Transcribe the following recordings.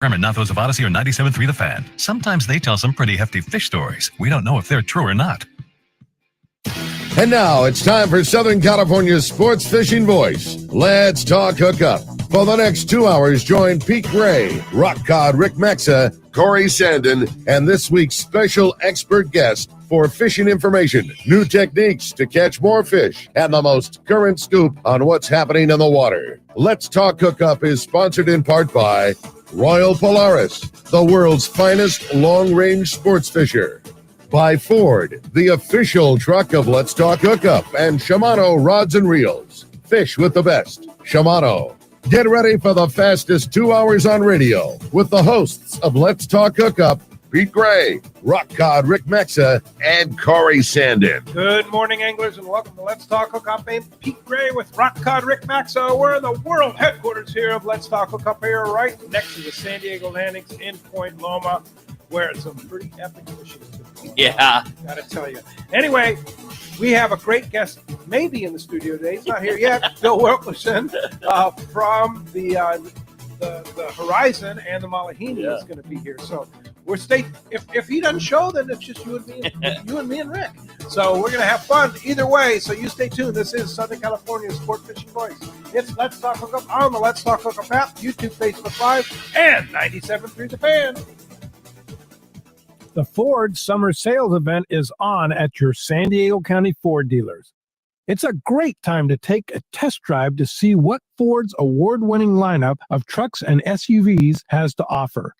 Not those of Odyssey or 97.3 The Fan. Sometimes they tell some pretty hefty fish stories. We don't know if they're true or not. And now it's time for Southern California's sports fishing voice. Let's talk hookup. For the next 2 hours, join Pete Gray, Rock Cod Rick Maxa, Corey Sandin, and this week's special expert guest for fishing information, new techniques to catch more fish, and the most current scoop on what's happening in the water. Let's Talk Hookup is sponsored in part by Royal Polaris, the world's finest long-range sports fisher. By Ford, the official truck of Let's Talk Hookup, and Shimano Rods and Reels. Fish with the best. Shimano. Get ready for the fastest 2 hours on radio with the hosts of Let's Talk Hookup, Pete Gray, Rock Cod Rick Maxa, and Corey Sandin. Good morning, anglers, and welcome to Let's Talk Hookup. I'm Pete Gray with Rock Cod Rick Maxa. We're in the world headquarters here of Let's Talk Hookup here, right next to the San Diego landings in Point Loma, where it's some pretty epic fishing. Yeah. Gotta tell you. Anyway, we have a great guest maybe in the studio today. He's not here yet. Bill Wilkerson from the Horizon and the Malahini is going to be here. So we're if he doesn't show, then it's just you and me and Rick. So we're going to have fun either way. So you stay tuned. This is Southern California's Sport Fishing Voice. It's Let's Talk Hookup on the Let's Talk Hookup app, YouTube, Facebook Live, and 97.3 The Fan. The Ford Summer Sales Event is on at your San Diego County Ford dealers. It's a great time to take a test drive to see what Ford's award-winning lineup of trucks and SUVs has to offer.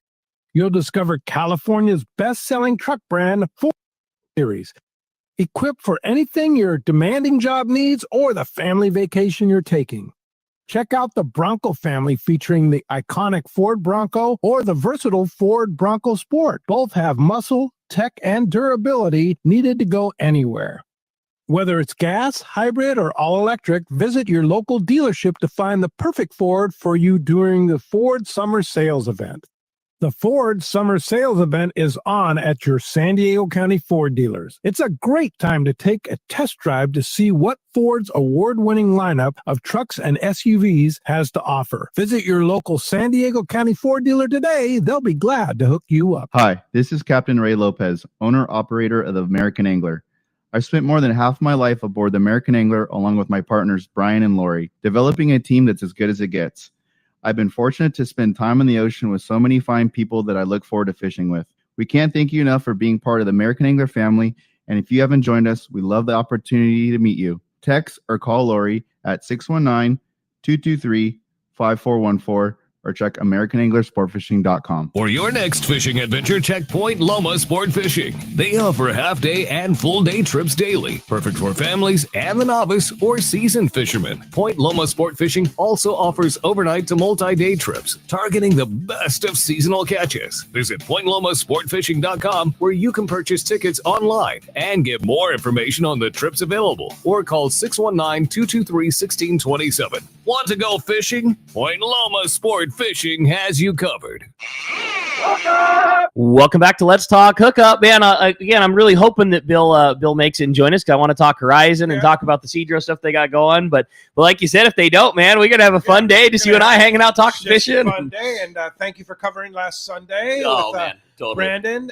You'll discover California's best-selling truck brand, Ford Series, equipped for anything your demanding job needs or the family vacation you're taking. Check out the Bronco family featuring the iconic Ford Bronco or the versatile Ford Bronco Sport. Both have muscle, tech, and durability needed to go anywhere. Whether it's gas, hybrid, or all-electric, visit your local dealership to find the perfect Ford for you during the Ford Summer Sales Event. The Ford Summer Sales Event is on at your San Diego County Ford dealers. It's a great time to take a test drive to see what Ford's award-winning lineup of trucks and SUVs has to offer. Visit your local San Diego County Ford dealer today. They'll be glad to hook you up. Hi, this is Captain Ray Lopez, owner-operator of the American Angler. I've spent more than half my life aboard the American Angler along with my partners Brian and Lori, developing a team that's as good as it gets. I've been fortunate to spend time in the ocean with so many fine people that I look forward to fishing with. We can't thank you enough for being part of the American Angler family, and if you haven't joined us, we love the opportunity to meet you. Text or call Lori at 619-223-5414 or check AmericanAnglerSportFishing.com. For your next fishing adventure, check Point Loma Sport Fishing. They offer half-day and full-day trips daily, perfect for families and the novice or seasoned fishermen. Point Loma Sport Fishing also offers overnight to multi-day trips, targeting the best of seasonal catches. Visit PointLomaSportFishing.com, where you can purchase tickets online and get more information on the trips available, or call 619-223-1627. Want to go fishing? Point Loma Sport Fishing has you covered. Welcome back to Let's Talk Hookup. Man, again, I'm really hoping that Bill makes it and join us, because I want to talk Horizon and talk about the Cedros stuff they got going. But like you said, if they don't, man, we're going to have a fun day. Just you and I hanging out talking fishing. A fun day, and thank you for covering last Sunday with totally. Brandon.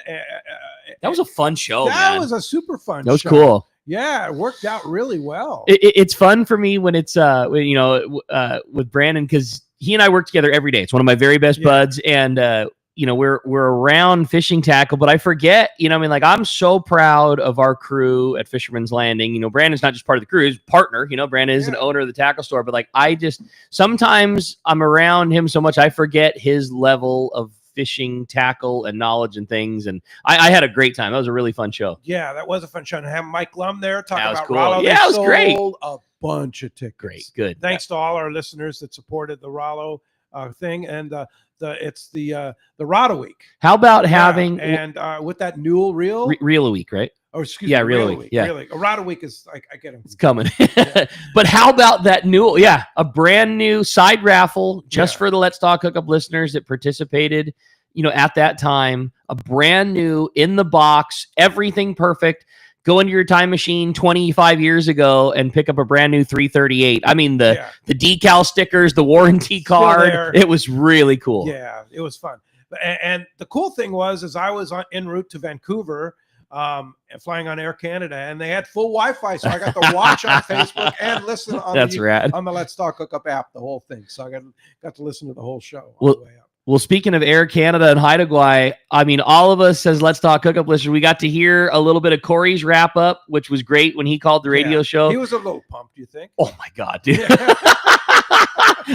That was a fun show, That was a super fun show. That was cool. Yeah, it worked out really well. It's fun for me when it's with Brandon, because he and I work together every day. It's one of my very best buds, and we're around fishing tackle, but I forget, I'm so proud of our crew at Fisherman's Landing. Brandon's not just part of the crew, he's partner. Brandon is an owner of the tackle store, but sometimes I'm around him so much I forget his level of fishing tackle and knowledge and things, and I had a great time. That was a really fun show. Yeah, that was a fun show. And have Mike Lum there talking about cool. Rollo. Yeah, it was great. A bunch of tickets. Great, good. Thanks to all our listeners that supported the Rollo thing, and it's the Rod a Week. How about having with that Newell reel a week, right? Oh, excuse me. Reel a week. Yeah, a Rod a Week is I get him. It's coming. But how about that Newell? Yeah, a brand new side raffle just for the Let's Talk Hookup listeners that participated. At that time, a brand new in the box, everything perfect. Go into your time machine 25 years ago and pick up a brand new 338. I mean, the decal stickers, the warranty card. It was really cool. Yeah, it was fun. And the cool thing was, is I was en route to Vancouver, and flying on Air Canada, and they had full Wi-Fi, so I got to watch on Facebook and listen on rad. on the Let's Talk Hookup app, the whole thing. So I got to listen to the whole show on Well, the way up. Well, speaking of Air Canada and Haida Gwaii, I mean, all of us as Let's Talk Hookup listeners, we got to hear a little bit of Corey's wrap up, which was great when he called the radio show. He was a little pumped, you think? Oh my God, dude.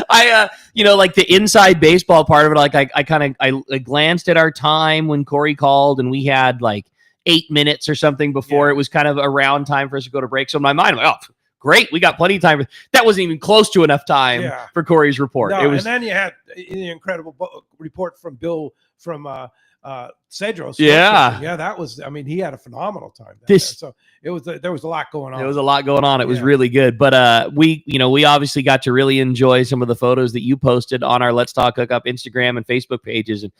I like the inside baseball part of it, like I glanced at our time when Corey called, and we had like 8 minutes or something before it was kind of around time for us to go to break. So in my mind, I'm like, oh, great, we got plenty of time. That wasn't even close to enough time for Corey's report. No, it was, and then you had the incredible report from Bill from Cedros. Yeah, that was. I mean, he had a phenomenal time. So it was. There was a lot going on. There was a lot going on. It was really good. But we obviously got to really enjoy some of the photos that you posted on our Let's Talk Hookup Instagram and Facebook pages. And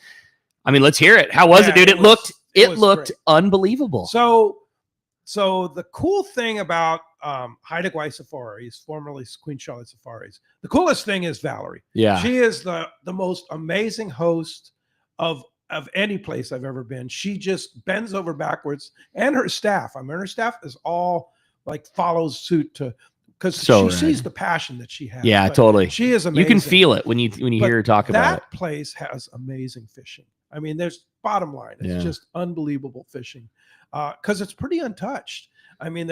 I mean, let's hear it. How was it, dude? It looked great. Unbelievable. So the cool thing about Haida Gwaii Safaris, formerly Queen Charlotte Safaris, the coolest thing is Valerie. Yeah, she is the most amazing host of any place I've ever been. She just bends over backwards, and her staff. I mean, her staff is all like follows suit to, because she sees the passion that she has. Yeah, totally. She is amazing. You can feel it when you hear her talk about it. That place has amazing fishing. I mean, there's bottom line. It's just unbelievable fishing, because it's pretty untouched. I mean,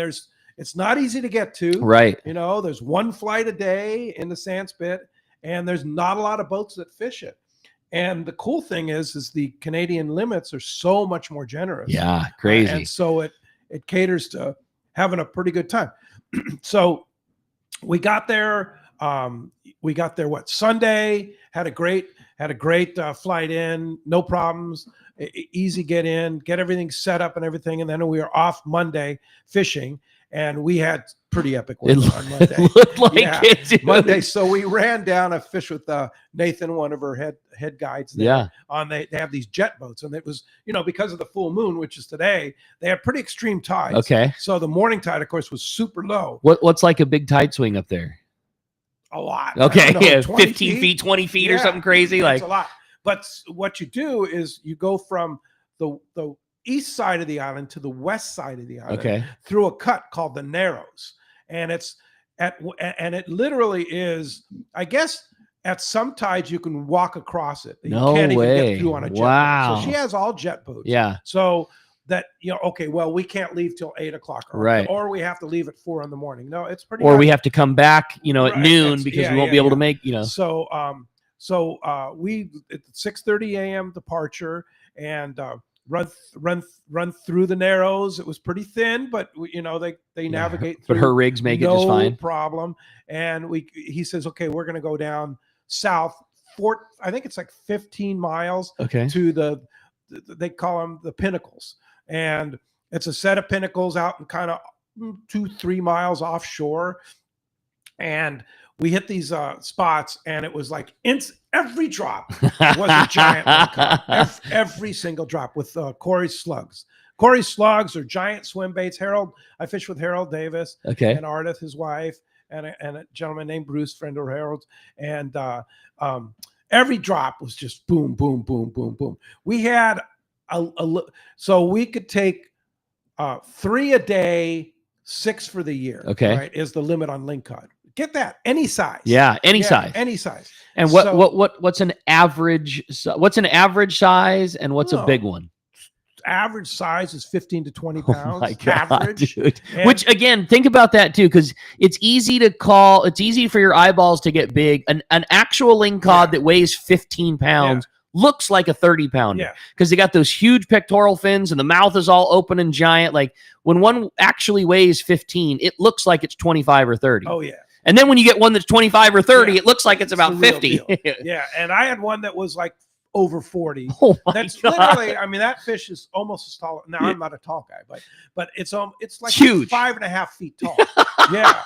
it's not easy to get to. Right. There's one flight a day in the sand spit, and there's not a lot of boats that fish it. And the cool thing is the Canadian limits are so much more generous. Yeah, crazy. And so it caters to having a pretty good time. So we got there. Sunday? Had a great flight in. No problems. Easy get in. Get everything set up and everything. And then we were off Monday fishing. And we had pretty epic weather on Monday. It looked like it, dude. Monday. So we ran down a fish with Nathan, one of our head guides. There, they have these jet boats, and it was because of the full moon, which is today. They had pretty extreme tides. Okay. So the morning tide, of course, was super low. What's like a big tide swing up there? A lot. Okay, 15 feet, 20 feet, or something crazy. Like a lot. But what you do is you go from the east side of the island to the west side of the island through a cut called the Narrows, and it literally is, I guess, at some tides you can walk across it. You can't even get through on a jet boat. So she has all jet boats. Yeah. So that we can't leave till 8 o'clock, or we have to leave at 4 in the morning. No, it's pretty. Or we have to come back, at noon because we won't be able to make. So we at 6:30 a.m. departure, and run through the Narrows. It was pretty thin, but they navigate through. But her rigs make it just fine. No problem. And he says, okay, we're going to go down south. I think it's like 15 miles to they call them the Pinnacles. And it's a set of pinnacles out in kind of 2-3 miles offshore. And we hit these spots, and it was like every drop was a giant lingcod. Every single drop with Corey's slugs. Corey's slugs are giant swim baits. I fished with Harold Davis and Ardith, his wife, and a gentleman named Bruce, friend of Harold's. And every drop was just boom, boom, boom, boom, boom. We had so we could take 3 a day, 6 for the year. Right, is the limit on lingcod. Get that, any size. Yeah, any size. And what's an average? What's an average size, and what's a big one? Average size is 15 to 20 pounds. Oh my God, average, dude. Which again, think about that too, because it's easy to call. It's easy for your eyeballs to get big. An actual lingcod that weighs 15 pounds. Looks like a 30-pounder because they got those huge pectoral fins and the mouth is all open and giant. Like when one actually weighs 15, it looks like it's 25 or 30. Oh yeah. And then when you get one that's 25 or 30, it looks like it's about 50. Yeah. And I had one that was like over 40. Oh my God. Literally, I mean, that fish is almost as tall. Now I'm not a tall guy, but it's like huge. 5.5 feet tall. Yeah.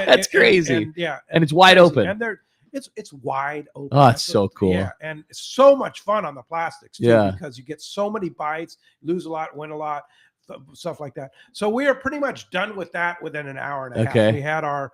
That's crazy. And it's wide open. And it's wide open. Oh, it's so cool. Yeah, and it's so much fun on the plastics too, because you get so many bites, lose a lot, win a lot, stuff like that. So we are pretty much done with that within an hour and a half.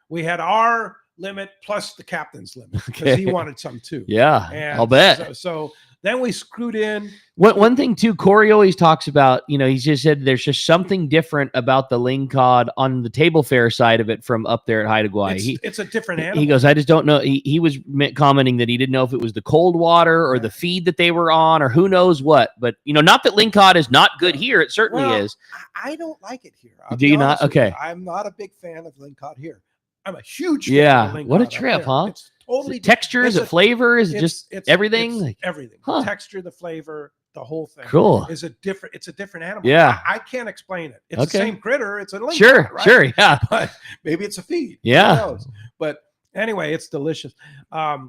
We had our limit plus the captain's limit because he wanted some too. Yeah, and I'll bet. So Then we screwed in. One thing too, Corey always talks about, he's just said there's just something different about the lingcod on the table fare side of it from up there at Haida Gwaii. It's a different animal. He goes, I just don't know. He was commenting that he didn't know if it was the cold water or the feed that they were on or who knows what. But, not that lingcod is not good here. It certainly is. I don't like it here. Do you not? Okay. I'm not a big fan of lingcod here. I'm a huge fan of lingcod. What a trip, huh? It's totally texture. Is it flavor? Is it just everything? It's everything. Huh. The texture, the flavor, the whole thing. Cool. It's a different animal. Yeah. I can't explain it. It's the same critter. It's a lingcod. Sure. Yeah. But maybe it's a feed. Yeah. Who knows? But anyway, it's delicious.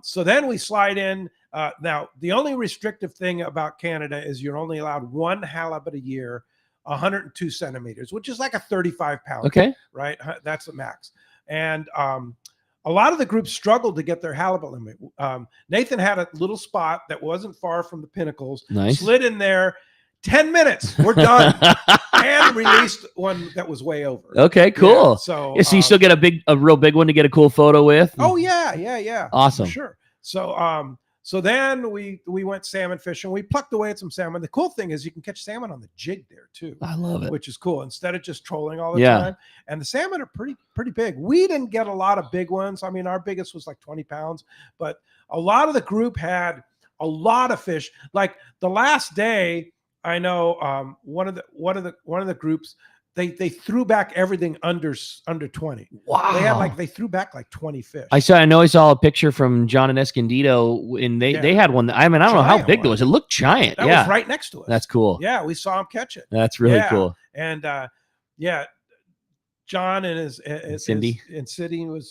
So then we slide in. Now, the only restrictive thing about Canada is you're only allowed one halibut a year, 102 centimeters, which is like a 35 pound. Okay. Right. That's the max. And a lot of the groups struggled to get their halibut limit. Nathan had a little spot that wasn't far from the pinnacles. Nice. Slid in there. 10 minutes. We're done. And released one that was way over. Okay, cool. Yeah, so you still get a real big one to get a cool photo with. Oh yeah. Awesome. For sure. So then we went salmon fishing. We plucked away at some salmon. The cool thing is you can catch salmon on the jig there too. I love it. Which is cool. Instead of just trolling all the time. And the salmon are pretty big. We didn't get a lot of big ones. I mean, our biggest was like 20 pounds, but a lot of the group had a lot of fish. Like the last day, I know one of the groups, they threw back everything under 20. Wow. They threw back like 20 fish. I saw a picture from John and Escondido, and they had one. I mean, I don't know how big it was. It looked giant. That was right next to us. That's cool. Yeah, we saw him catch it. That's really cool. And John and Cindy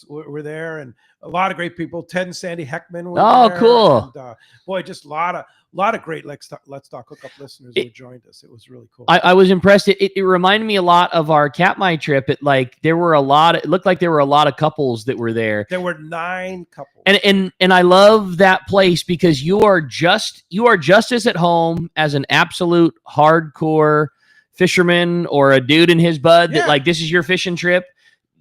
were there, and a lot of great people. Ted and Sandy Heckman were there. Cool. And, boy, just a lot of great Let's Talk Hookup listeners who joined us. It was really cool. I was impressed. It reminded me a lot of our Katmai trip. It looked like there were a lot of couples that were there. There were 9 couples. And I love that place because you are just as at home as an absolute hardcore fisherman or a dude in his bud that like this is your fishing trip,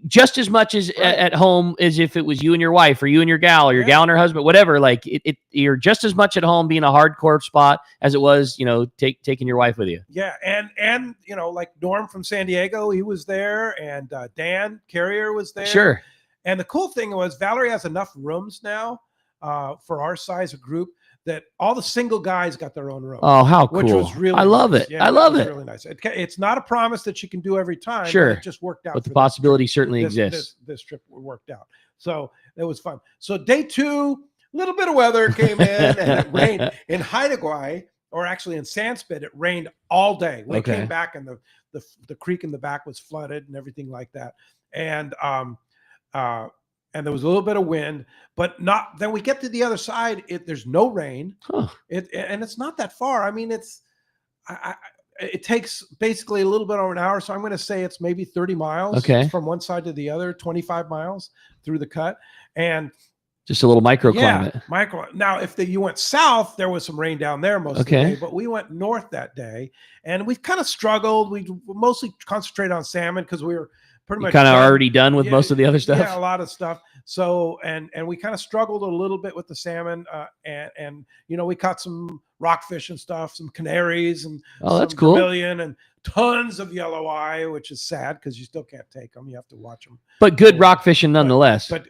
just as much as at home as if it was you and your wife or you and your gal or your gal and her husband, whatever. Like you're just as much at home being a hardcore spot as it was, taking your wife with you. Yeah. And like Norm from San Diego, he was there, and Dan Carrier was there. Sure. And the cool thing was Valerie has enough rooms now for our size of group that all the single guys got their own room. Oh, how cool. Which was really I love nice. it. Yeah, I love it. Really nice. It's not a promise that you can do every time. Sure. But it just worked out. But the possibility certainly exists. This trip worked out. So it was fun. So day 2, a little bit of weather came in and it rained in Haida Gwaii, or actually in Sandspit. It rained all day. We came back and the creek in the back was flooded and everything like that. And there was a little bit of wind, but not. Then we get to the other side. There's no rain. Huh. And it's not that far. I mean, it takes basically a little bit over an hour. So I'm going to say it's maybe 30 miles from one side to the other, 25 miles through the cut, and just a little microclimate. Yeah, Now, if you went south, there was some rain down there most of the day, but we went north that day, and we kind of struggled. We mostly concentrated on salmon because we were pretty much kind of already done with most of the other stuff. Yeah, a lot of stuff. So, and we kind of struggled a little bit with the salmon, and we caught some rockfish and stuff, some canaries and that's cool. Vermilion and tons of yellow eye, which is sad because you still can't take them. You have to watch them. But good rock fishing nonetheless. But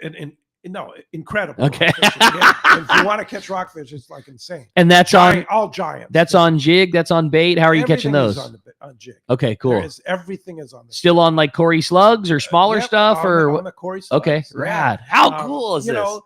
incredible. Okay. If you want to catch rockfish, it's like insane. And that's all giant. That's on jig. That's on bait. How are you catching those? On jig. Okay, cool. Everything is on. Still on like Cory slugs or smaller stuff on the Cory slugs. Okay, rad. How cool is this?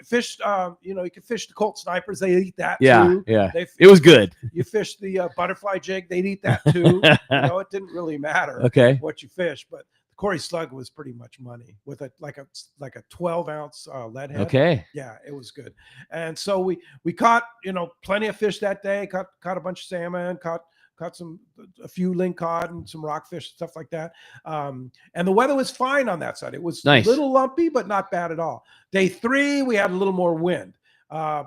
Fish. You can fish the Colt snipers. They eat that yeah, too. Yeah. It was good. You fish the butterfly jig. They'd eat that too. It didn't really matter. What you fish, but Cory slug was pretty much money with a 12-ounce lead head. Okay. Yeah, it was good. And so we caught plenty of fish that day. Caught a bunch of salmon. Caught a few lingcod and some rockfish, stuff like that. And the weather was fine on that side. It was nice. A little lumpy, but not bad at all. Day 3, we had a little more wind, a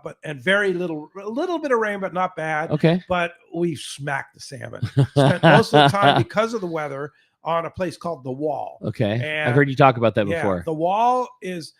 little bit of rain, but not bad. Okay. But we smacked the salmon. Spent most of the time because of the weather on a place called The Wall. Okay. And I've heard you talk about that before. The Wall is,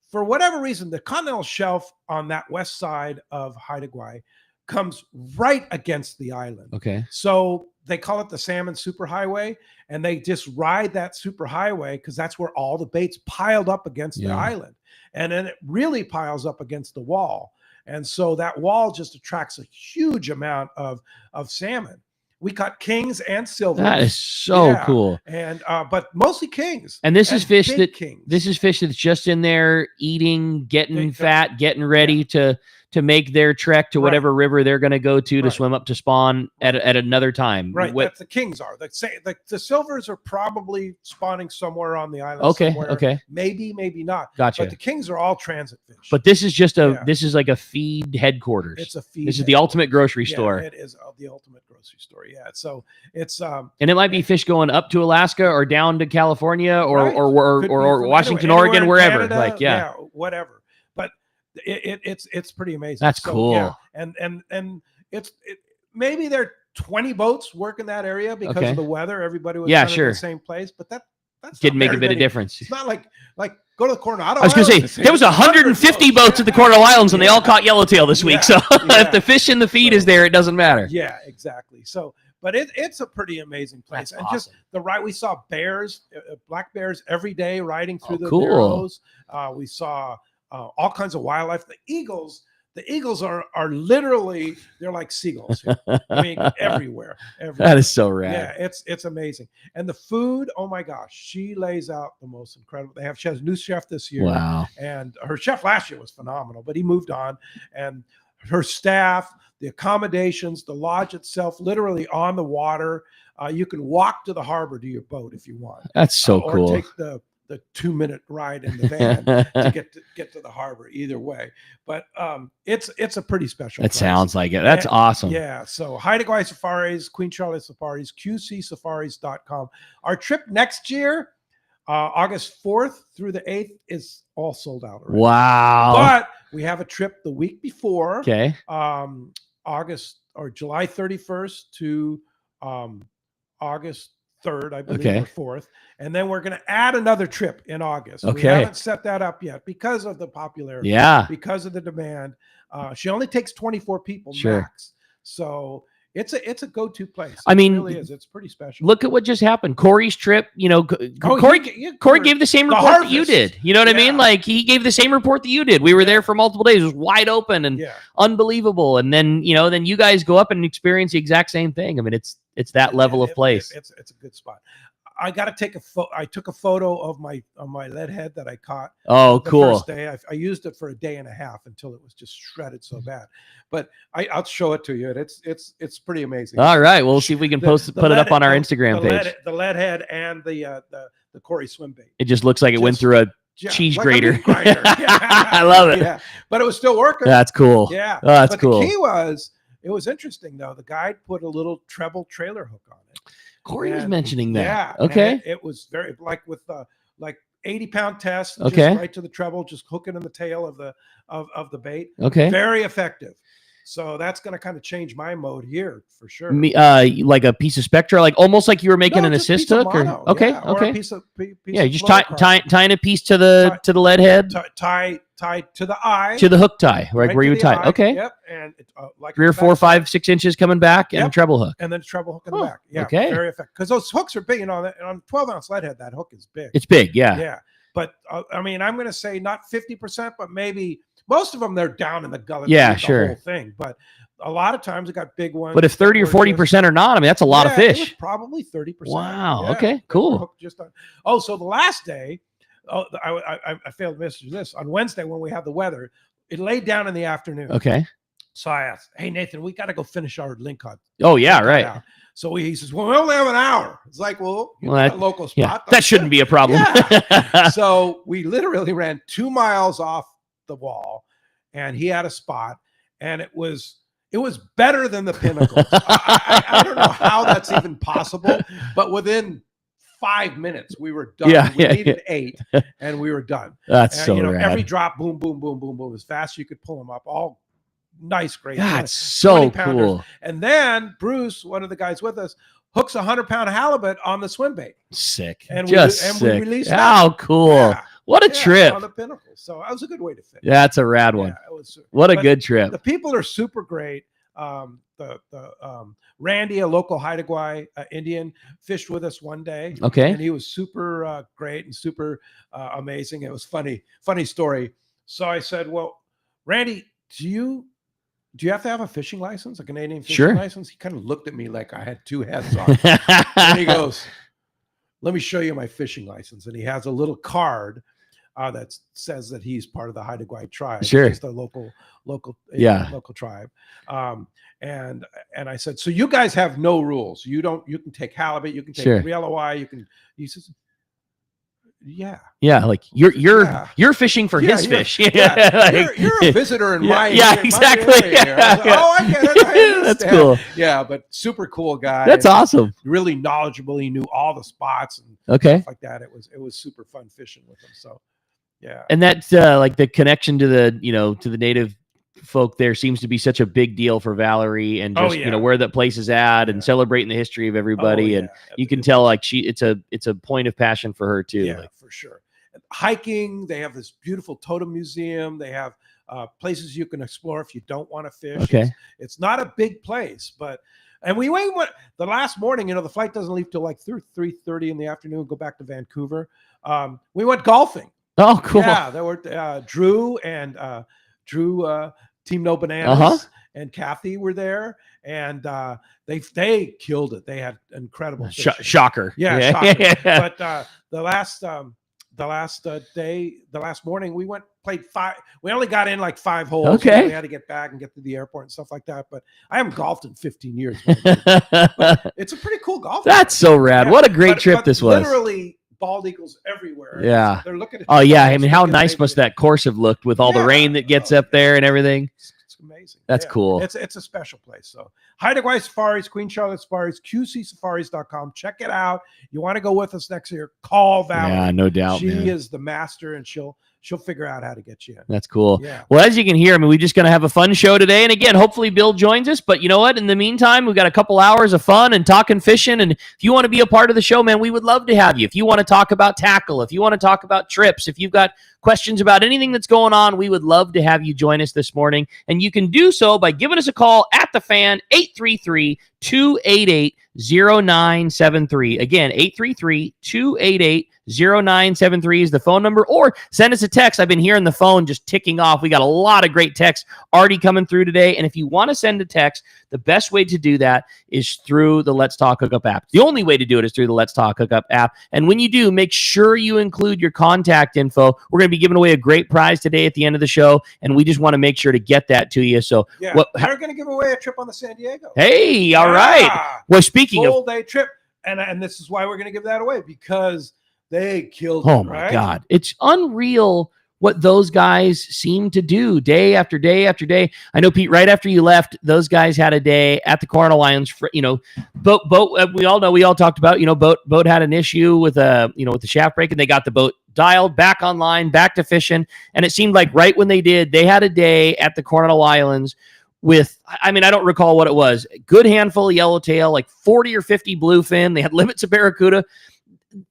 for whatever reason, the continental shelf on that west side of Haida Gwaii comes right against the island. Okay. So they call it the Salmon Superhighway, and they just ride that superhighway because that's where all the bait's piled up against the island. And then it really piles up against the wall. And so that wall just attracts a huge amount of salmon. We caught kings and silvers. That is so cool. And but mostly kings. And this is fish big that kings. this is fish that's just in there eating, getting fat, getting ready to make their trek to whatever river they're going to go to swim up to spawn at another time. Right. That's the kings are. The silvers are probably spawning somewhere on the island. Okay. Somewhere. Okay. Maybe not. Gotcha. But the kings are all transit fish. But this is just this is like a feed headquarters. It's a feed. This is the ultimate grocery store. It is the ultimate grocery store. Yeah. So it's and it might be fish going up to Alaska or down to California or Washington, Oregon, wherever. Canada, like whatever. But it's pretty amazing. That's cool. Yeah. And it's maybe there are 20 boats working that area because of the weather. Everybody was kind of in the same place, but that's didn't make a bit of difference. It's not like go to the Coronado. I was going to say there was 150 boats at the Coronado Islands, and they all caught yellowtail this week. So if the fish in the feed is there, it doesn't matter. Yeah, exactly. So, but it's a pretty amazing place. That's and awesome. just we saw bears, black bears every day riding through the cool. narrows. We saw all kinds of wildlife. The eagles are literally, they're like seagulls here. I mean, everywhere. That is so rad. Yeah, it's amazing. And the food, oh my gosh, she lays out the most incredible. She has a new chef this year. Wow. And her chef last year was phenomenal, but he moved on. And her staff, the accommodations, the lodge itself, literally on the water. You can walk to the harbor to your boat if you want. That's so cool. Or take the 2-minute ride in the van to get to the harbor. Either way, but it's a pretty special. It sounds like it. That's awesome. Yeah. So Haida Gwaii Safaris, Queen Charlotte Safaris, QCSafaris.com. Our trip next year, August 4th through the 8th, is all sold out already. Wow. But we have a trip the week before. Okay. August or July 31st to August 3rd, I believe, or 4th. And then we're going to add another trip in August. Okay. We haven't set that up yet because of the popularity. Yeah. Because of the demand. She only takes 24 people max. So it's a go-to place. I mean, it really is. It's pretty special. Look at what just happened. Corey's trip, Corey gave the same report that you did. You know what I mean? Like, he gave the same report that you did. We were there for multiple days. It was wide open and unbelievable. And then, then you guys go up and experience the exact same thing. I mean, it's that level of place. It's a good spot. I got to take a photo. I took a photo of my lead head that I caught. Oh, the cool. First day. I used it for a day and a half until it was just shredded so bad. But I'll show it to you. It's pretty amazing. All right. We'll see if we can put it up on our Instagram page. The lead head and the Corey swim bait. It just looks like it went through a cheese grater. A grinder. I love it. Yeah. But it was still working. That's cool. Yeah. Oh, that's cool. The key was, it was interesting though. The guide put a little treble trailer hook on it. Corey was mentioning that. Yeah. Okay. It was very like with 80-pound test. Okay. Just right to the treble, just hook it in the tail of the bait. Okay. Very effective. So that's going to kind of change my mode here for sure. Like a piece of Spectra, like almost like you were making an assist hook. Okay. Or a piece of just tying a piece to the lead head. Tie to the eye. To the hook tie, right where you would tie. Eye. Okay. Yep. And like 3 or 4, 5, 6 inches coming back and a treble hook. And then treble hook in the back. Yeah. Okay. Very effective. Because those hooks are big. On 12-ounce lead head, that hook is big. It's big. Yeah. Yeah. But I mean, I'm going to say not 50%, but maybe most of them, they're down in the gullet. Yeah, sure. The whole thing. But a lot of times it got big ones. But if 30 or 40% are not, I mean, that's a lot of fish. It was probably 30%. Wow. Yeah. Okay. Cool. So the last day, I failed to mention this. On Wednesday, when we had the weather, it laid down in the afternoon. Okay. So I asked, "Hey Nathan, we got to go finish our link cut." Oh yeah, right. Out. So he says, "Well, we only have an hour." It's like, well that local spot. That shouldn't be a problem. Yeah. So we literally ran 2 miles off the wall, and he had a spot, and it was better than the Pinnacles. I don't know how that's even possible, but within 5 minutes we were done. We needed 8, and we were done. That's so rad. Every drop, boom, boom, boom, boom, boom, as fast as you could pull them up. All nice, great. That's so cool. And then Bruce, one of the guys with us, hooks a 100-pound halibut on the swim bait. Sick. And sick. we released How cool. Yeah. What a trip. On the Pinnacle. So that was a good way to fit. That's a rad one. Yeah, what a good trip. The people are super great. Randy, a local Haida Gwaii Indian, fished with us one day. Okay. And he was super great and super amazing. It was funny story. So I said, well, Randy, do you have to have a fishing license, a Canadian fishing license? He kind of looked at me like I had two heads on. And he goes, let me show you my fishing license. And he has a little card that says that he's part of the Haida Gwaii tribe. Sure. He's the local tribe. And I said, so you guys have no rules. You can take halibut, you can take RLOI, he says, yeah, like you're fishing for his fish. You're a visitor in my exactly. My area. I get it. That's cool. Yeah, but super cool guy. That's awesome. Really knowledgeable. He knew all the spots and stuff like that. It was super fun fishing with him. So yeah. And that's like the connection to the to the native folk there seems to be such a big deal for Valerie, and just where that place is at, and celebrating the history of everybody. And you can tell like it's a point of passion for her too. Yeah, for sure. Hiking, they have this beautiful totem museum. They have places you can explore if you don't want to fish. Okay. It's not a big place, and we went the last morning. The flight doesn't leave till like 3:30 in the afternoon. Go back to Vancouver. We went golfing. Oh, cool. Yeah, there were Drew Team No Bananas and Kathy were there, and they killed it. They had incredible shocker. Yeah, shocker. But the last morning we played 5. We only got in like 5 holes. Okay. We had to get back and get to the airport and stuff like that. But I haven't golfed in 15 years. But it's a pretty cool golf. That's so rad. Yeah. What a great trip this was. Literally bald eagles everywhere. Yeah. They're looking at. Oh yeah. I mean, how nice must that course have looked with all the rain that gets up there and everything? It's amazing. That's cool. It's a special place. So Haida Gwaii Safaris, Queen Charlotte Safaris, QCSafaris.com. Check it out. You want to go with us next year? Call Valerie. Yeah, no doubt. She is the master, and she'll figure out how to get you in. That's cool. Yeah. Well, as you can hear, I mean, we're just going to have a fun show today. And again, hopefully Bill joins us. But you know what? In the meantime, we've got a couple hours of fun and talking fishing. And if you want to be a part of the show, man, we would love to have you. If you want to talk about tackle, if you want to talk about trips, if you've got questions about anything that's going on, we would love to have you join us this morning. And you can do so by giving us a call at the fan, 833-288-0973. Again, 833-288-0973 is the phone number, or send us a text. I've been hearing the phone just ticking off. We got a lot of great texts already coming through today. And if you want to send a text, the best way to do that is through the Let's Talk Hookup app. The only way to do it is through the Let's Talk Hookup app. And when you do, make sure you include your contact info. We're going to be giving away a great prize today at the end of the show, and we just want to make sure to get that to you. So we're going to give away a trip on the San Diego. Hey, all right. Well, speaking full day trip, and this is why we're going to give that away, because they killed. Oh my God, it's unreal what those guys seem to do day after day after day. I know, Pete, right after you left, those guys had a day at the Coronado Islands for, boat. We all talked about, boat had an issue with with the shaft break, and they got the boat dialed back online, back to fishing. And it seemed like right when they did, they had a day at the Coronado Islands with, I don't recall what it was, a good handful of yellowtail, like 40 or 50 bluefin. They had limits of barracuda.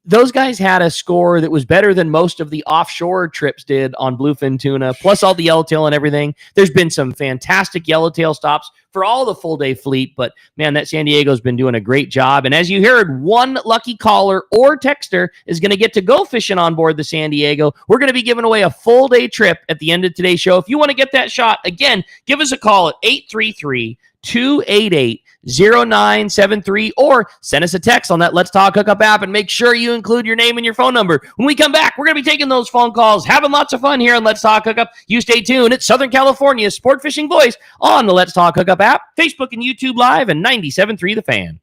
Those guys had a score that was better than most of the offshore trips did on bluefin tuna, plus all the yellowtail and everything. There's been some fantastic yellowtail stops for all the full day fleet, but man, that San Diego's been doing a great job. And as you heard, one lucky caller or texter is going to get to go fishing on board the San Diego. We're going to be giving away a full day trip at the end of today's show. If you want to get that shot, again, give us a call at 833-288-0973, or send us a text on that Let's Talk Hookup app, and make sure you include your name and your phone number. When we come back, we're going to be taking those phone calls, having lots of fun here on Let's Talk Hookup. You stay tuned. It's Southern California's sport fishing voice on the Let's Talk Hookup app, Facebook and YouTube Live, and 97.3 The Fan.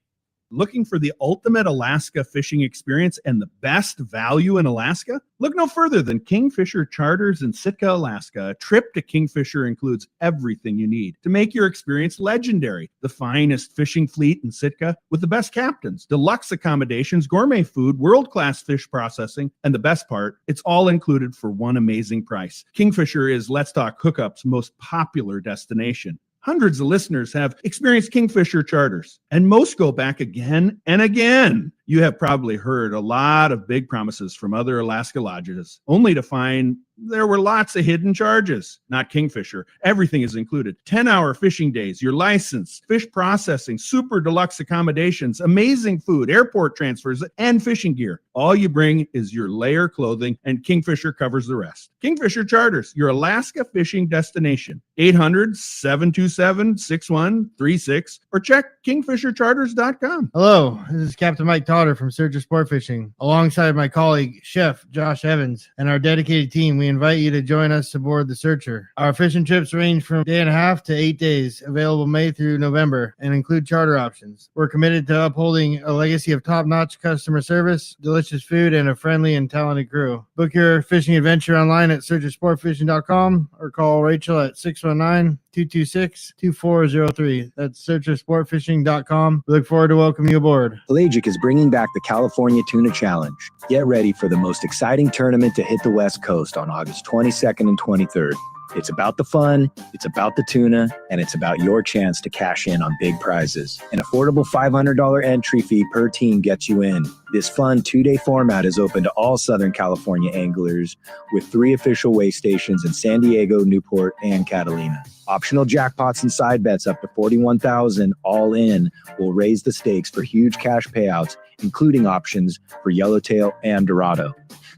Looking for the ultimate Alaska fishing experience and the best value in Alaska? Look no further than Kingfisher Charters in Sitka, Alaska. A trip to Kingfisher includes everything you need to make your experience legendary. The finest fishing fleet in Sitka with the best captains, deluxe accommodations, gourmet food, world-class fish processing, and the best part, it's all included for one amazing price. Kingfisher is Let's Talk Hookup's most popular destination. Hundreds of listeners have experienced Kingfisher Charters, and most go back again and again. You have probably heard a lot of big promises from other Alaska lodges, only to find there were lots of hidden charges. Not Kingfisher. Everything is included. 10-hour fishing days, your license, fish processing, super deluxe accommodations, amazing food, airport transfers, and fishing gear. All you bring is your layer clothing, and Kingfisher covers the rest. Kingfisher Charters, your Alaska fishing destination. 800-727-6136 or check kingfishercharters.com. Hello, this is Captain Mike Totter from Cedros Sport Fishing. Alongside my colleague, Chef Josh Evans, and our dedicated team, we invite you to join us aboard the Searcher. Our fishing trips range from 1.5 to 8 days, available May through November, and include charter options. We're committed to upholding a legacy of top-notch customer service, delicious food, and a friendly and talented crew. Book your fishing adventure online at searchersportfishing.com or call Rachel at 619-226-2403. That's searchersportfishing.com. We look forward to welcoming you aboard. Pelagic is bringing back the California Tuna Challenge. Get ready for the most exciting tournament to hit the West Coast on August 22nd and 23rd. It's about the fun, it's about the tuna, and it's about your chance to cash in on big prizes. An affordable $500 entry fee per team gets you in. This fun 2-day format is open to all Southern California anglers with 3 official weigh stations in San Diego, Newport, and Catalina. Optional jackpots and side bets up to $41,000 all in will raise the stakes for huge cash payouts, including options for yellowtail and dorado.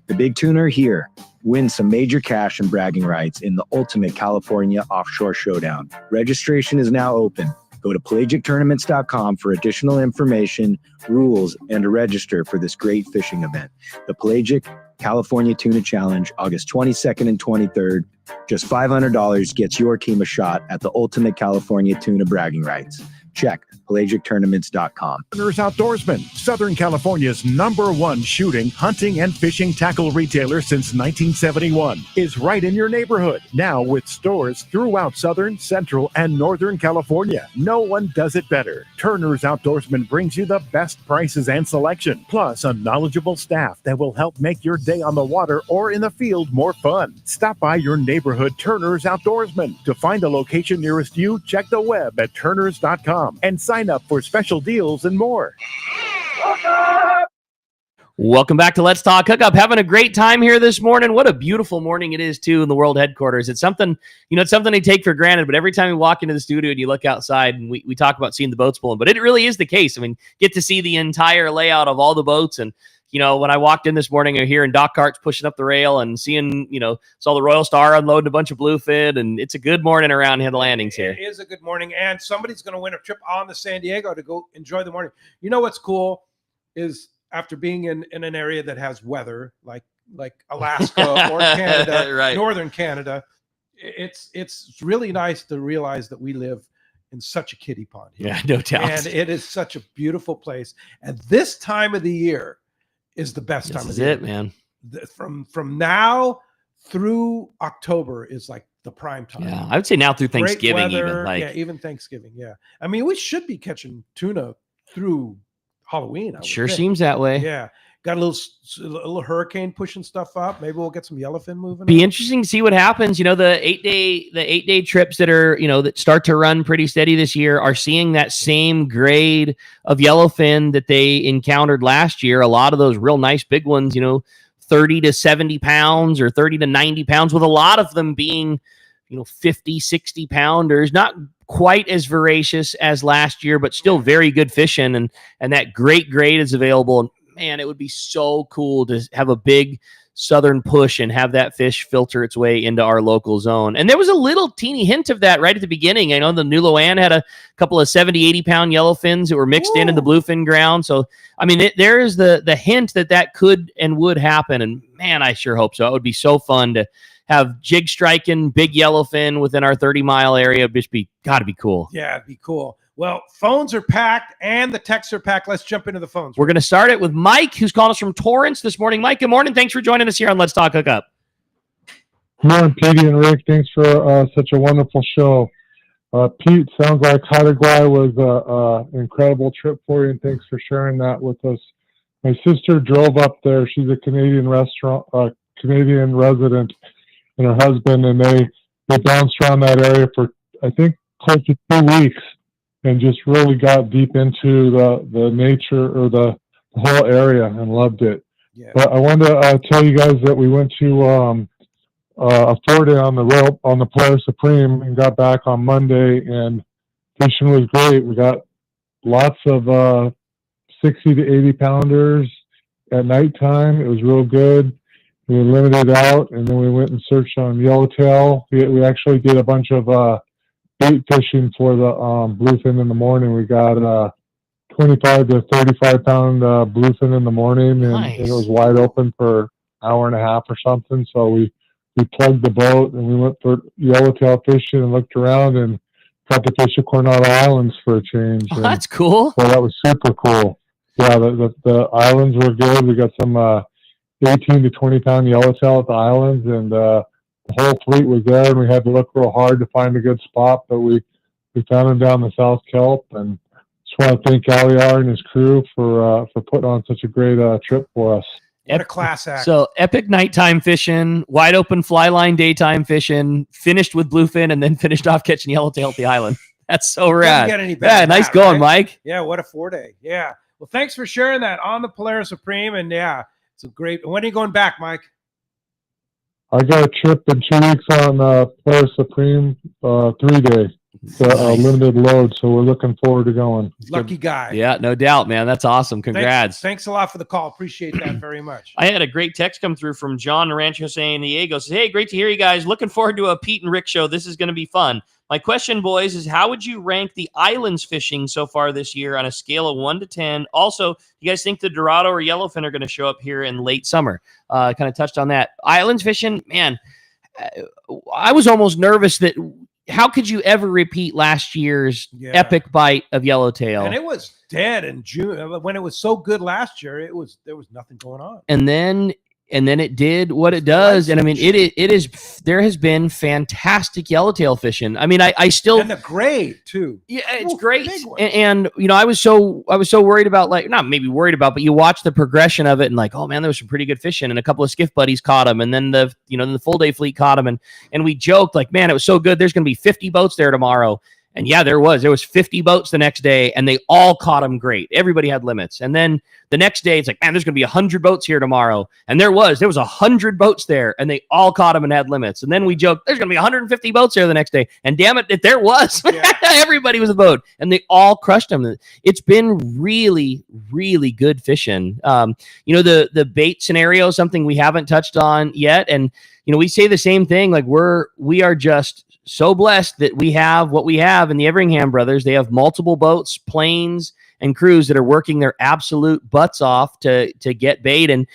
The big tuna are here. Win some major cash and bragging rights in the ultimate California offshore showdown. Registration is now open. Go to pelagictournaments.com for additional information, rules, and to register for this great fishing event. The Pelagic California Tuna Challenge, August 22nd and 23rd. Just $500 gets your team a shot at the ultimate California tuna bragging rights. Check pelagictournaments.com. Turner's Outdoorsman, Southern California's #1 shooting, hunting, and fishing tackle retailer since 1971, is right in your neighborhood. Now with stores throughout Southern, Central, and Northern California. No one does it better. Turner's Outdoorsman brings you the best prices and selection, plus a knowledgeable staff that will help make your day on the water or in the field more fun. Stop by your neighborhood Turner's Outdoorsman. To find the location nearest you, check the web at turners.com and sign up for special deals and more. Welcome back to Let's Talk Hookup. Having a great time here this morning. What a beautiful morning it is, too, in the world headquarters. It's something, it's something they take for granted, but every time we walk into the studio and you look outside and we talk about seeing the boats pulling, but it really is the case. I mean, get to see the entire layout of all the boats. And, when I walked in this morning, I'm hearing dock carts pushing up the rail and seeing, saw the Royal Star unloading a bunch of bluefin, and it's a good morning around the landings here. It is a good morning, and somebody's going to win a trip on to San Diego to go enjoy the morning. You know what's cool is after being in an area that has weather like Alaska or Canada, right. Northern Canada, it's really nice to realize that we live in such a kiddie pond here. Yeah, no doubt. And it is such a beautiful place. And this time of the year is the best time of the year. This is it, man. From now through October is like the prime time. Yeah, I would say now through Thanksgiving, weather, even. Even Thanksgiving. Yeah, I mean, we should be catching tuna through Halloween. Sure seems that way. Yeah, got a little hurricane pushing stuff up. Maybe we'll get some yellowfin moving. Be interesting to see what happens. The 8-day trips that are that start to run pretty steady this year are seeing that same grade of yellowfin that they encountered last year. A lot of those real nice big ones, 30 to 70 pounds or 30 to 90 pounds, with a lot of them being 50, 60 pounders, not quite as voracious as last year, but still very good fishing. And that great grade is available. And man, it would be so cool to have a big southern push and have that fish filter its way into our local zone. And there was a little teeny hint of that right at the beginning. I know the New Loan had a couple of 70, 80 pound yellowfins that were mixed in the bluefin ground. So, I mean, there is the hint that could and would happen. And man, I sure hope so. It would be so fun to have jig striking big yellowfin within our 30-mile area. Just gotta be cool. Yeah, it'd be cool. Well, phones are packed and the texts are packed. Let's jump into the phones. We're going to start it with Mike, who's calling us from Torrance this morning. Mike, good morning. Thanks for joining us here on Let's Talk Hookup. Good morning, Petey and Rick. Thanks for such a wonderful show. Pete, sounds like Haida Gwaii was an incredible trip for you, and thanks for sharing that with us. My sister drove up there. She's a Canadian resident, and her husband, and they bounced around that area for, I think, close to 2 weeks, and just really got deep into the nature or the whole area and loved it. Yeah. But I wanted to tell you guys that we went to a 4-day on the rope on the Polaris Supreme and got back on Monday, and fishing was great. We got lots of 60 to 80 pounders at nighttime. It was real good. We limited out, and then we went and searched on yellowtail. We actually did a bunch of bait fishing for the bluefin in the morning. We got 25 to 35 pound bluefin in the morning, and it was wide open for an hour and a half or something. So we plugged the boat and we went for yellowtail fishing and looked around and got to fish at Coronado Islands for a change. Oh, that's cool. So that was super cool. Yeah, the islands were good. We got some 18 to 20 pound yellowtail at the islands, and the whole fleet was there, and we had to look real hard to find a good spot, but we found them down the South Kelp. And just want to thank Aliar and his crew for putting on such a great trip for us. What a class act. So epic nighttime fishing, wide open fly line daytime fishing, finished with bluefin, and then finished off catching yellowtail at the island. That's so rad. Doesn't get any better Yeah, than nice that, going, right? Mike. Yeah, what a 4-day. Yeah. Well, thanks for sharing that on the Polaris Supreme. And yeah, it's a great. When are you going back, Mike? I got a trip in 2 weeks on Polaris Supreme 3-day. It's a limited load, so we're looking forward to going. Lucky guy. Yeah, no doubt, man. That's awesome. Congrats. Thanks a lot for the call. Appreciate that very much. I had a great text come through from John in Rancho San Diego. Says, hey, great to hear you guys. Looking forward to a Pete and Rick show. This is going to be fun. My question, boys, is how would you rank the islands fishing so far this year on a scale of 1 to 10? Also, you guys think the Dorado or Yellowfin are going to show up here in late summer? Kind of touched on that. Islands fishing, man, I was almost nervous that how could you ever repeat last year's epic bite of yellowtail? And it was dead in June. When it was so good last year, there was nothing going on. And then it did what it does. And I mean, it is, there has been fantastic yellowtail fishing. I mean, I still, and the grade too. Yeah, it's great. And you know, I was so worried about, like, not maybe worried about, but you watch the progression of it and like, oh man, there was some pretty good fishing, and a couple of skiff buddies caught them. And then the full day fleet caught them. And we joked like, man, it was so good. There's going to be 50 boats there tomorrow. And yeah, there was 50 boats the next day, and they all caught them great. Everybody had limits. And then the next day, it's like, man, there's going to be 100 boats here tomorrow. And there was 100 boats there, and they all caught them and had limits. And then we joked, there's going to be 150 boats there the next day. And damn it, if there was, everybody was a boat, and they all crushed them. It's been really, really good fishing. The bait scenario, something we haven't touched on yet. And, we say the same thing. Like we are just so blessed that we have what we have in the Everingham brothers. They have multiple boats, planes, and crews that are working their absolute butts off to get bait, and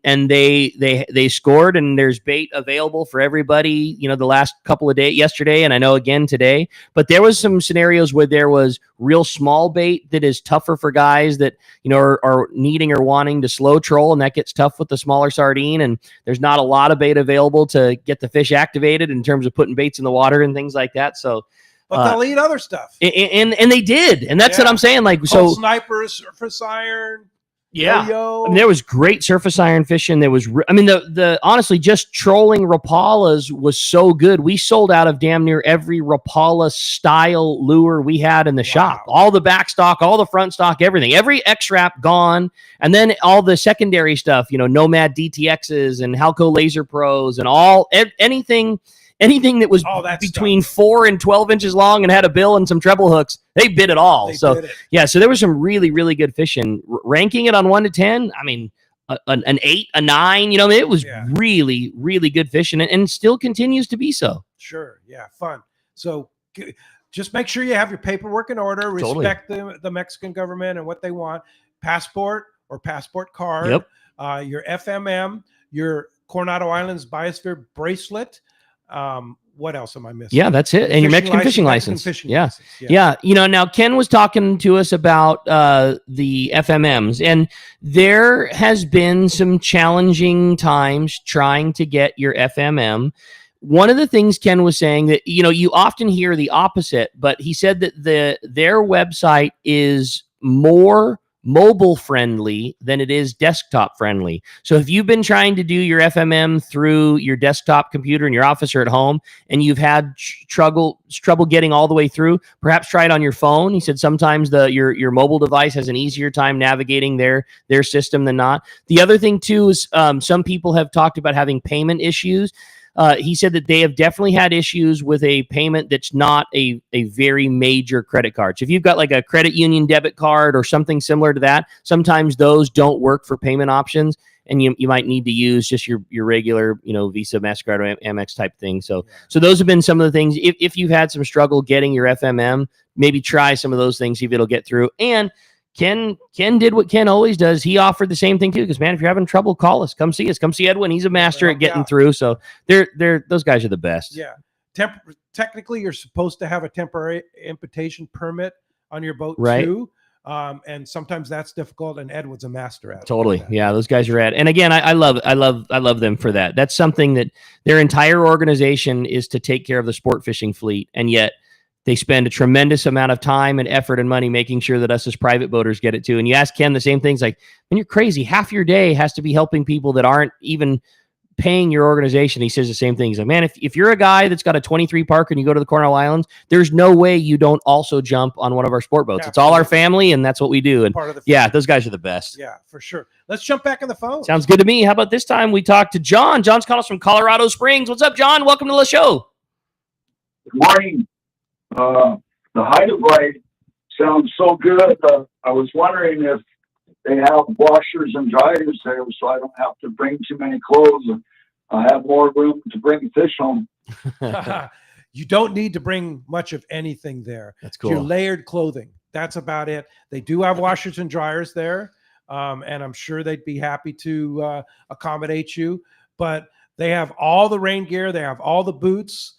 they scored, and there's bait available for everybody, the last couple of days, yesterday, and I know again today. But there was some scenarios where there was real small bait that is tougher for guys that are needing or wanting to slow troll, and that gets tough with the smaller sardine, and there's not a lot of bait available to get the fish activated in terms of putting baits in the water and things like that. So but they'll eat other stuff, and they did, and that's what I'm saying. Like, so snipers, surface iron, yeah. yo-yo. I mean, there was great surface iron fishing. There was, the honestly, just trolling Rapalas was so good. We sold out of damn near every Rapala style lure we had in the shop. All the back stock, all the front stock, everything, every X-Wrap gone, and then all the secondary stuff. Nomad DTXs and Halco Laser Pros and anything that was between 4 and 12 inches long and had a bill and some treble hooks, they bit it all. So there was some really, really good fishing. Ranking it on 1 to 10, I mean, an 8, a 9, it was really, really good fishing, and still continues to be so. Sure. Yeah. Fun. So just make sure you have your paperwork in order, respect the Mexican government and what they want. Passport or passport card, your FMM, your Coronado Islands Biosphere bracelet. What else am I missing? Yeah, that's it. And your Mexican fishing license. Yeah. Now Ken was talking to us about the FMMs, and there has been some challenging times trying to get your FMM. One of the things Ken was saying that, you often hear the opposite, but he said that their website is more mobile friendly than it is desktop friendly. So if you've been trying to do your FMM through your desktop computer in your office or at home, and you've had trouble getting all the way through, perhaps try it on your phone. He said sometimes your mobile device has an easier time navigating their system than not. The other thing too is some people have talked about having payment issues. He said that they have definitely had issues with a payment that's not a very major credit card. So if you've got like a credit union debit card or something similar to that, sometimes those don't work for payment options, and you might need to use just your regular, Visa, MasterCard, or Amex type thing. So those have been some of the things. If you've had some struggle getting your FMM, maybe try some of those things, see if it'll get through. And Ken did what Ken always does. He offered the same thing too. Because man, if you're having trouble, call us. Come see us. Come see Edwin. He's a master at getting through. So those guys are the best. Yeah. Technically, you're supposed to have a temporary importation permit on your boat too. And sometimes that's difficult. And Edwin's a master at it. Totally. Yeah, those guys are rad. And again, I love them for that. That's something that their entire organization is to take care of the sport fishing fleet, and yet they spend a tremendous amount of time and effort and money making sure that us as private boaters get it too. And you ask Ken the same things, like, man, you're crazy. Half your day has to be helping people that aren't even paying your organization. He says the same thing. He's like, man, if you're a guy that's got a 23 park and you go to the Cornell Islands, there's no way you don't also jump on one of our sport boats. It's all our family, and that's what we do. And those guys are the best. Yeah, for sure. Let's jump back on the phone. Sounds good to me. How about this time we talk to John? John's calling us from Colorado Springs. What's up, John? Welcome to the show. Good morning. The Haida Gwaii sounds so good. I was wondering if they have washers and dryers there, so I don't have to bring too many clothes. I have more room to bring fish home. You don't need to bring much of anything there. That's cool. Your layered clothing. That's about it. They do have washers and dryers there, and I'm sure they'd be happy to accommodate you. But they have all the rain gear. They have all the boots.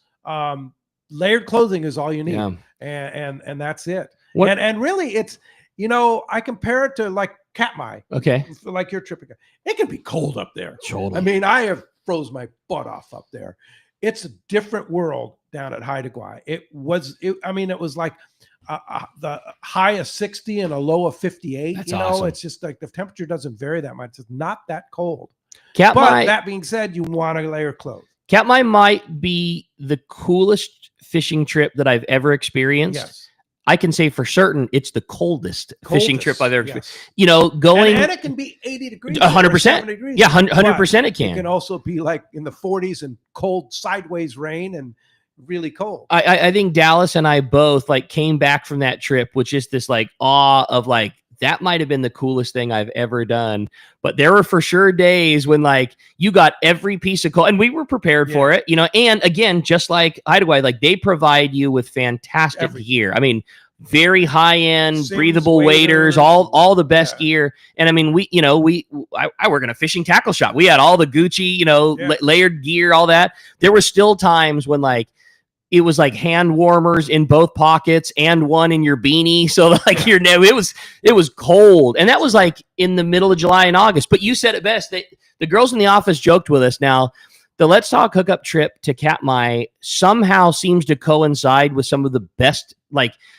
Layered clothing is all you need, and that's it. And really, it's I compare it to like Katmai. Okay, like your trip. It can be cold up there. Totally. I mean, I have froze my butt off up there. It's a different world down at Haida Gwaii. It was like the high of 60 and a low of 58. That's awesome. It's just like the temperature doesn't vary that much. It's not that cold. Katmai, but that being said, you want to layer clothes. Katmai might be the coolest fishing trip that I've ever experienced. Yes. I can say for certain it's the coldest fishing trip I've ever experienced. Yes. Going and it can be 80 degrees. 100%. Yeah, 100% it can. It can also be like in the 40s and cold sideways rain and really cold. I think Dallas and I both came back from that trip with just this awe of that might have been the coolest thing I've ever done. But there were for sure days when you got every piece of cold, and we were prepared for it, and again, just like Haida Gwaii, they provide you with fantastic gear. I mean, very high end, breathable waders, all the best gear. And I mean, I work in a fishing tackle shop. We had all the Gucci, layered gear, all that. There were still times when it was hand warmers in both pockets and one in your beanie. So it was cold. And that was in the middle of July and August. But you said it best. The girls in the office joked with us. Now, the Let's Talk Hookup trip to Katmai somehow seems to coincide with some of the best.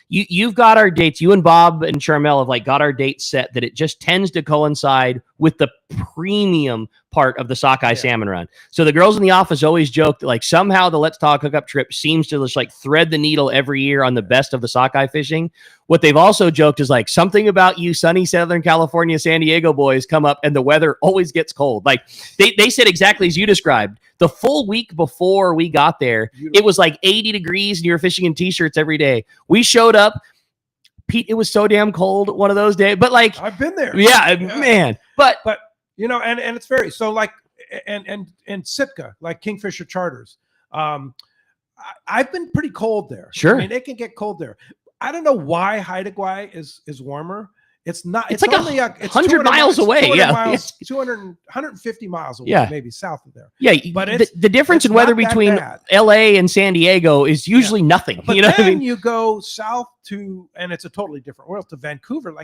You've got our dates. You and Bob and Charmel have got our dates set that it just tends to coincide with the premium part of the sockeye salmon run. So the girls in the office always joke that somehow the Let's Talk Hookup trip seems to just thread the needle every year on the best of the sockeye fishing. What they've also joked is something about you sunny Southern California, San Diego boys come up and the weather always gets cold. They said exactly as you described. The full week before we got there, it was 80 degrees and you were fishing in t-shirts every day. We showed up, Pete, it was so damn cold one of those days, but I've been there. Yeah, man. But and it's very, so and Sitka, Kingfisher Charters. I've been pretty cold there. Sure. I mean, it can get cold there. I don't know why Haida Gwaii is warmer. It's not. It's only 100 miles away. 150 miles away, maybe south of there. Yeah, but the difference in weather between LA and San Diego is usually nothing. But then you go south to, and it's a totally different world, to Vancouver.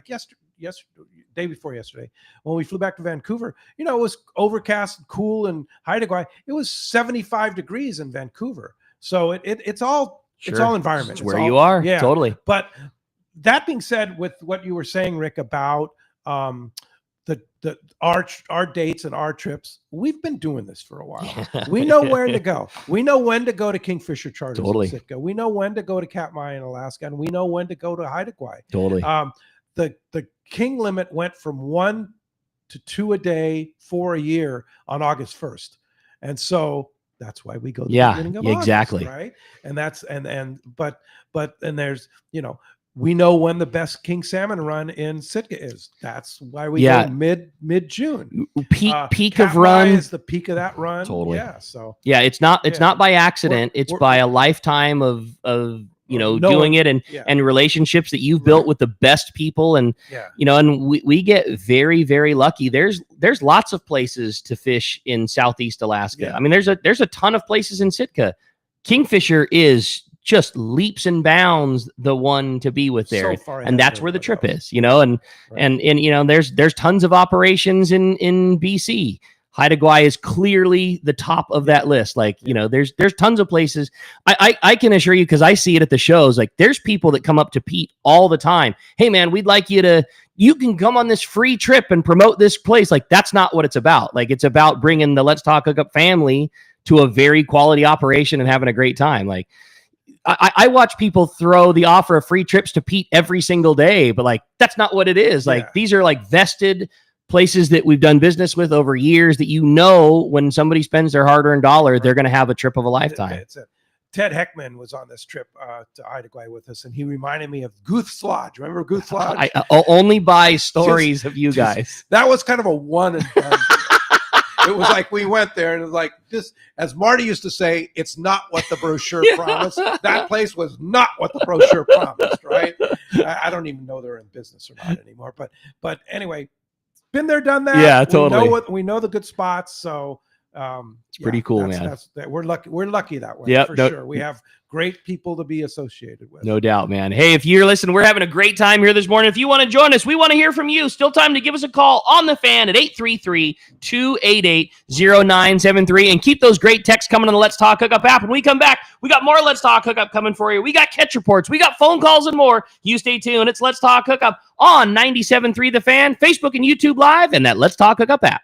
Day before yesterday, when we flew back to Vancouver, it was overcast, and cool, and Haida Gwaii. It was 75 degrees in Vancouver. So it's all environment. It's where you are. Yeah, totally. But that being said, with what you were saying, Rick, about our dates and our trips, we've been doing this for a while. We know where to go. We know when to go to Kingfisher Charters in Sitka. We know when to go to Katmai in Alaska, and we know when to go to Haida Gwaii. Totally. The king limit went from 1 to 2 a day for a year on August 1st. And so that's why we go to the beginning of August, exactly. right? And that's but there's, we know when the best king salmon run in Sitka is. That's why we go mid June. Peak of run is the peak of that run. Totally. Yeah. So it's not by accident. It's by a lifetime of doing it and relationships that you've built with the best people. And, and we get very, very lucky. There's lots of places to fish in Southeast Alaska. Yeah. I mean, there's a ton of places in Sitka. Kingfisher is just leaps and bounds the one to be with there. And that's where the trip is, and there's tons of operations in BC. Haida Gwaii is clearly the top of that list. Like, there's tons of places. I can assure you, because I see it at the shows, like there's people that come up to Pete all the time. Hey man, we'd like you can come on this free trip and promote this place. Like, that's not what it's about. Like, it's about bringing the Let's Talk Hookup family to a very quality operation and having a great time. Like, I watch people throw the offer of free trips to Pete every single day, but like, that's not what it is. Like, these are like vested places that we've done business with over years that, when somebody spends their hard-earned dollar, they're going to have a trip of a lifetime. Ted Heckman was on this trip to Haida Gwaii with us, and he reminded me of Guth's Lodge. Remember Guth's Lodge? I only buy stories of you guys. That was kind of a one and done. It was like we went there, and it was like, this, as Marty used to say, it's not what the brochure promised. That place was not what the brochure promised, right? I don't even know they're in business or not anymore. But anyway, been there, done that. Yeah, totally. We know the good spots, so it's pretty cool, man. We're lucky that way, for sure. We have great people to be associated with. No doubt, man. Hey, if you're listening, we're having a great time here this morning. If you want to join us, we want to hear from you. Still time to give us a call on the fan at 833-288-0973, and keep those great texts coming on the Let's Talk Hookup app. When we come back, we got more Let's Talk Hookup coming for you. We got catch reports, we got phone calls, and more. You stay tuned. It's Let's Talk Hookup on 97.3 The Fan, Facebook and YouTube Live, and that Let's Talk Hookup app.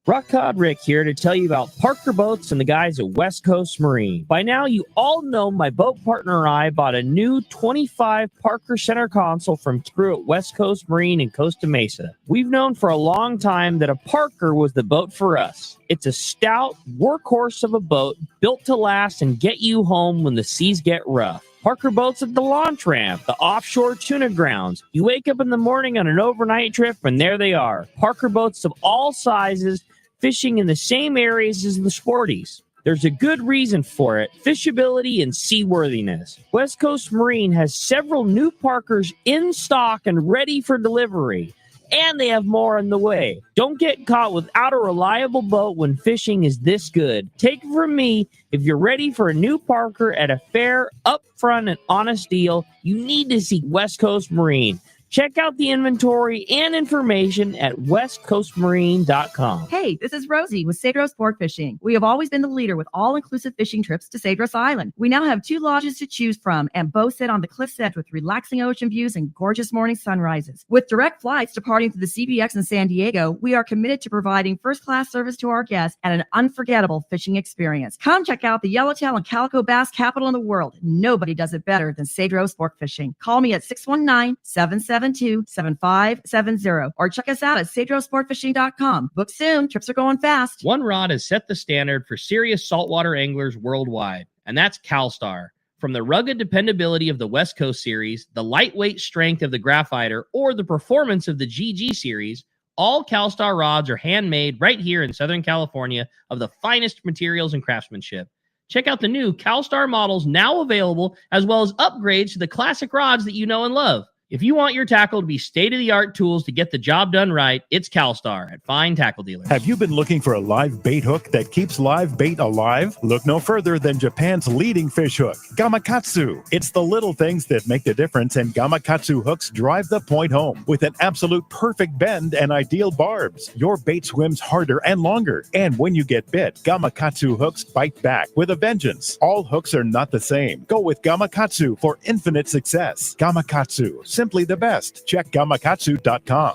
Rock Cod Rick here to tell you about Parker Boats and the guys at West Coast Marine. By now, you all know my boat partner and I bought a new 25 Parker center console from crew at West Coast Marine in Costa Mesa. We've known for a long time that a Parker was the boat for us. It's a stout workhorse of a boat built to last and get you home when the seas get rough. Parker Boats at the launch ramp, the offshore tuna grounds. You wake up in the morning on an overnight trip, and there they are. Parker Boats of all sizes, fishing in the same areas as the sporties. There's a good reason for it: fishability and seaworthiness. West Coast Marine has several new Parkers in stock and ready for delivery. And they have more on the way. Don't get caught without a reliable boat when fishing is this good. Take it from me, if you're ready for a new Parker at a fair, upfront, and honest deal, you need to see West Coast Marine. Check out the inventory and information at westcoastmarine.com. Hey, this is Rosie with Cedros Sport Fishing. We have always been the leader with all-inclusive fishing trips to Cedros Island. We now have 2 lodges to choose from and both sit on the cliff's edge with relaxing ocean views and gorgeous morning sunrises. With direct flights departing to the CBX in San Diego, we are committed to providing first-class service to our guests and an unforgettable fishing experience. Come check out the yellowtail and calico bass capital in the world. Nobody does it better than Cedros Sport Fishing. Call me at 619-772-7570 or check us out at cedrosportfishing.com. Book soon. Trips are going fast. One rod has set the standard for serious saltwater anglers worldwide, and that's CalStar. From the rugged dependability of the West Coast Series, the lightweight strength of the Graphiter, or the performance of the GG Series, all CalStar rods are handmade right here in Southern California of the finest materials and craftsmanship. Check out the new CalStar models now available, as well as upgrades to the classic rods that you know and love. If you want your tackle to be state-of-the-art tools to get the job done right, it's CalStar at fine tackle dealers. Have you been looking for a live bait hook that keeps live bait alive? Look no further than Japan's leading fish hook, Gamakatsu. It's the little things that make the difference, and Gamakatsu hooks drive the point home. With an absolute perfect bend and ideal barbs, your bait swims harder and longer. And when you get bit, Gamakatsu hooks bite back with a vengeance. All hooks are not the same. Go with Gamakatsu for infinite success. Gamakatsu, simply the best. Check gamakatsu.com.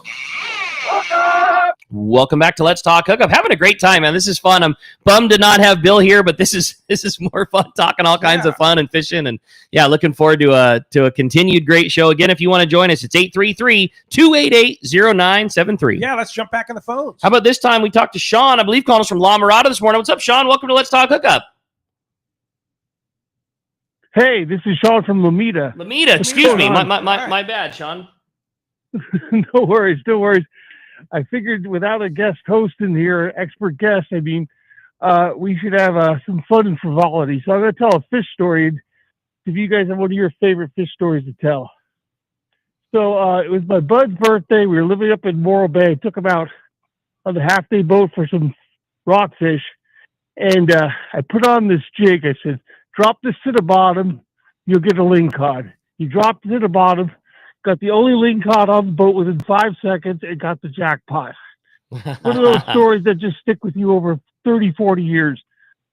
Welcome back to Let's Talk Hookup. Having a great time, man. This is fun. I'm bummed to not have Bill here, but this is more fun, talking all kinds of fun and fishing. And yeah, looking forward to a continued great show. Again, if you want to join us, it's 833-288-0973. Yeah, let's jump back on the phones. How about this time we talked to Sean, I believe, calling us from La Mirada this morning. What's up, Sean? Welcome to Let's Talk Hookup. Hey, this is Sean from Lomita. Lomita, excuse me. My bad, Sean. No worries, no worries. I figured without a guest host in here, expert guest, we should have some fun and frivolity. So I'm going to tell a fish story. If you guys have one of your favorite fish stories to tell. So it was my bud's birthday. We were living up in Morro Bay. I took him out on the half-day boat for some rockfish. And I put on this jig. I said, drop this to the bottom, you'll get a lingcod. He dropped it to the bottom, got the only lingcod on the boat within 5 seconds, and got the jackpot. One of those stories that just stick with you over 30, 40 years.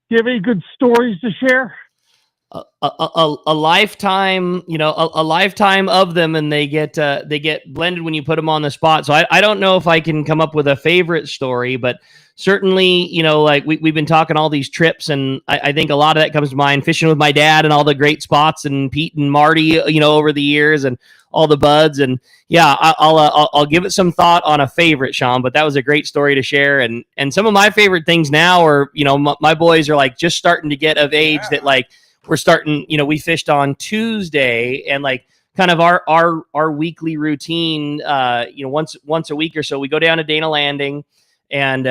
Do you have any good stories to share? A lifetime, a lifetime of them, and they get blended when you put them on the spot. So I don't know if I can come up with a favorite story, but certainly, like we've been talking all these trips, and I think a lot of that comes to mind, fishing with my dad and all the great spots, and Pete and Marty, over the years, and all the buds. And yeah, I'll give it some thought on a favorite, Sean, but that was a great story to share. And some of my favorite things now are, my boys are like just starting to get of age that like, we're starting, we fished on Tuesday, and like kind of our weekly routine, once a week or so, we go down to Dana Landing, and,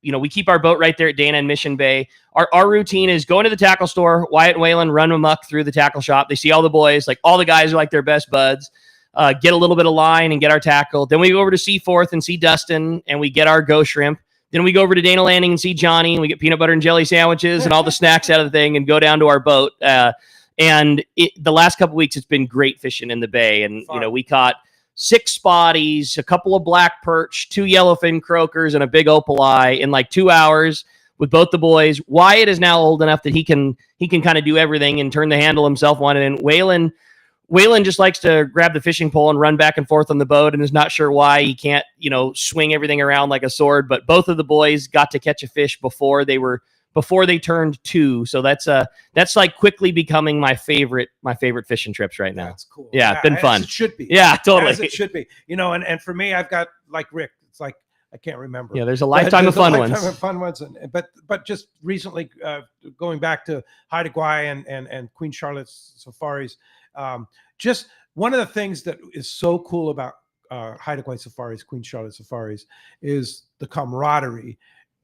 we keep our boat right there at Dana and Mission Bay. Our routine is going to the tackle store, Wyatt and Waylon run amok through the tackle shop. They see all the boys, like all the guys are like their best buds, get a little bit of line and get our tackle. Then we go over to Seaforth and see Dustin, and we get our go shrimp. Then we go over to Dana Landing and see Johnny, and we get peanut butter and jelly sandwiches and all the snacks out of the thing, and go down to our boat. And the last couple weeks, it's been great fishing in the bay. And, we caught 6 spotties, a couple of black perch, 2 yellowfin croakers, and a big opaleye in like 2 hours with both the boys. Wyatt is now old enough that he can kind of do everything and turn the handle himself on it. And Waylon just likes to grab the fishing pole and run back and forth on the boat, and is not sure why he can't, swing everything around like a sword. But both of the boys got to catch a fish before they turned 2. So that's like quickly becoming my favorite fishing trips right now. That's cool. Yeah, it's been fun. As it should be. Yeah, totally. As it should be. And for me, I've got like Rick. It's like I can't remember. Yeah, there's a lifetime of fun ones. But just recently, going back to Haida Gwaii and Queen Charlotte's safaris. Just one of the things that is so cool about Haida Gwaii safaris, Queen Charlotte safaris, is the camaraderie.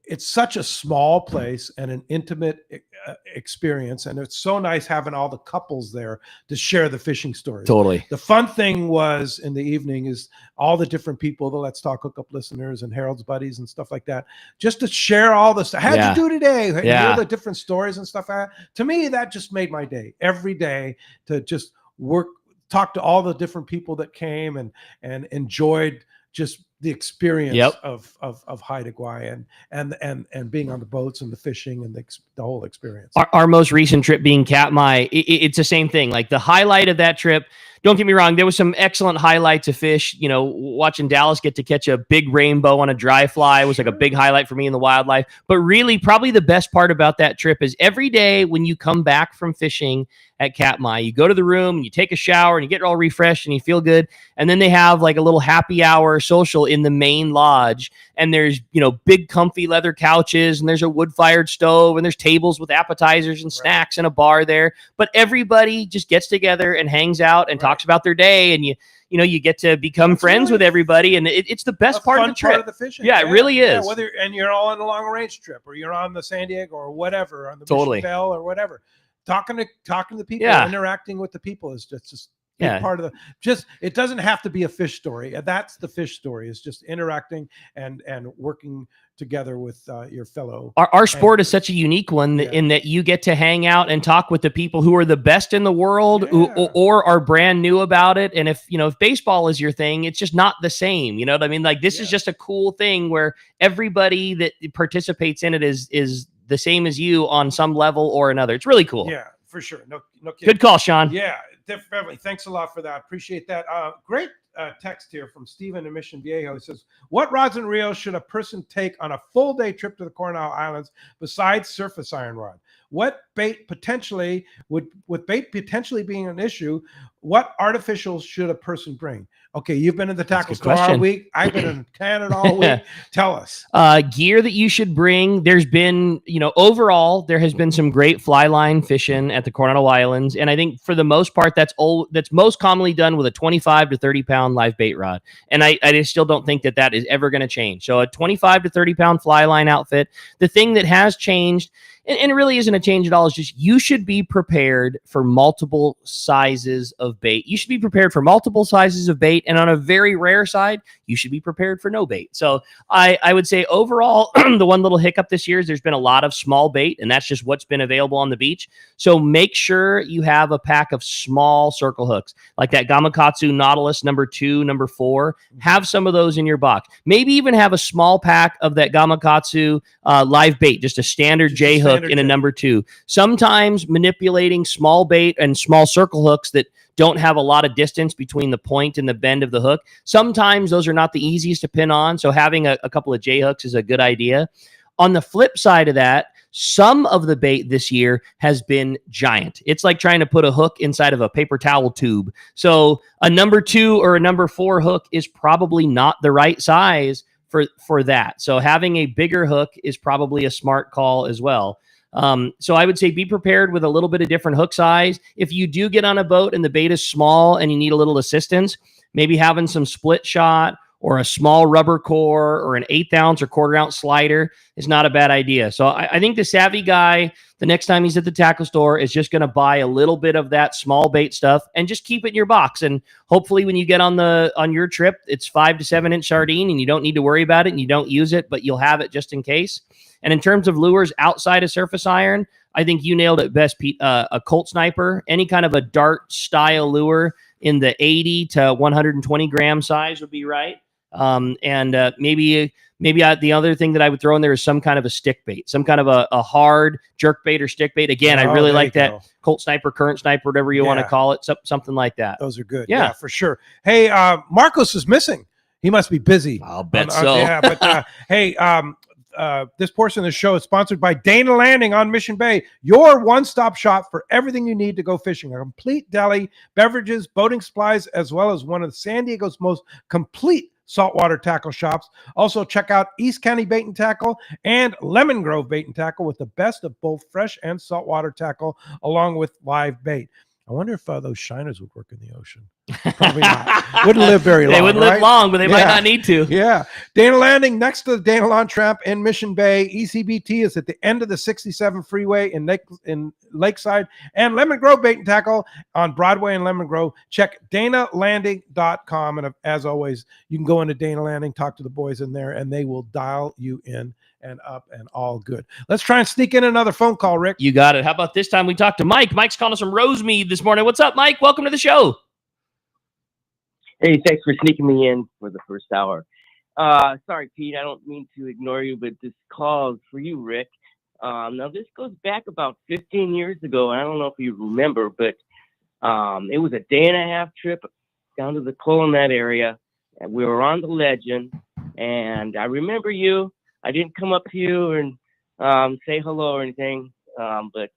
It's such a small place and an intimate experience, and it's so nice having all the couples there to share the fishing stories. Totally. The fun thing was in the evening is all the different people, the Let's Talk Hookup listeners and Harold's buddies and stuff like that, just to share all this. How'd you do today? Hear the different stories and stuff. To me, that just made my day. Every day to just talk to all the different people that came and enjoyed just the experience of Haida Gwaii and being on the boats and the fishing and the whole experience. Our most recent trip being Katmai, it's the same thing. Like the highlight of that trip, don't get me wrong, there was some excellent highlights of fish. Watching Dallas get to catch a big rainbow on a dry fly was like a big highlight for me in the wildlife. But really, probably the best part about that trip is every day when you come back from fishing at Katmai, you go to the room and you take a shower and you get all refreshed and you feel good. And then they have like a little happy hour social in the main lodge. And there's, big comfy leather couches, and there's a wood-fired stove, and there's tables with appetizers and snacks and a bar there. But everybody just gets together and hangs out and talks about their day, and you get to become friends with everybody, and it's the best part of the trip. Part of the fishing. Yeah, it really is. And you're all on a long range trip, or you're on the San Diego or whatever, on the Totally. Mission Bell or whatever. Talking to people, interacting with the people is just part of it doesn't have to be a fish story. That's the fish story, is just interacting and working together with your fellow. Our sport is such a unique one in that you get to hang out and talk with the people who are the best in the world or are brand new about it. And if baseball is your thing, it's just not the same. You know what I mean? Like this is just a cool thing where everybody that participates in it is the same as you on some level or another. It's really cool. Yeah, for sure. No kidding. Good call, Sean. Yeah, definitely. Thanks a lot for that. Appreciate that. Great text here from Stephen in Mission Viejo. He says, what rods and reels should a person take on a full day trip to the Coronado Islands besides surface iron rod? What bait potentially with bait potentially being an issue, what artificials should a person bring? Okay, you've been in the tackle store all week. I've been in Canada all week. Tell us. Gear that you should bring. There's been, overall, there has been some great fly line fishing at the Coronado Islands. And I think for the most part, that's most commonly done with a 25 to 30 pound live bait rod. And I just still don't think that is ever going to change. So a 25 to 30 pound fly line outfit. The thing that has changed, and it really isn't a change at all, is just you should be prepared for multiple sizes of bait. You should be prepared for multiple sizes of bait. And on a very rare side, you should be prepared for no bait. So I would say overall, the one little hiccup this year is there's been a lot of small bait, and that's just what's been available on the beach. So make sure you have a pack of small circle hooks, like that Gamakatsu Nautilus number 2, number 4. Have some of those in your box. Maybe even have a small pack of that Gamakatsu live bait, just a standard J hook in a number 2. Sometimes manipulating small bait and small circle hooks that don't have a lot of distance between the point and the bend of the hook, sometimes those are not the easiest to pin on. So having a couple of J hooks is a good idea. On the flip side of that, some of the bait this year has been giant. It's like trying to put a hook inside of a paper towel tube. So a number 2 or a number 4 hook is probably not the right size for that. So having a bigger hook is probably a smart call as well. So I would say be prepared with a little bit of different hook size. If you do get on a boat and the bait is small and you need a little assistance, maybe having some split shot or a small rubber core or an 1/8 ounce or 1/4 ounce slider is not a bad idea. So I think the savvy guy, the next time he's at the tackle store, is just going to buy a little bit of that small bait stuff and just keep it in your box. And hopefully when you get on your trip, it's 5 to 7 inch sardine and you don't need to worry about it and you don't use it, but you'll have it just in case. And in terms of lures outside of surface iron, I think you nailed it best, Pete. A Colt Sniper, any kind of a dart style lure in the 80 to 120 gram size would be right. Maybe the other thing that I would throw in there is some kind of a stick bait, some kind of a hard jerk bait or stick bait. Again, I really like that Colt Sniper, Current Sniper, whatever you want to call it, something like that. Those are good. Yeah, for sure. Hey, Marcos is missing. He must be busy. I'll bet so. Yeah, but hey, this portion of the show is sponsored by Dana Landing on Mission Bay, your one-stop shop for everything you need to go fishing. A complete deli, beverages, boating supplies, as well as one of San Diego's most complete saltwater tackle shops. Also, check out East County Bait and Tackle and Lemon Grove Bait and Tackle with the best of both fresh and saltwater tackle, along with live bait. I wonder if those shiners would work in the ocean. Probably not. Wouldn't live very long. They wouldn't live long, but they might not need to. Yeah. Dana Landing next to the Dana Lawn Tramp in Mission Bay. ECBT is at the end of the 67 freeway in Lakeside. And Lemon Grove Bait and Tackle on Broadway and Lemon Grove. Check danalanding.com. And as always, you can go into Dana Landing, talk to the boys in there, and they will dial you in and up and all good. Let's try and sneak in another phone call, Rick. You got it. How about this time we talk to Mike? Mike's calling us from Rosemead this morning. What's up, Mike? Welcome to the show. Hey, thanks for sneaking me in for the first hour. Sorry, Pete, I don't mean to ignore you, but this call is for you, Rick. Now, this goes back about 15 years ago, and I don't know if you remember, but it was a day-and-a-half trip down to the Colonet area, and we were on the Legend, and I remember you. I didn't come up to you and say hello or anything, but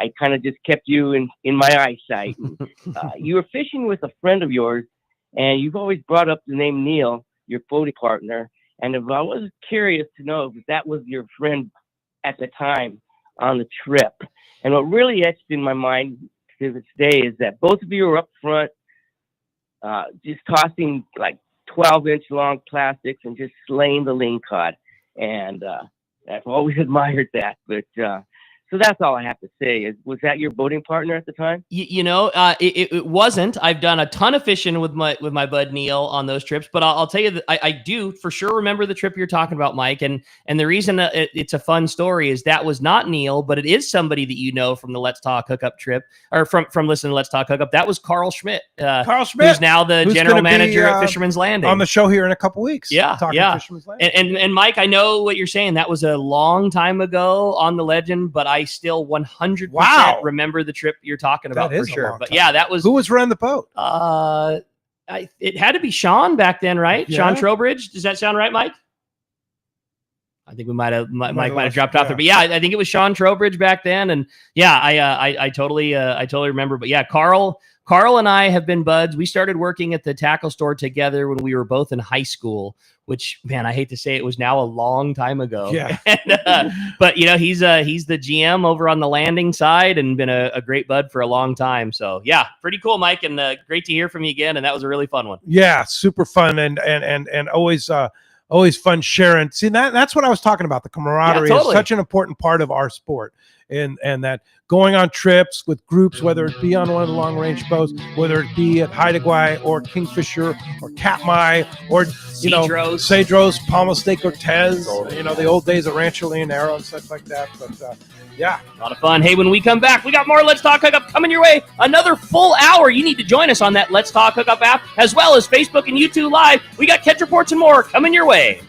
I kind of just kept you in my eyesight. And, you were fishing with a friend of yours, and you've always brought up the name Neil, your boating partner. And if I was curious to know if that was your friend at the time on the trip. And what really etched in my mind to this day is that both of you were up front, just tossing like 12-inch long plastics and just slaying the lingcod. And I've always admired that. But so that's all I have to say. Was that your boating partner at the time? It wasn't. I've done a ton of fishing with my bud Neil on those trips, but I'll tell you that I do for sure remember the trip you're talking about, Mike. And the reason it's a fun story is that was not Neil, but it is somebody that you know from the Let's Talk Hookup trip, or from listening to Let's Talk Hookup. That was Carl Schmidt. Carl Schmidt, who's now the general manager at Fisherman's Landing, on the show here in a couple weeks. Yeah. Fisherman's Landing. And Mike, I know what you're saying. That was a long time ago on the Legend, but I still 100% remember the trip you're talking about for sure. But yeah, that was, who was running the boat? It had to be Sean back then, right? Yeah. Sean Trowbridge. Does that sound right, Mike? I think we might have dropped off there, but yeah, I think it was Sean Trowbridge back then, and yeah, I totally remember. But yeah, Carl and I have been buds. We started working at the tackle store together when we were both in high school, which, man, I hate to say it was now a long time ago. Yeah. But he's the GM over on the landing side and been a great bud for a long time. So yeah, pretty cool, Mike, and great to hear from you again. And that was a really fun one. Yeah, super fun and always fun sharing. See, that's what I was talking about. The camaraderie is such an important part of our sport. And that going on trips with groups, whether it be on one of the long range boats, whether it be at Haida Gwaii or Kingfisher or Katmai or Cedros, Palma de Cortez, the old days of Rancho Leonero and stuff like that. But yeah, a lot of fun. Hey, when we come back, we got more Let's Talk Hookup coming your way. Another full hour. You need to join us on that Let's Talk Hookup app, as well as Facebook and YouTube Live. We got catch reports and more coming your way.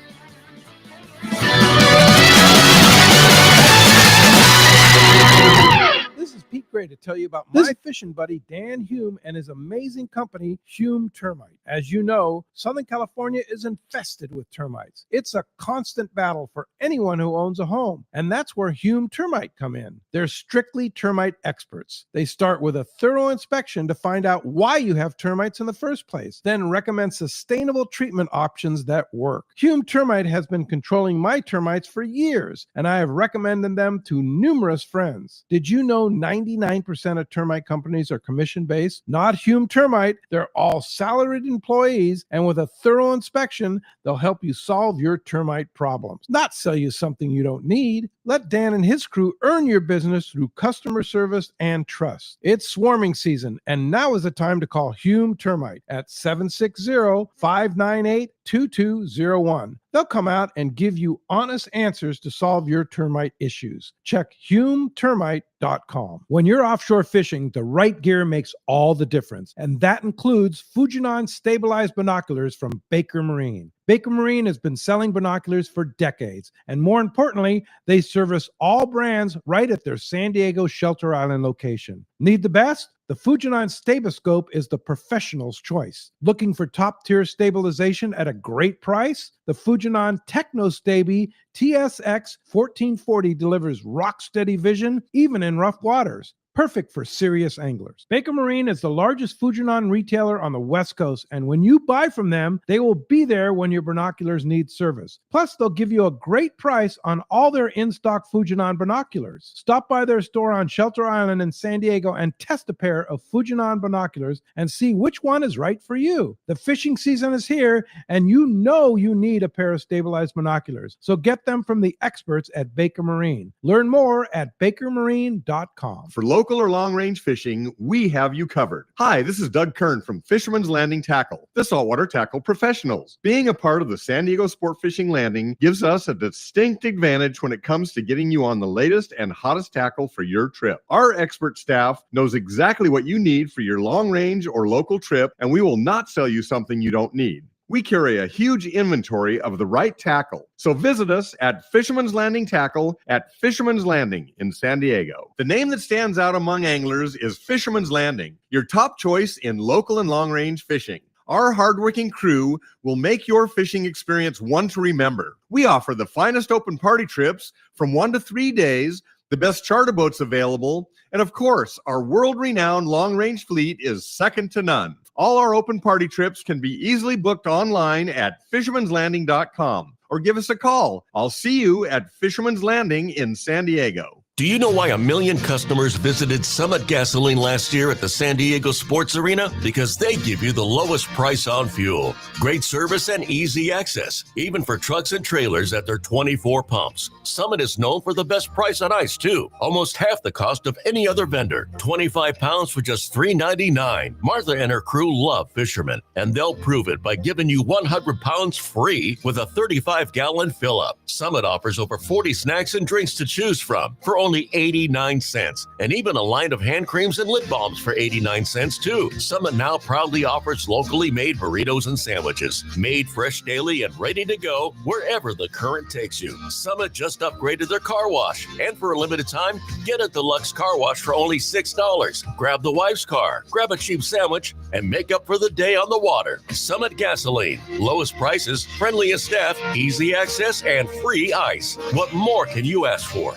This is Pete Gray to tell you about my fishing buddy Dan Hume and his amazing company, Hume Termite. As you know, Southern California is infested with termites. It's a constant battle for anyone who owns a home, and that's where Hume Termite come in. They're strictly termite experts. They start with a thorough inspection to find out why you have termites in the first place, then recommend sustainable treatment options that work. Hume Termite has been controlling my termites for years, and I have recommended them to numerous friends. Did you know 99% of termite companies are commission-based? Not Hume Termite. They're all salaried employees, and with a thorough inspection, they'll help you solve your termite problems, not sell you something you don't need. Let Dan and his crew earn your business through customer service and trust. It's swarming season, and now is the time to call Hume Termite at 760-598-2201. They'll come out and give you honest answers to solve your termite issues. Check HumeTermite.com. When you're offshore fishing, the right gear makes all the difference, and that includes Fujinon stabilized binoculars from Baker Marine. Baker Marine has been selling binoculars for decades, and more importantly, they service all brands right at their San Diego Shelter Island location. Need the best? The Fujinon Staboscope is the professional's choice. Looking for top-tier stabilization at a great price? The Fujinon TechnoStabi TSX 1440 delivers rock-steady vision even in rough waters. Perfect for serious anglers. Baker Marine is the largest Fujinon retailer on the West Coast, and when you buy from them, they will be there when your binoculars need service. Plus, they'll give you a great price on all their in-stock Fujinon binoculars. Stop by their store on Shelter Island in San Diego and test a pair of Fujinon binoculars and see which one is right for you. The fishing season is here, and you know you need a pair of stabilized binoculars. So get them from the experts at Baker Marine. Learn more at bakermarine.com. For local or long-range fishing, we have you covered. Hi, this is Doug Kern from Fisherman's Landing Tackle, the saltwater tackle professionals. Being a part of the San Diego Sport Fishing Landing gives us a distinct advantage when it comes to getting you on the latest and hottest tackle for your trip. Our expert staff knows exactly what you need for your long-range or local trip, and we will not sell you something you don't need. We carry a huge inventory of the right tackle. So visit us at Fisherman's Landing Tackle at Fisherman's Landing in San Diego. The name that stands out among anglers is Fisherman's Landing, your top choice in local and long-range fishing. Our hardworking crew will make your fishing experience one to remember. We offer the finest open party trips from 1 to 3 days, the best charter boats available, and of course, our world-renowned long-range fleet is second to none. All our open party trips can be easily booked online at fishermanslanding.com or give us a call. I'll see you at Fisherman's Landing in San Diego. Do you know why 1 million customers visited Summit Gasoline last year at the San Diego Sports Arena? Because they give you the lowest price on fuel, great service, and easy access, even for trucks and trailers at their 24 pumps. Summit is known for the best price on ice, too. Almost half the cost of any other vendor. 25 pounds for just $3.99. Martha and her crew love fishermen, and they'll prove it by giving you 100 pounds free with a 35-gallon fill-up. Summit offers over 40 snacks and drinks to choose from for only 89 cents. And even a line of hand creams and lip balms for 89 cents too. Summit now proudly offers locally made burritos and sandwiches, made fresh daily and ready to go wherever the current takes you. Summit just upgraded their car wash, and for a limited time, get a deluxe car wash for only $6. Grab the wife's car, grab a cheap sandwich, and make up for the day on the water. Summit Gasoline, lowest prices, friendliest staff, easy access, and free ice. What more can you ask for?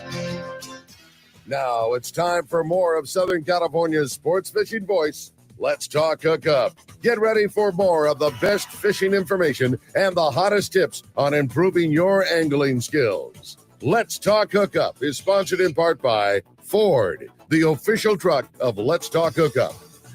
Now it's time for more of Southern California's sports fishing voice. Let's talk hookup. Get ready for more of the best fishing information and the hottest tips on improving your angling skills. Let's Talk Hookup is sponsored in part by Ford, the official truck of Let's Talk Hookup.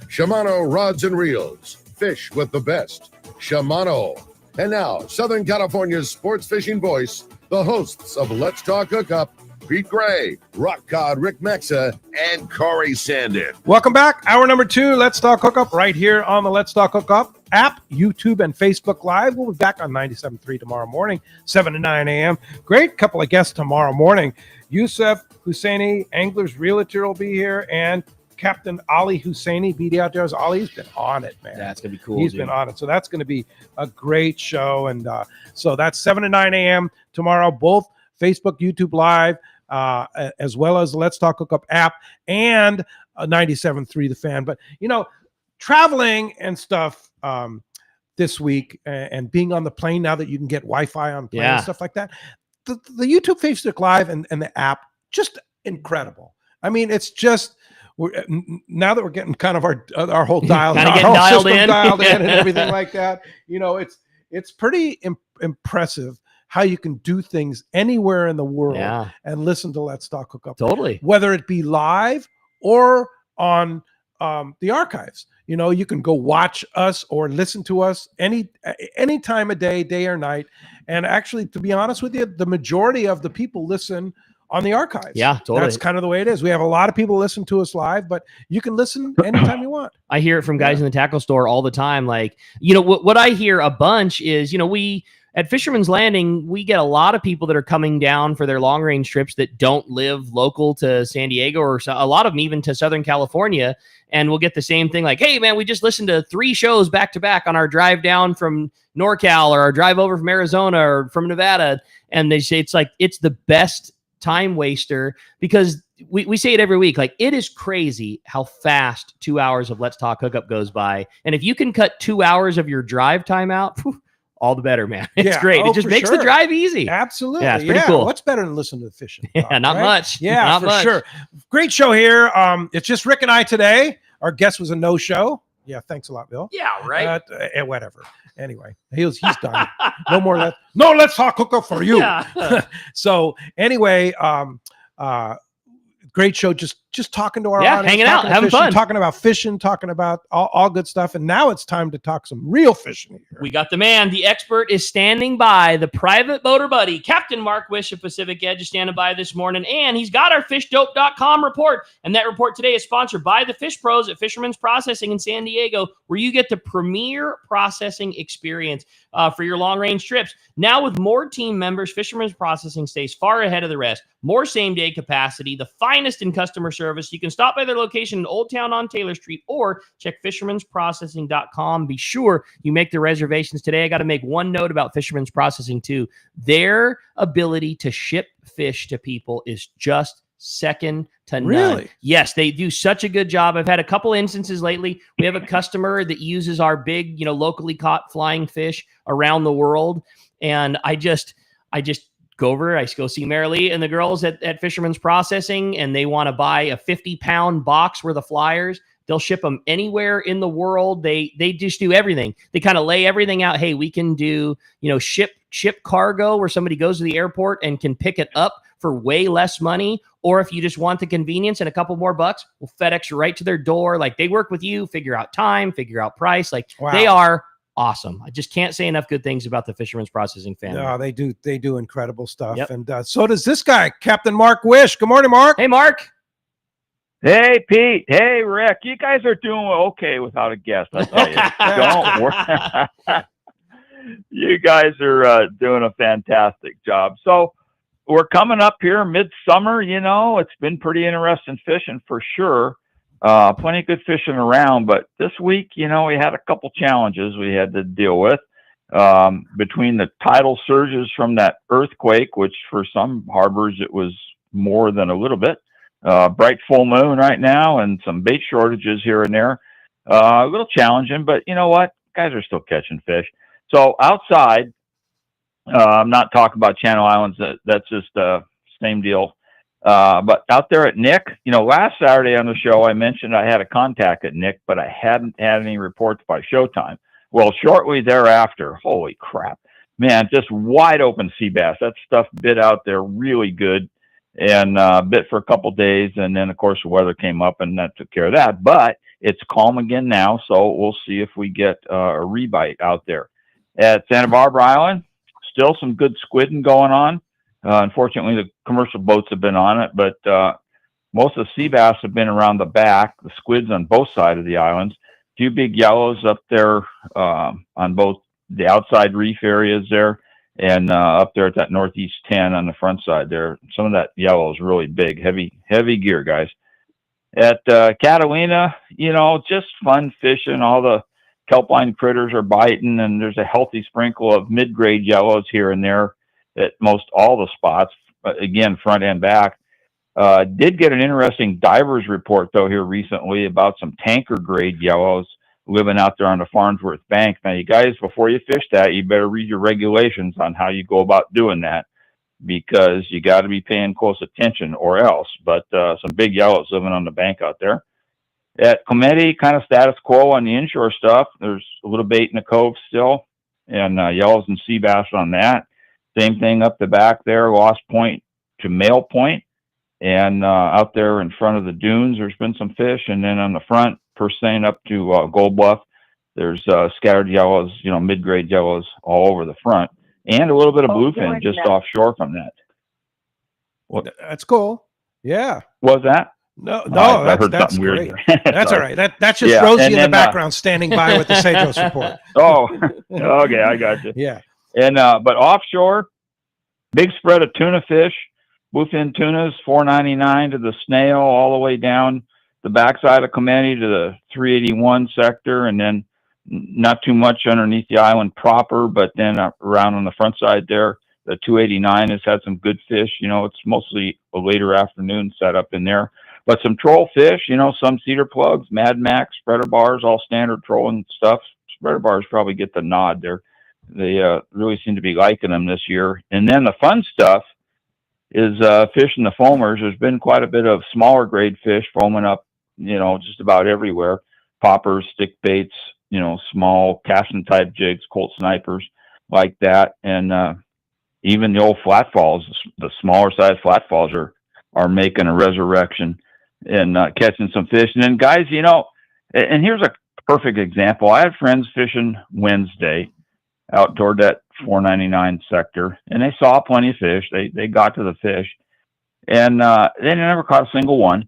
Shimano Rods and Reels. Fish with the best. Shimano. And now, Southern California's sports fishing voice, the hosts of Let's Talk Hookup, Pete Gray, Rock Cod Rick Maxa, and Corey Sandin. Welcome back. Hour number 2, Let's Talk Hookup, right here on the Let's Talk Hookup app, YouTube, and Facebook Live. We'll be back on 97.3 tomorrow morning, 7 to 9 a.m. Great couple of guests tomorrow morning. Yusuf Husseini, Anglers Realtor, will be here, and Captain Ali Husseini, BD Outdoors. Ali's been on it, man. That's going to be cool. He's been on it. So that's going to be a great show. And so that's 7 to 9 a.m. tomorrow, both Facebook, YouTube Live, as well as Let's Talk Hookup app and 97.3 The Fan. But, you know, traveling and stuff this week and being on the plane now that you can get Wi-Fi on plane and stuff like that, the YouTube, Facebook Live, and the app, just incredible. I mean, it's just... now that we're getting kind of our whole dialed in and everything like that, you know, it's pretty impressive how you can do things anywhere in the world and listen to Let's Talk Hookup. Totally. Whether it be live or on the archives. You know, you can go watch us or listen to us any time of day or night. And actually, to be honest with you, the majority of the people listen on the archives. Yeah, totally. That's kind of the way it is. We have a lot of people listen to us live, but you can listen anytime you want. I hear it from guys in the tackle store all the time. Like, you know, what I hear a bunch is, you know, we at Fisherman's Landing, we get a lot of people that are coming down for their long range trips that don't live local to San Diego, or a lot of them even to Southern California. And we'll get the same thing like, hey, man, we just listened to 3 shows back to back on our drive down from NorCal or our drive over from Arizona or from Nevada. And they say it's like, it's the best time waster, because we say it every week. Like, it is crazy how fast 2 hours of Let's Talk Hookup goes by. And if you can cut 2 hours of your drive time out, all the beat, man. It's great. It just makes the drive easy. Absolutely. Yeah, it's pretty cool. What's better than listening to the fishing? Yeah, not much. Yeah, not for much. sure. Great show here. It's just Rick and I today. Our guest was a no-show. Yeah, thanks a lot, Bill. Yeah, right. Whatever. Anyway, he's done. No more. Let's Talk Hookup for you. Yeah. So anyway, great show. Just talking to our audience, hanging out, having fishing, fun, talking about fishing, talking about all good stuff. And now it's time to talk some real fishing here. We got the man. The expert is standing by. The private boater buddy, Captain Mark Wish of Pacific Edge, is standing by this morning. And he's got our FishDope.com report. And that report today is sponsored by the Fish Pros at Fisherman's Processing in San Diego, where you get the premier processing experience for your long-range trips. Now with more team members, Fisherman's Processing stays far ahead of the rest. More same-day capacity, the finest in customer service. You can stop by their location in Old Town on Taylor Street or check fishermansprocessing.com. Be sure you make the reservations today. I got to make one note about Fisherman's Processing too. Their ability to ship fish to people is just second to none. Really? Yes, they do such a good job. I've had a couple instances lately. We have a customer that uses our big, locally caught flying fish around the world. And I just go over, I go see Marilee and the girls at Fisherman's Processing, and they want to buy a 50-pound box worth of flyers. They'll ship them anywhere in the world. They just do everything. They kind of lay everything out. Hey, we can do, ship cargo where somebody goes to the airport and can pick it up for way less money. Or if you just want the convenience and a couple more bucks, we'll FedEx you right to their door. Like, they work with you, figure out time, figure out price. Like, They are awesome. I just can't say enough good things about the Fisherman's Processing family. No, they do incredible stuff. Yep. And so does this guy, Captain Mark Wish. Good morning, Mark. Hey, Mark. Hey, Pete. Hey, Rick. You guys are doing okay without a guest, I tell you. Don't worry. You guys are doing a fantastic job. So we're coming up here midsummer. It's been pretty interesting fishing for sure. Plenty of good fishing around, but this week, we had a couple challenges we had to deal with. Between the tidal surges from that earthquake, which for some harbors it was more than a little bit, bright full moon right now, and some bait shortages here and there. A little challenging, but you know what? Guys are still catching fish. So outside, I'm not talking about Channel Islands. That's just same deal. But out there at Nick, last Saturday on the show, I mentioned I had a contact at Nick, but I hadn't had any reports by Showtime. Well, shortly thereafter, holy crap, man, just wide open sea bass. That stuff bit out there really good and bit for a couple days. And then, of course, the weather came up and that took care of that. But it's calm again now, so we'll see if we get a rebite out there. At Santa Barbara Island, still some good squidding going on. Unfortunately, the commercial boats have been on it, but most of the sea bass have been around the back, the squids on both sides of the islands. Few big yellows up there on both the outside reef areas there and up there at that northeast 10 on the front side there. Some of that yellow is really big, heavy gear, guys. At Catalina, just fun fishing. All the kelpline critters are biting, and there's a healthy sprinkle of mid-grade yellows here and there at most all the spots, again, front and back. Did get an interesting divers report, though, here recently about some tanker grade yellows living out there on the Farnsworth Bank. Now, you guys, before you fish that, you better read your regulations on how you go about doing that, because you got to be paying close attention or else. But some big yellows living on the bank out there. At Comedy, kind of status quo on the inshore stuff. There's a little bait in the cove still, and yellows and sea bass on that. Same thing up the back there, Lost Point to Mail Point. And out there in front of the dunes, there's been some fish. And then on the front, Persane up to Gold Bluff, there's scattered yellows, mid-grade yellows all over the front. And a little bit of bluefin just offshore from that. What? That's cool. Yeah. Was that? No, I heard that's something weird. great. That's all right. That's just Rosie in the background standing by with the Cedros report. Oh, okay, I got you. Yeah. And but offshore, big spread of tuna fish, bluefin tunas, $4.99 to the snail, all the way down the backside of Comedy to the 381 sector, and then not too much underneath the island proper, but then around on the front side there, the 289 has had some good fish. It's mostly a later afternoon setup in there. But some troll fish, some cedar plugs, Mad Max, spreader bars, all standard trolling stuff. Spreader bars probably get the nod there. They really seem to be liking them this year. And then the fun stuff is fishing the foamers. There's been quite a bit of smaller grade fish foaming up, just about everywhere. Poppers, stick baits, small casting type jigs, Colt snipers like that. And even the old flat falls, the smaller size flat falls are making a resurrection and catching some fish. And then guys, and here's a perfect example. I had friends fishing Wednesday out toward that 499 sector, and they saw plenty of fish. They got to the fish, and they never caught a single one.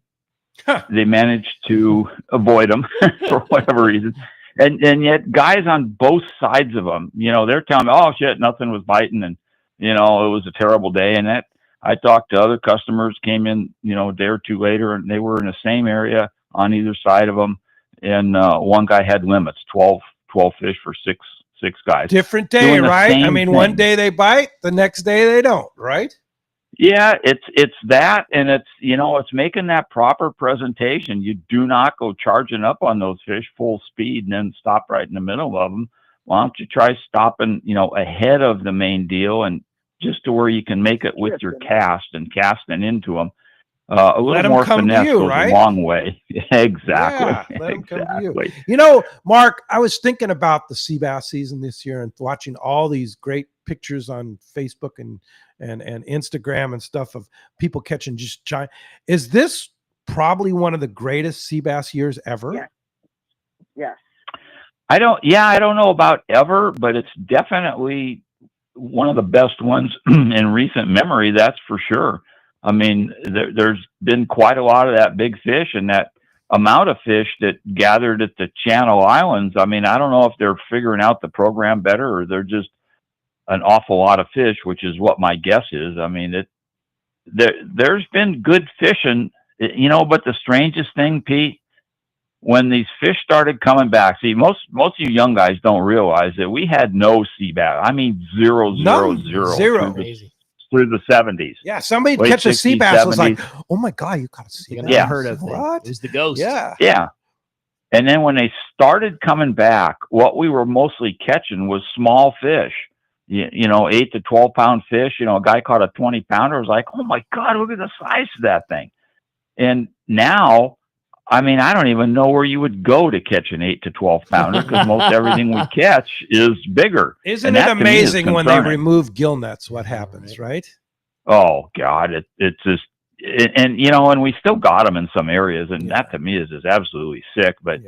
They managed to avoid them for whatever reason. And yet guys on both sides of them, they're telling me, oh shit, nothing was biting. And, it was a terrible day. And that I talked to other customers, came in, a day or two later, and they were in the same area on either side of them. And one guy had limits, 12 fish for six guys. Different day, right? I mean, one day they bite, the next day they don't, right? Yeah, it's that, and it's it's making that proper presentation. You do not go charging up on those fish full speed and then stop right in the middle of them. Why don't you try stopping ahead of the main deal and just to where you can make it with your cast and casting into them. A little more finesse goes a long way. Exactly. Yeah, let them come to you. Mark, I was thinking about the sea bass season this year and watching all these great pictures on Facebook and Instagram and stuff of people catching just giant. Is this probably one of the greatest sea bass years ever? Yeah. Yes. I don't know about ever, but it's definitely one of the best ones in recent memory. That's for sure. I mean, there's been quite a lot of that big fish, and that amount of fish that gathered at the Channel Islands. I mean, I don't know if they're figuring out the program better or they're just an awful lot of fish, which is what my guess is. I mean, there's been good fishing, but the strangest thing, Pete, when these fish started coming back, see, most of you young guys don't realize that we had no sea bass. I mean, zero through the 70s. Yeah, somebody Late catch a sea 60s, bass was like, 70s. oh my God, you caught a sea bass. Yeah. Heard of it. What? It was the ghost. Yeah. Yeah. And then when they started coming back, what we were mostly catching was small fish, 8 to 12 pound fish. A guy caught a 20 pounder. It was like, oh my God, look at the size of that thing. And now, I mean, I don't even know where you would go to catch an 8 to 12 pounder because most everything we catch is bigger. Isn't And it that, to me, is amazing when they concerning. remove gill nets? What happens, right? Oh God, it's just, and we still got them in some areas, and that to me is just absolutely sick. But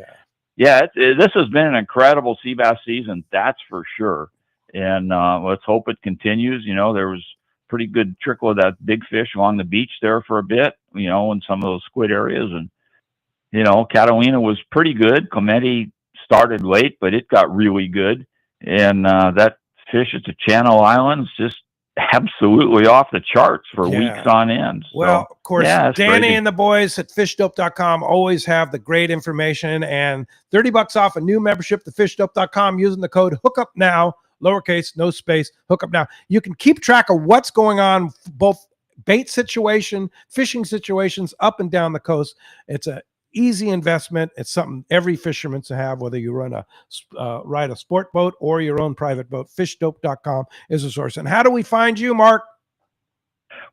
this has been an incredible sea bass season, that's for sure. And let's hope it continues. There was pretty good trickle of that big fish along the beach there for a bit, in some of those squid areas, and Catalina was pretty good. Clemente started late, but it got really good, and that fish at the Channel Islands just absolutely off the charts for weeks on end. So, well, of course, it's Danny crazy. and the boys at fishdope.com always have the great information, and $30 off a new membership to fishdope.com using the code Hookup Now, lowercase, no space, Hookup Now. You can keep track of what's going on, both bait situation, fishing situations up and down the coast. It's a easy investment. It's something every fisherman should have, whether you ride a sport boat or your own private boat. Fishdope.com is a source. And how do we find you, Mark?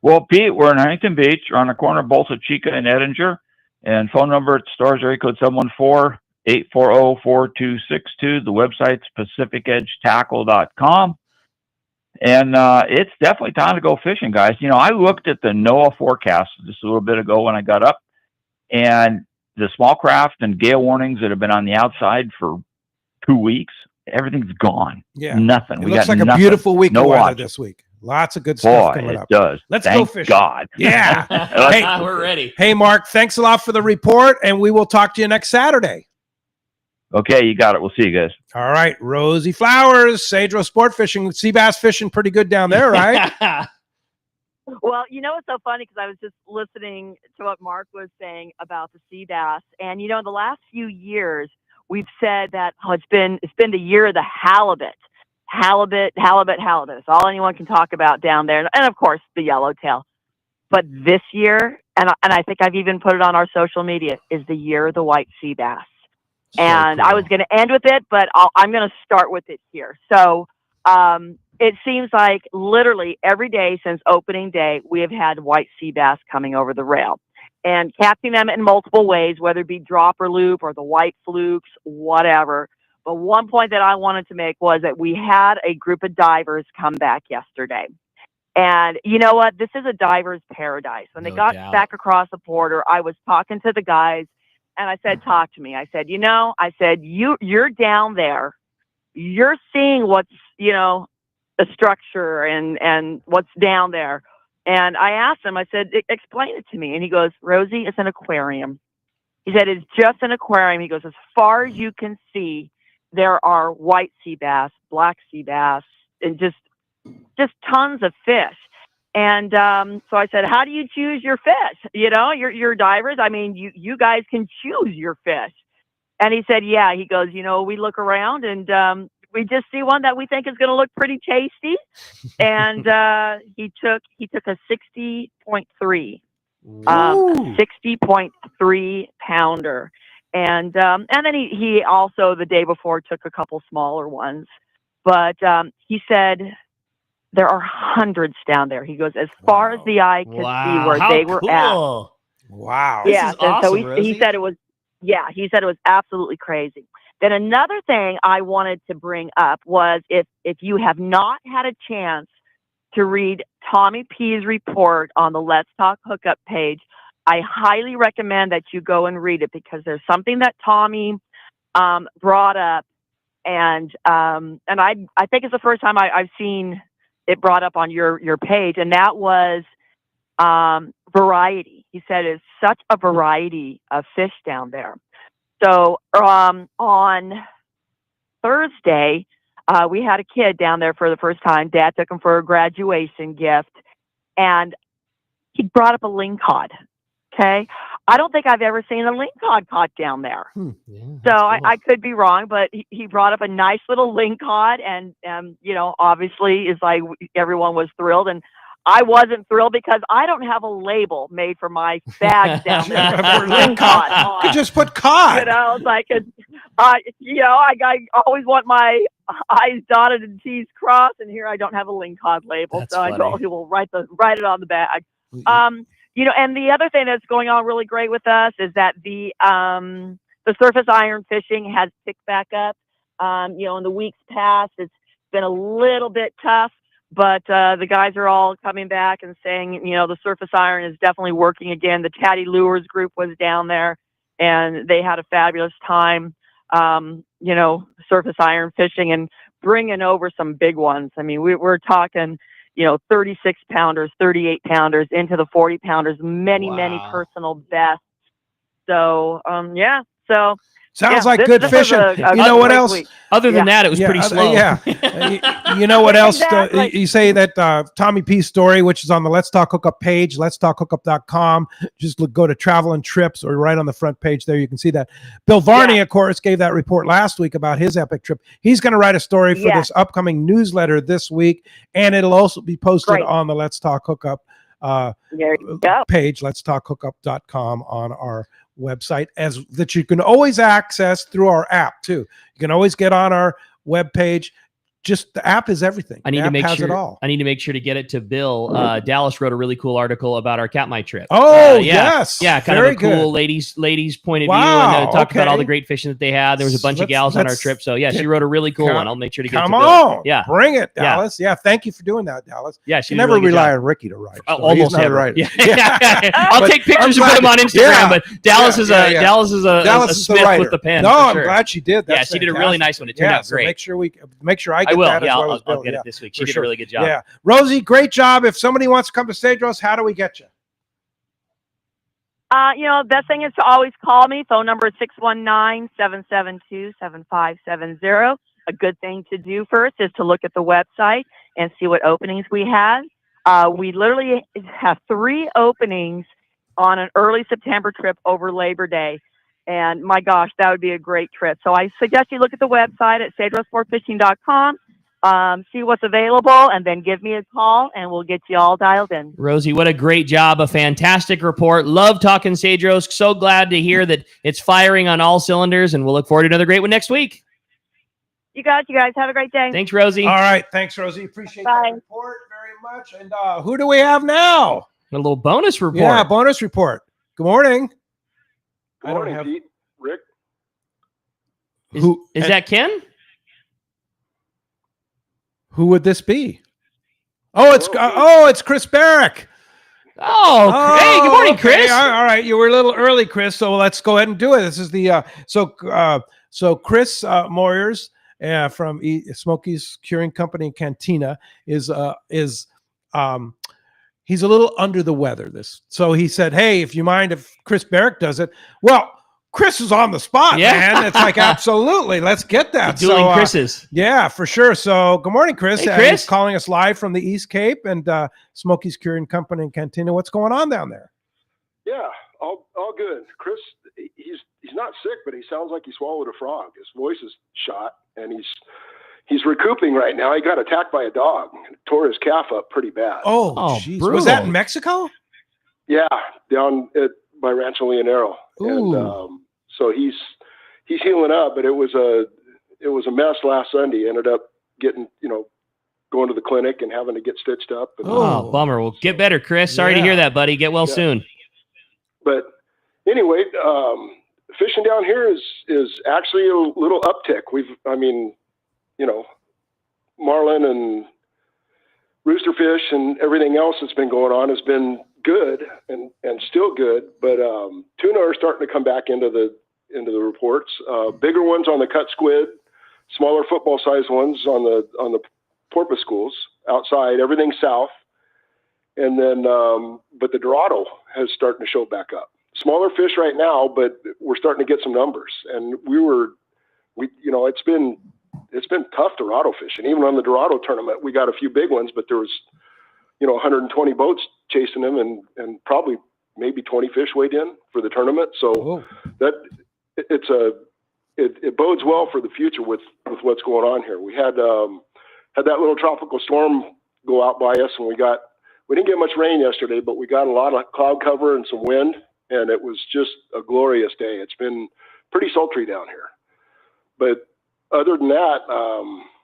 Well, Pete, we're in Huntington Beach. We're on the corner of Bolsa Chica and Edinger. And phone number at the store is area code 714-840-4262. The website's pacificedgetackle.com. And it's definitely time to go fishing, guys. I looked at the NOAA forecast just a little bit ago when I got up, and the small craft and gale warnings that have been on the outside for 2 weeks, everything's gone. Yeah. Nothing. It looks like a beautiful week of weather this week. Lots of good stuff coming up. It does. Let's Thank go fishing. God. Yeah. Hey, We're ready. Hey, Mark, thanks a lot for the report, and we will talk to you next Saturday. Okay, you got it. We'll see you guys. All right. Rosie Flowers, Cedros Sport Fishing, sea bass fishing pretty good down there, right? Well, it's so funny because I was just listening to what Mark was saying about the sea bass. And, in the last few years, we've said that it's been the year of the halibut. Halibut. It's all anyone can talk about down there. And, of course, the yellowtail. But this year, and I think I've even put it on our social media, is the year of the white sea bass. And I was going to end with it, but I'm going to start with it here. So it seems like literally every day since opening day, we have had white sea bass coming over the rail and catching them in multiple ways, whether it be drop or loop or the white flukes, whatever. But one point that I wanted to make was that we had a group of divers come back yesterday. And you know what? This is a diver's paradise. When they got back across the border, I was talking to the guys. And I said, talk to me. I said, you're down there. You're seeing what's, the structure and what's down there. And I asked him, I said, explain it to me. And he goes, Rosie, it's an aquarium. He said, it's just an aquarium. He goes, as far as you can see, there are white sea bass, black sea bass, and just tons of fish. And so I said, how do you choose your fish? You're divers. I mean, you guys can choose your fish. And he said, yeah. He goes, we look around and we just see one that we think is going to look pretty tasty. And he took a 60.3, 60.3 pounder. And then he also the day before took a couple smaller ones. But he said, there are hundreds down there. He goes, as far as the eye could see where they were at. Wow. Yeah. This is awesome, so he said it was, he said it was absolutely crazy. Then another thing I wanted to bring up was if you have not had a chance to read Tommy P's report on the Let's Talk Hookup page, I highly recommend that you go and read it because there's something that Tommy brought up. And I think it's the first time I've seen it brought up on your page, and that was variety. He said it's such a variety of fish down there. So on Thursday, we had a kid down there for the first time. Dad took him for a graduation gift, and he brought up a lingcod. Okay. I don't think I've ever seen a lingcod caught down there. So I could be wrong, but he brought up a nice little lingcod, and obviously is like everyone was thrilled, and I wasn't thrilled because I don't have a label made for my bags down there. You could just put cod. It's like I always want my I's dotted and T's crossed, and here I don't have a lingcod label, That's so I funny. go, he will write it on the bag. And the other thing that's going on really great with us is that the surface iron fishing has picked back up. In the weeks past, it's been a little bit tough, but the guys are all coming back and saying, the surface iron is definitely working again. The Tatty Lures group was down there, and they had a fabulous time, surface iron fishing and bringing over some big ones. I mean, we're talking 36 pounders, 38 pounders, into the 40 pounders, many personal bests. So, so sounds like good fishing. You know what else? Other than that, it was pretty slow. You know what else? Exactly. You say that Tommy P's story, which is on the Let's Talk Hookup page, letstalkhookup.com. Just go to travel and trips, or right on the front page there. You can see that. Bill Varney, of course, gave that report last week about his epic trip. He's going to write a story for this upcoming newsletter this week, and it'll also be posted on the Let's Talk Hookup page, letstalkhookup.com, on our website, as that you can always access through our app too. You can always get on our webpage. Just the app is everything. I need The to app make has sure. it all. I need to make sure to get it to Bill. Dallas wrote a really cool article about our Katmai trip. Oh, yeah. yes. Yeah, kind Very of a cool good. ladies point of view, Wow, and talked about all okay. the great fishing that they had. There was a bunch of gals on our trip, so yeah, she get- wrote a really cool come- one. I'll make sure to get it to Come Bill. on. Yeah, Bring it, Yeah. Dallas. Yeah. Thank you for doing that, Dallas. Yeah, she You did a never really good rely job. on Ricky to write. Oh, So he's almost not a never. writer. Yeah. I'll But take pictures I'm and put them on glad- Instagram, yeah. but Dallas is a Dallas a is the smith writer. with the pen. No, for I'm sure. glad she did. Yeah, That's she did a really fantastic. nice one. It turned out so great. Make sure I get I will. that Yeah, as well as I'll Bill. get Yeah, it this week. She for did sure. a really good job. Yeah, Rosie, great job. If somebody wants to come to Cedros, how do we get you? Best thing is to always call me. Phone number is 619-772-7570. A good thing to do first is to look at the website and see what openings we have. We literally have 3 openings on an early September trip over Labor Day. And my gosh, that would be a great trip. So I suggest you look at the website at cedrosportfishing.com, see what's available, and then give me a call, and we'll get you all dialed in. Rosie, what a great job. A fantastic report. Love talking Cedros. So glad to hear that it's firing on all cylinders, and we'll look forward to another great one next week. You guys have a great day. Thanks, Rosie. All right. Thanks, Rosie. Appreciate Bye. that report very much. And who do we have now? A little bonus report. Yeah, bonus report. Good morning. Good morning, Pete. Rick. Is that Ken? Who would this be? Oh, it's Chris Barrick. Oh, hey, good morning, okay. Chris. All right, you were a little early, Chris. So let's go ahead and do it. This is the so Chris Moyers from Smokey's Curing Company in Cantina is he's a little under the weather. So he said, "Hey, if you mind if Chris Barrick does it?" Well, Chris is on the spot, man. It's like, absolutely. Let's get that. Dueling Chris's. Yeah, for sure. So good morning, Chris. Hey, Chris. He's calling us live from the East Cape and Smokey's Curing Company in Cantina. What's going on down there? Yeah, all good. Chris, he's not sick, but he sounds like he swallowed a frog. His voice is shot, and he's recouping right now. He got attacked by a dog, tore his calf up pretty bad. Oh, jeez. Was that in Mexico? Yeah, down by Rancho Leonero. Ooh. And so he's healing up, but it was a mess last Sunday. Ended up getting, going to the clinic and having to get stitched up. And, Oh, bummer. Well, get better, Chris. Sorry to hear that, buddy. Get well soon. But anyway, fishing down here is actually a little uptick. Marlin and roosterfish and everything else that's been going on has been good and still good, but tuna are starting to come back into the reports. Bigger ones on the cut squid, smaller football sized ones on the porpoise schools outside. Everything south, and then but the Dorado has starting to show back up. Smaller fish right now, but we're starting to get some numbers. And it's been tough Dorado fishing. Even on the Dorado tournament, we got a few big ones, but there was 120 boats chasing them, and probably maybe 20 fish weighed in for the tournament. So that it bodes well for the future with what's going on here. We had that little tropical storm go out by us, and we didn't get much rain yesterday, but we got a lot of cloud cover and some wind, and it was just a glorious day. It's been pretty sultry down here, but other than that,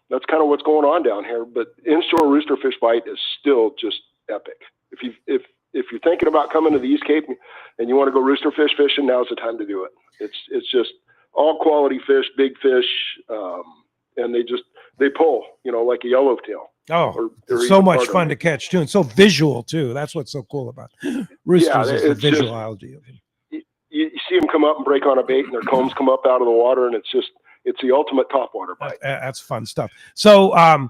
that's kind of what's going on down here. But inshore rooster fish bite is still just epic. If you're thinking about coming to the East Cape and you want to go rooster fish fishing, now's the time to do it. It's just all quality fish, big fish, and they pull, like a yellowtail. Oh, or so even much harder. fun to catch too, and so visual too. That's what's so cool about roosters is the it's just- visuality of it. You see them come up and break on a bait, and their combs come up out of the water, and it's the ultimate topwater bite. That's fun stuff. So,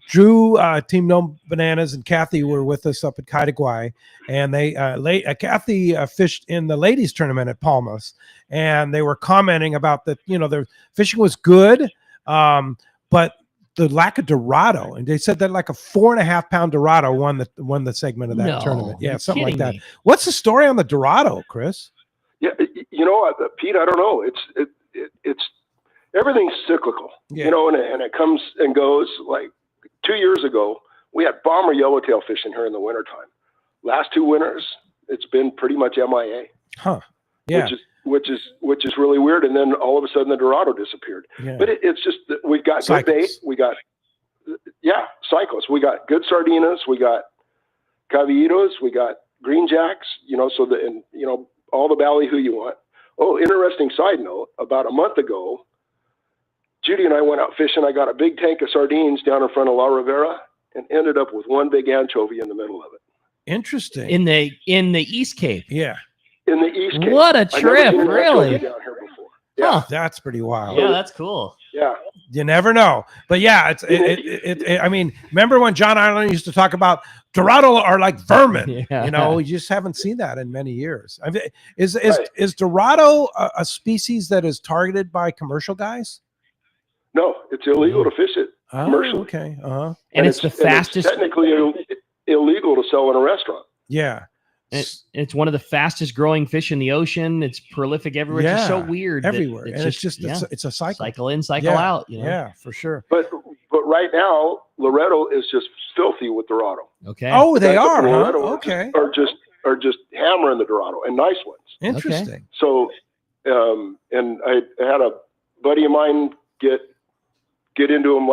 Drew, Team No Bananas, and Kathy were with us up at Haida Gwaii, and they Kathy fished in the ladies tournament at Palmas, and they were commenting about that. Their fishing was good, but the lack of Dorado, and they said that like a 4.5 pound Dorado won the segment of that No, tournament. Yeah, you're something like kidding that. me. What's the story on the Dorado, Chris? Yeah, Pete, I don't know. It's everything's cyclical, Yeah. and it comes and goes. Like 2 years ago, we had bomber yellowtail fishing here in the wintertime. Last 2 winters, it's been pretty much MIA. Huh? Yeah. Which is really weird. And then all of a sudden, the Dorado disappeared. Yeah. But it's just that we've got Cycles. good bait. We got cycles. We got good sardinas. We got caballitos. We got green jacks. All the ballyhoo you want. Oh, interesting side note. About a month ago, Judy and I went out fishing. I got a big tank of sardines down in front of La Rivera and ended up with one big anchovy in the middle of it. Interesting. In the East Cape. Yeah. In the East Cape. What a I've never trip, seen an really. anchovy down here before. Yeah. Huh, that's pretty wild. Yeah, that's cool. Yeah. You never know. But yeah, I mean, remember when John Ireland used to talk about Dorado are like vermin? Yeah. You just haven't seen that in many years. I mean, is Dorado a species that is targeted by commercial guys? No, it's illegal to fish it commercially. Okay. Uh-huh. And it's the fastest. Technically illegal to sell in a restaurant. Yeah. It's one of the fastest growing fish in the ocean. It's prolific everywhere. It's just so weird. that everywhere. And it's a cycle. Cycle in, cycle out. Yeah, for sure. But right now, Loretto is just filthy with Dorado. Okay. Oh, they Guys up are. in Huh? Loretto Okay. Are just hammering the Dorado, and nice ones. Interesting. So, and I had a buddy of mine get into them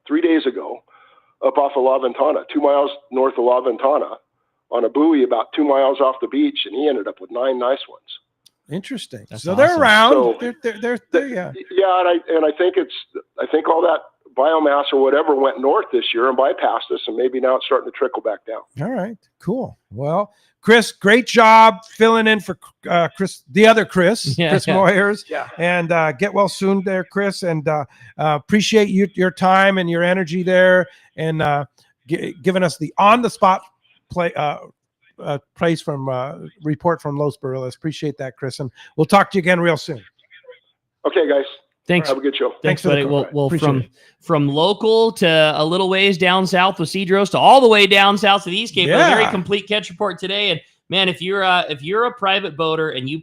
3 days ago, up off of La Ventana, 2 miles north of La Ventana, on a buoy about 2 miles off the beach, and he ended up with 9 nice ones. Interesting. That's so they're awesome. around. So- they're yeah. Yeah, and I think all that biomass or whatever went north this year and bypassed us, and maybe now it's starting to trickle back down. All right, cool. Well, Chris, great job filling in for Chris, the other Chris, Chris Moyers. Yeah. And get well soon there, Chris. And appreciate your time and your energy there, and giving us the on-the-spot place from report from Los Barriles. Appreciate that, Chris. And we'll talk to you again real soon. Okay, guys. Thanks. Have a good show. Thanks, for the buddy. call. Well, Appreciate from local to a little ways down south with Cedros to all the way down south to the East Cape. Yeah. A very complete catch report today. And man, if you're a private boater and you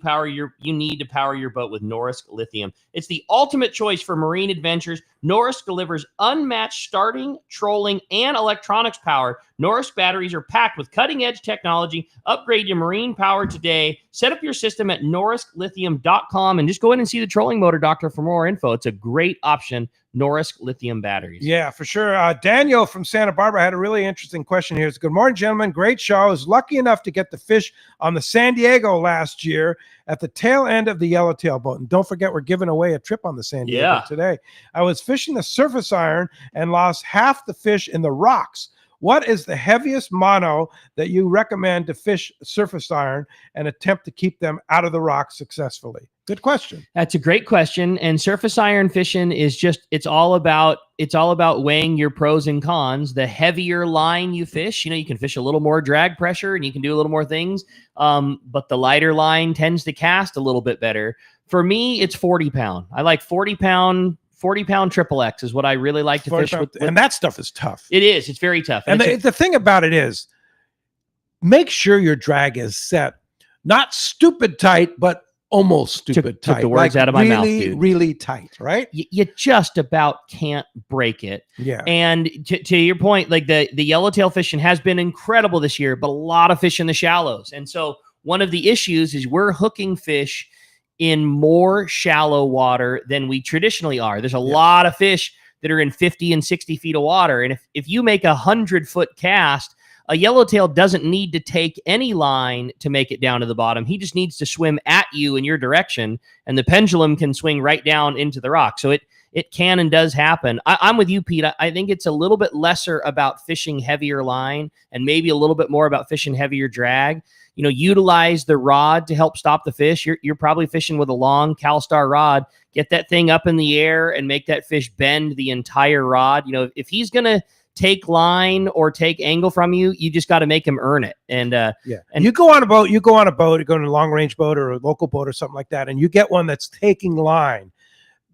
need to power your boat with Norris Lithium, it's the ultimate choice for marine adventures. Norris delivers unmatched starting, trolling, and electronics power. Norris batteries are packed with cutting-edge technology. Upgrade your marine power today. Set up your system at norrislithium.com and just go in and see the trolling motor doctor for more info. It's a great option. Norris Lithium batteries. Yeah, for sure. Daniel from Santa Barbara had a really interesting question here. It's, good morning, gentlemen. Great show. I was lucky enough to get the fish on the San Diego last year at the tail end of the yellowtail boat. And don't forget, we're giving away a trip on the San Diego today. I was fishing the surface iron and lost half the fish in the rocks. What is the heaviest mono that you recommend to fish surface iron and attempt to keep them out of the rocks successfully? Good question. That's a great question. And surface iron fishing is it's all about weighing your pros and cons. The heavier line you fish, you can fish a little more drag pressure and you can do a little more things. But the lighter line tends to cast a little bit better. For me, it's 40 pound. I like 40 pound triple X is what I really like to fish with. And that stuff is tough. It is. It's very tough. And the thing about it is, make sure your drag is set not stupid tight, but almost stupid tight. Took the words out of my mouth, dude. Really tight, right? You just about can't break it. Yeah. And to your point, like the yellowtail fishing has been incredible this year, but a lot of fish in the shallows. And so one of the issues is we're hooking fish in more shallow water than we traditionally are. There's a lot of fish that are in 50 and 60 feet of water. And if you make 100-foot cast, a yellowtail doesn't need to take any line to make it down to the bottom. He just needs to swim at you in your direction, and the pendulum can swing right down into the rock. So it can and does happen. I'm with you, Pete. I think it's a little bit lesser about fishing heavier line and maybe a little bit more about fishing heavier drag. Utilize the rod to help stop the fish. You're probably fishing with a long CalStar rod. Get that thing up in the air and make that fish bend the entire rod. If he's going to take line or take angle from you, you just got to make him earn it. And you go on a boat, you go on a long range boat or a local boat or something like that, and you get one that's taking line,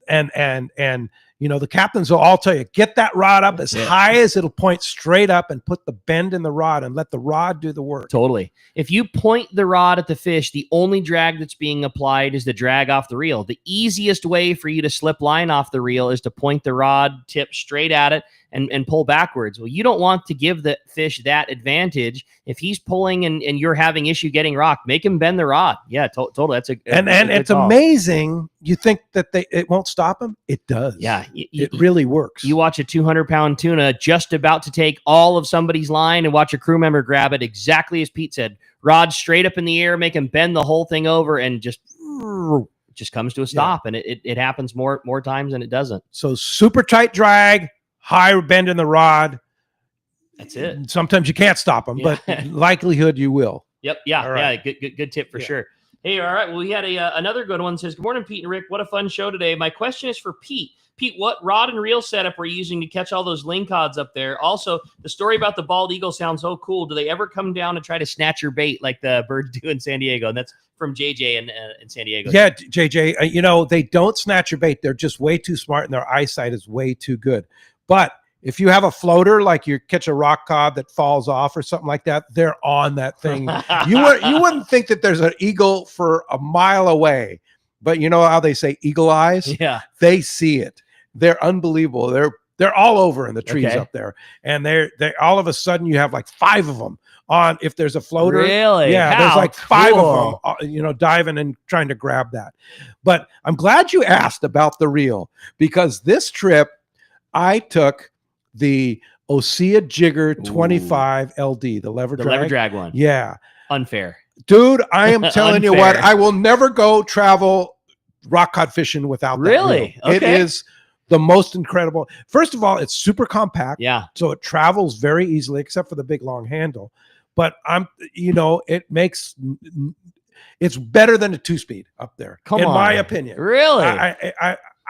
and the captains will all tell you, get that rod up as high as it'll point straight up and put the bend in the rod and let the rod do the work. Totally. If you point the rod at the fish, the only drag that's being applied is the drag off the reel. The easiest way for you to slip line off the reel is to point the rod tip straight at it and pull backwards. Well, you don't want to give the fish that advantage. If he's pulling and you're having issue getting rocked, make him bend the rod. Yeah, totally. That's and it's amazing. You think that it won't stop him? It does. Yeah, it really works. You watch a 200-pound tuna just about to take all of somebody's line and watch a crew member grab it exactly as Pete said. Rod straight up in the air, make him bend the whole thing over, and just comes to a stop. And it happens more times than it doesn't. So super tight drag, high bend in the rod. That's it. Sometimes you can't stop them, but likelihood you will. Yep. Yeah. All right. Yeah. Good tip for sure. Hey, all right. Well, we had another good one. Says, good morning, Pete and Rick. What a fun show today. My question is for Pete. Pete, what rod and reel setup were you using to catch all those lingcods up there? Also, the story about the bald eagle sounds so cool. Do they ever come down and try to snatch your bait like the birds do in San Diego? And that's from JJ in San Diego. Yeah, JJ, they don't snatch your bait. They're just way too smart and their eyesight is way too good. But if you have a floater, like you catch a rock cod that falls off or something like that, they're on that thing. You wouldn't think that there's an eagle for a mile away, but you know how they say eagle eyes? Yeah. They see it. They're unbelievable. They're all over in the trees up there. And they all of a sudden you have like 5 of them on if there's a floater. Really? Yeah, there's like 5 of them, diving and trying to grab that. But I'm glad you asked about the reel, because this trip I took the Osea Jigger 25 LD, the lever drag one. Yeah. Unfair. Dude, I am telling you what, I will never go travel rock cod fishing without that Really? reel. Okay. It is the most incredible. First of all, it's super compact. Yeah. So it travels very easily, except for the big long handle. But it's better than a 2-speed up there. Come in on. my opinion. Really?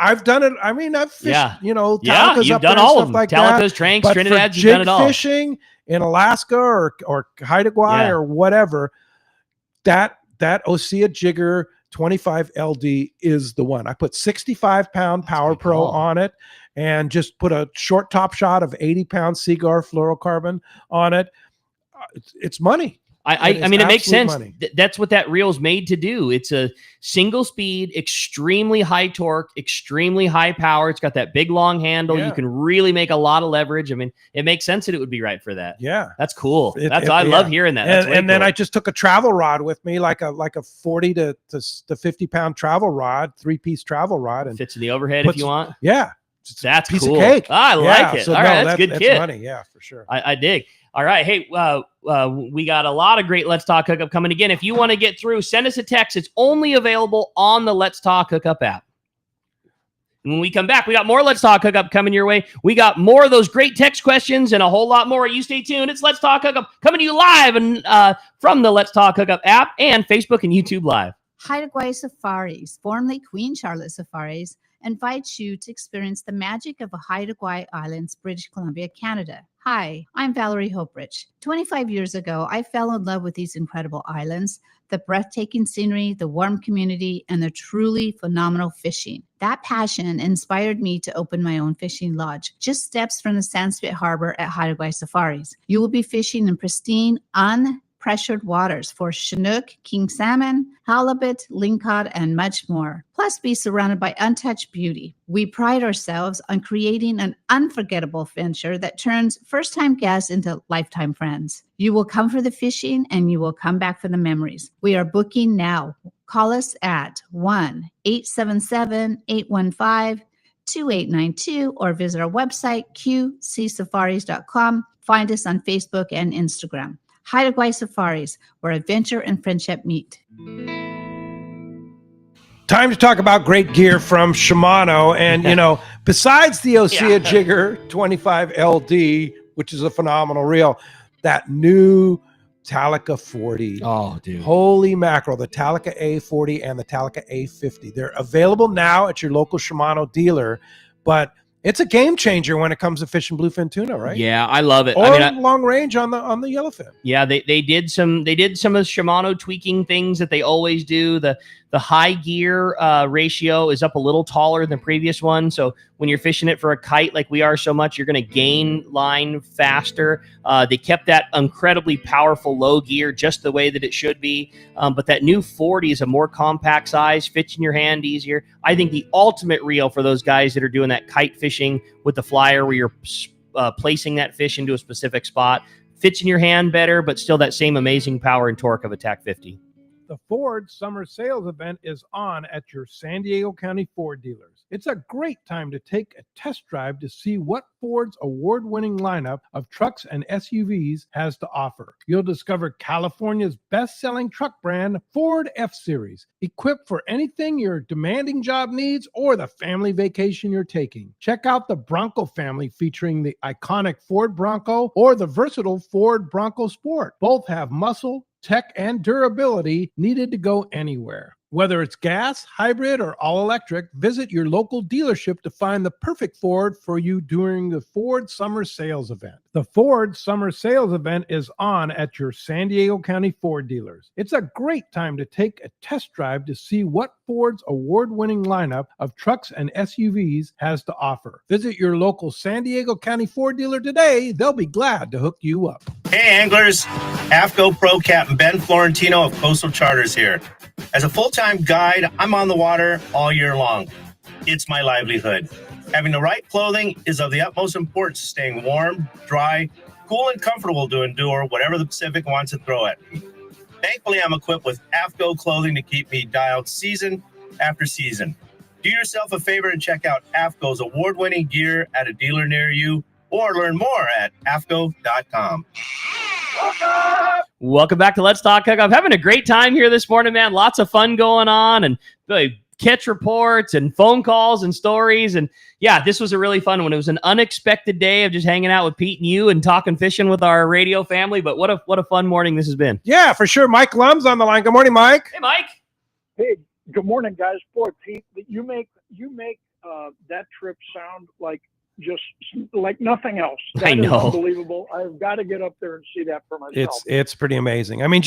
I've done it. I mean, I've fished, Talica's you've up done there all and of stuff them. like Talica's, that. Tranks, But Trinidad's, for you've done it jig all. fishing in Alaska or Haida Gwaii or whatever, that Osea Jigger 25 LD is the one. I put 65-pound Power Pro on it and just put a short top shot of 80-pound Seaguar fluorocarbon on it. It's money. I mean, it makes sense. Money. That's what that reel is made to do. It's a single speed, extremely high torque, extremely high power. It's got that big long handle. Yeah. You can really make a lot of leverage. I mean, it makes sense that it would be right for that. Yeah. That's cool. I love hearing that. That's And then cool. I just took a travel rod with me, like a 40 to 50-pound travel rod, 3-piece travel rod, and fits in the overhead if you want. Yeah. That's piece cool. of cake. I like it. So all right, that's good kid. Money. Yeah, for sure. I dig. All right. Hey, we got a lot of great Let's Talk Hookup coming. Again, if you want to get through, send us a text. It's only available on the Let's Talk Hookup app. And when we come back, we got more Let's Talk Hookup coming your way. We got more of those great text questions and a whole lot more. You stay tuned. It's Let's Talk Hookup coming to you live and from the Let's Talk Hookup app and Facebook and YouTube Live. Haida Gwaii Safaris, formerly Queen Charlotte Safaris, invites you to experience the magic of Haida Gwaii Islands, British Columbia, Canada. Hi, I'm Valerie Hoprich. 25 years ago, I fell in love with these incredible islands, the breathtaking scenery, the warm community, and the truly phenomenal fishing. That passion inspired me to open my own fishing lodge, just steps from the Sandspit Harbor at Haida Gwaii Safaris. You will be fishing in pristine, pressured waters for Chinook, king salmon, halibut, lingcod, and much more. Plus, be surrounded by untouched beauty. We pride ourselves on creating an unforgettable venture that turns first-time guests into lifetime friends. You will come for the fishing and you will come back for the memories. We are booking now. Call us at 1-877-815-2892 or visit our website, qcsafaris.com. Find us on Facebook and Instagram. Haida Gwaii Safaris, where adventure and friendship meet. Time to talk about great gear from Shimano. And, besides the Osea Jigger 25 LD, which is a phenomenal reel, that new Talica 40. Oh, dude. Holy mackerel. The Talica A40 and the Talica A50. They're available now at your local Shimano dealer, but it's a game changer when it comes to fishing bluefin tuna, right? Yeah, I love it. Or long range on the yellowfin. Yeah, they did some of Shimano tweaking things that they always do. The high gear ratio is up a little taller than the previous one. So when you're fishing it for a kite like we are so much, you're going to gain line faster. They kept that incredibly powerful low gear just the way that it should be. But that new 40 is a more compact size, fits in your hand easier. I think the ultimate reel for those guys that are doing that kite fishing with the flyer where you're placing that fish into a specific spot, fits in your hand better, but still that same amazing power and torque of a TAC 50. The Ford Summer Sales Event is on at your San Diego County Ford dealers. It's a great time to take a test drive to see what Ford's award-winning lineup of trucks and SUVs has to offer. You'll discover California's best-selling truck brand, Ford F-Series, equipped for anything your demanding job needs or the family vacation you're taking. Check out the Bronco family featuring the iconic Ford Bronco or the versatile Ford Bronco Sport. Both have muscle, tech, and durability needed to go anywhere. Whether it's gas, hybrid, or all-electric, visit your local dealership to find the perfect Ford for you during the Ford Summer Sales Event. The Ford Summer Sales Event is on at your San Diego County Ford dealers. It's a great time to take a test drive to see what Ford's award-winning lineup of trucks and SUVs has to offer. Visit your local San Diego County Ford dealer today. They'll be glad to hook you up. Hey anglers, AFCO Pro Captain Ben Florentino of Coastal Charters here. As a full-time guide, I'm on the water all year long. It's my livelihood. Having the right clothing is of the utmost importance, staying warm, dry, cool, and comfortable to endure whatever the Pacific wants to throw at me. Thankfully, I'm equipped with AFCO clothing to keep me dialed season after season. Do yourself a favor and check out AFCO's award-winning gear at a dealer near you, or learn more at afco.com. Welcome back to Let's Talk Hookup. I'm having a great time here this morning, man. Lots of fun going on and catch reports and phone calls and stories. And yeah, this was a really fun one. It was an unexpected day of just hanging out with Pete and you and talking fishing with our radio family. But what a fun morning this has been. Yeah, for sure. Mike Lum's on the line. Good morning, Mike. Hey, Mike. Hey, good morning, guys. Boy, Pete, you make that trip sound like just like nothing else. I know. Is unbelievable. I've got to get up there and see that for myself. It's pretty amazing. I mean,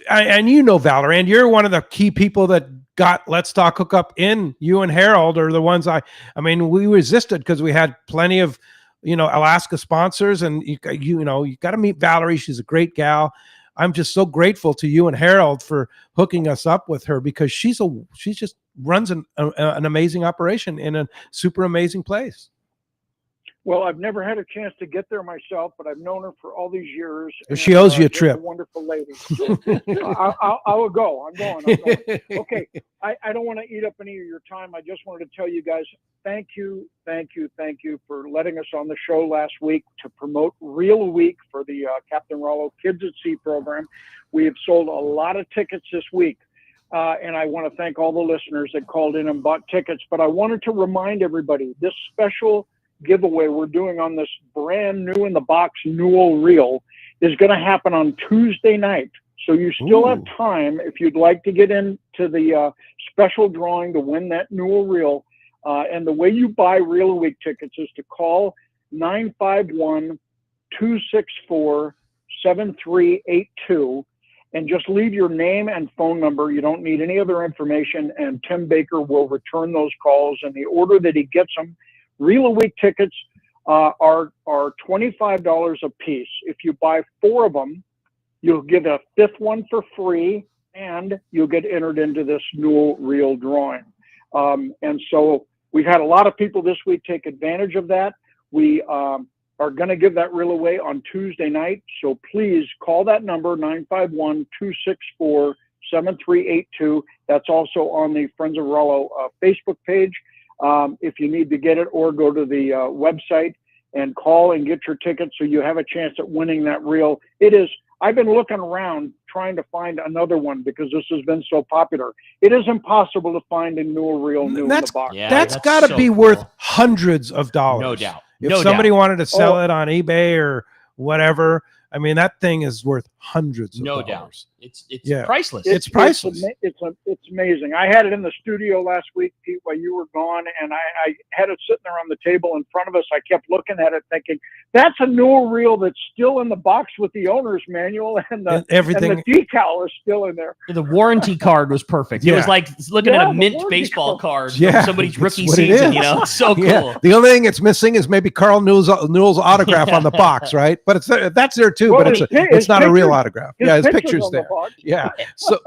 and you know, Valerie, and you're one of the key people that got Let's Talk Hookup in. You and Harold are the ones we resisted because we had plenty of, Alaska sponsors, and you got to meet Valerie. She's a great gal. I'm just so grateful to you and Harold for hooking us up with her because she just runs an amazing operation in a super amazing place. Well, I've never had a chance to get there myself, but I've known her for all these years. She owes you a trip. A wonderful lady. I will go. I'm going. Okay. I don't want to eat up any of your time. I just wanted to tell you guys, thank you for letting us on the show last week to promote Reel a Week for the Captain Rollo Kids at Sea program. We have sold a lot of tickets this week. And I want to thank all the listeners that called in and bought tickets. But I wanted to remind everybody, this special giveaway we're doing on this brand new in the box Newell reel is going to happen on Tuesday night. So you still have time if you'd like to get into the special drawing to win that Newell reel. And the way you buy Reel a Week tickets is to call 951-264-7382 and just leave your name and phone number. You don't need any other information, and Tim Baker will return those calls in the order that he gets them. Reel a Week tickets are $25 a piece. If you buy 4 of them, You'll get a 5th one for free, and you'll get entered into this Newell reel drawing. And so we've had a lot of people this week take advantage of that. We are going to give that reel away on Tuesday night. So please call that number, 951-264-7382. That's also on the Friends of Rollo Facebook page. If you need to get it, or go to the website and call and get your ticket so you have a chance at winning that reel. I've been looking around trying to find another one because this has been so popular. It is impossible to find a Newell reel new in the box. That's got to be worth hundreds of dollars. No doubt. If somebody wanted to sell it on eBay or whatever, I mean, that thing is worth hundreds of dollars. No doubt. It's priceless. It's priceless. It's amazing. I had it in the studio last week, Pete, while you were gone, and I had it sitting there on the table in front of us. I kept looking at it thinking, that's a Newell reel that's still in the box with the owner's manual, and everything. And the decal is still in there. The warranty card was perfect. It was like looking at a mint baseball card from somebody's rookie season. You know, it's so cool. Yeah. The only thing it's missing is maybe Carl Newell's autograph on the box, right? But that's there too. Well, but it's not a real autograph. His picture's picture's on the there. box. Yeah. So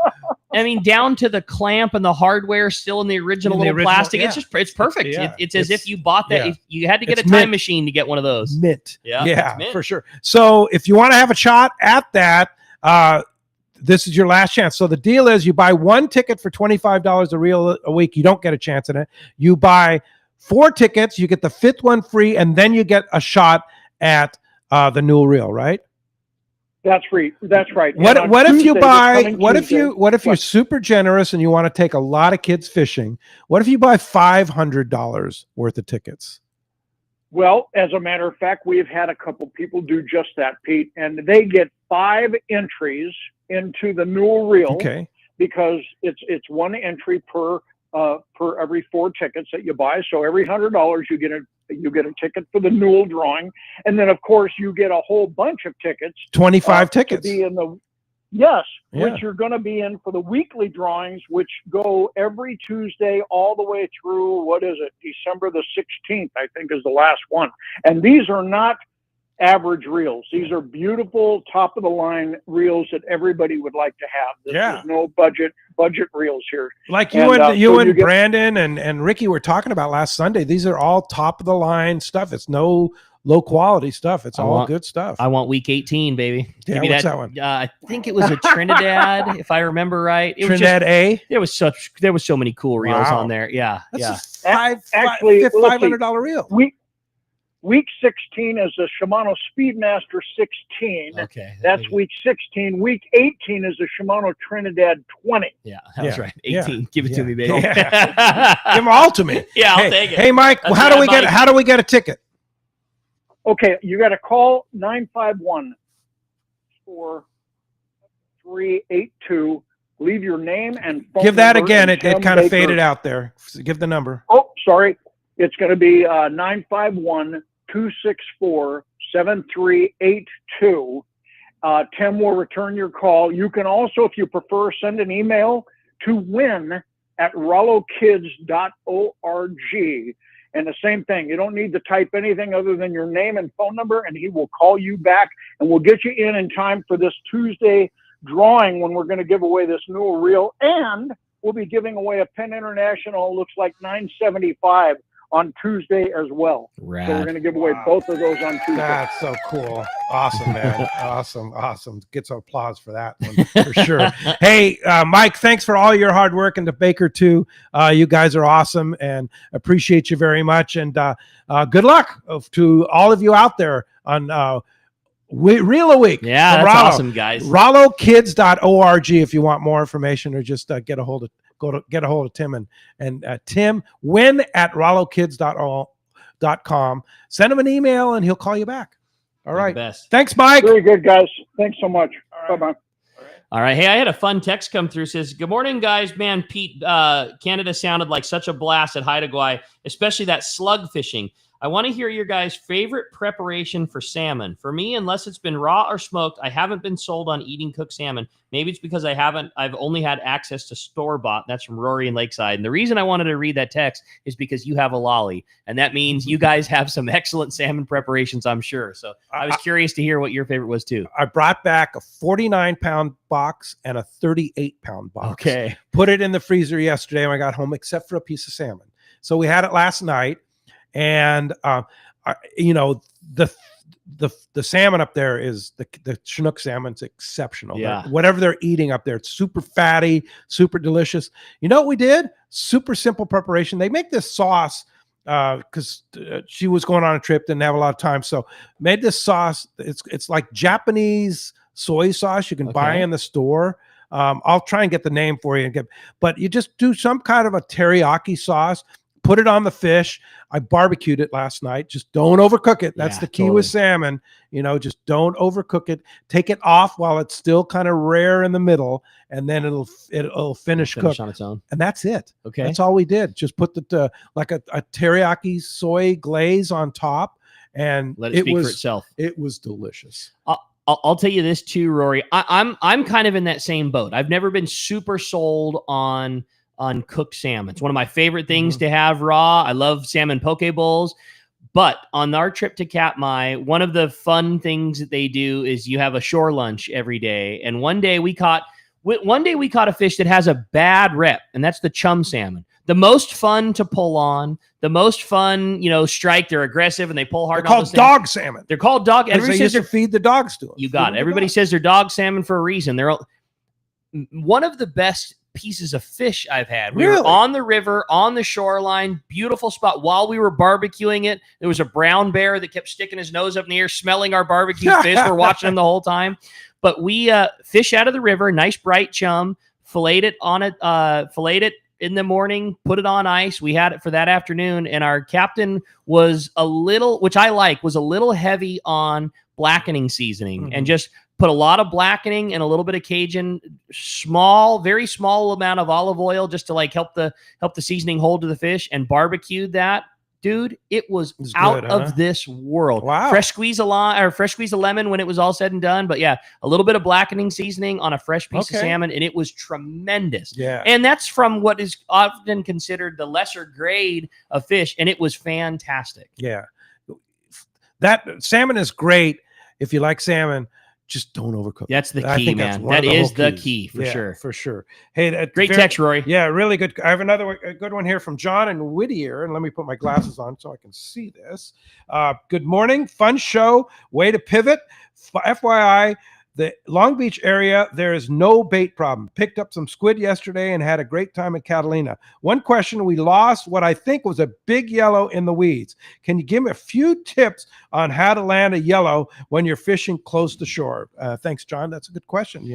I mean, down to the clamp and the hardware still in the original little plastic. yeah. It's perfect. Yeah. It's as if you bought that. Yeah. You had to get It's a time mint. machine to get one of those. Mint. Yeah, Yeah, it's mint. for sure. So if you want to have a shot at that, this is your last chance. So the deal is you buy one ticket for $25 a reel a week. You don't get a chance in it. You buy 4 tickets, you get the 5th one free, and then you get a shot at the Newell reel, right? That's right. That's right. What And on if you Tuesday, buy? this coming What if Tuesday- you're super generous and you want to take a lot of kids fishing? What if you buy $500 worth of tickets? Well, as a matter of fact, we've had a couple people do just that, Pete, and they get 5 entries into the Newell reel. Okay. Because it's 1 entry per every 4 tickets that you buy. So every $100 you get a ticket for the Newell drawing, and then of course you get a whole bunch of tickets. 25 tickets. To be in the Yes, Yeah. which you're going to be in for the weekly drawings, which go every Tuesday all the way through, what is it, December the 16th, I think is the last one. And these are not average reels. These are beautiful, top-of-the-line reels that everybody would like to have. There's no budget reels here. Like you and so you get- Brandon and Ricky were talking about last Sunday. These are all top-of-the-line stuff. It's no low-quality stuff. It's all good stuff. I want week 18, baby. Yeah, Give me what's that one? I think it was a Trinidad, if I remember right. It was Trinidad A? There was so many cool reels Wow. on there. Yeah. That's yeah. Actually, let's see. $500 reel. Week 16 is the Shimano Speedmaster 16. Okay. That's week 16. Week 18 is the Shimano Trinidad 20. Yeah, that was right. 18. Give it to me, baby. Yeah. Give them all to me. Yeah, I'll Hey, take it. Hey, Mike, That's how do right, we get Mike. how do we get a ticket? Okay, you got to call 951-4382. Leave your name and phone Give that number, again. and It Tim kind of Baker- faded out there. Give the number. Oh, sorry. It's going to be 951-264-7382. Tim will return your call. You can also, if you prefer, send an email to win@rollokids.org. And the same thing, you don't need to type anything other than your name and phone number, and he will call you back, and we'll get you in time for this Tuesday drawing when we're going to give away this Newell reel, and we'll be giving away a Penn International, looks like 975 on Tuesday as well. Rad. So we're going to give away both of those on Tuesday. That's so cool. Awesome, man. Awesome. Get some applause for that one for sure. Hey, Mike, thanks for all your hard work, and to Baker too. You guys are awesome and appreciate you very much. And good luck to all of you out there on Reel a Week. Yeah, from that's Rollo. awesome, guys. RolloKids.org if you want more information, or just get a hold of Tim and Tim win@rollokids.com. Send him an email and he'll call you back. All right. best. Thanks, Mike. Very good, guys. Thanks so much. Bye-bye. All right. Hey, I had a fun text come through. Says, good morning, guys. Man, Pete, Canada sounded like such a blast at Haida Gwaii, especially that slug fishing. I want to hear your guys' favorite preparation for salmon. For me, unless it's been raw or smoked, I haven't been sold on eating cooked salmon. Maybe it's because I've only had access to store-bought. That's from Rory and Lakeside. And the reason I wanted to read that text is because you have a lolly. And that means you guys have some excellent salmon preparations, I'm sure. So I was curious to hear what your favorite was too. I brought back a 49-pound box and a 38-pound box. Okay. Put it in the freezer yesterday when I got home, except for a piece of salmon. So we had it last night. And the salmon up there is the Chinook salmon's exceptional. Yeah. Whatever they're eating up there, it's super fatty, super delicious. You know what we did? Super simple preparation. They make this sauce because she was going on a trip, didn't have a lot of time, so made this sauce. It's like Japanese soy sauce you can buy in the store. I'll try and get the name for you but you just do some kind of a teriyaki sauce. Put it on the fish. I barbecued it last night. Just don't overcook it. That's the key with salmon. Just don't overcook it. Take it off while it's still kind of rare in the middle, and then it'll finish cook on its own. And that's it. Okay, that's all we did. Just put the like a teriyaki soy glaze on top, and let it speak for itself. It was delicious. I'll tell you this too, Rory. I'm kind of in that same boat. I've never been super sold on cooked salmon. It's one of my favorite things to have raw. I love salmon poke bowls. But on our trip to Katmai, one of the fun things that they do is you have a shore lunch every day. And one day we caught a fish that has a bad rep, and that's the chum salmon. The most fun to pull on, the most fun, strike. They're aggressive and they pull hard. They're called dog salmon. They're called dog. Everybody says to feed the dogs to them. You got it. Everybody says they're dog salmon for a reason. They're one of the best pieces of fish I've had. We were on the river, on the shoreline, beautiful spot. While we were barbecuing it, there was a brown bear that kept sticking his nose up in the air, smelling our barbecue fish. We're watching him the whole time. But we fish out of the river, nice bright chum, filleted it in the morning, put it on ice. We had it for that afternoon, and our captain was a little heavy on blackening seasoning and just put a lot of blackening and a little bit of Cajun, very small amount of olive oil just to help the seasoning hold to the fish, and barbecued that. Dude, it was out of this world. Wow. Fresh squeeze of lemon when it was all said and done. But yeah, a little bit of blackening seasoning on a fresh piece of salmon, and it was tremendous. Yeah. And that's from what is often considered the lesser grade of fish, and it was fantastic. Yeah. That salmon is great if you like salmon. Just don't overcook. That's the key, man. That is the key for sure. For sure. Hey, great text, Rory. Yeah, really good. I have a good one here from John and Whittier, and let me put my glasses on so I can see this. Good morning. Fun show. Way to pivot. FYI, the Long Beach area, there is no bait problem. Picked up some squid yesterday and had a great time at Catalina. One question, we lost what I think was a big yellow in the weeds. Can you give me a few tips on how to land a yellow when you're fishing close to shore? Thanks, John. That's a good question.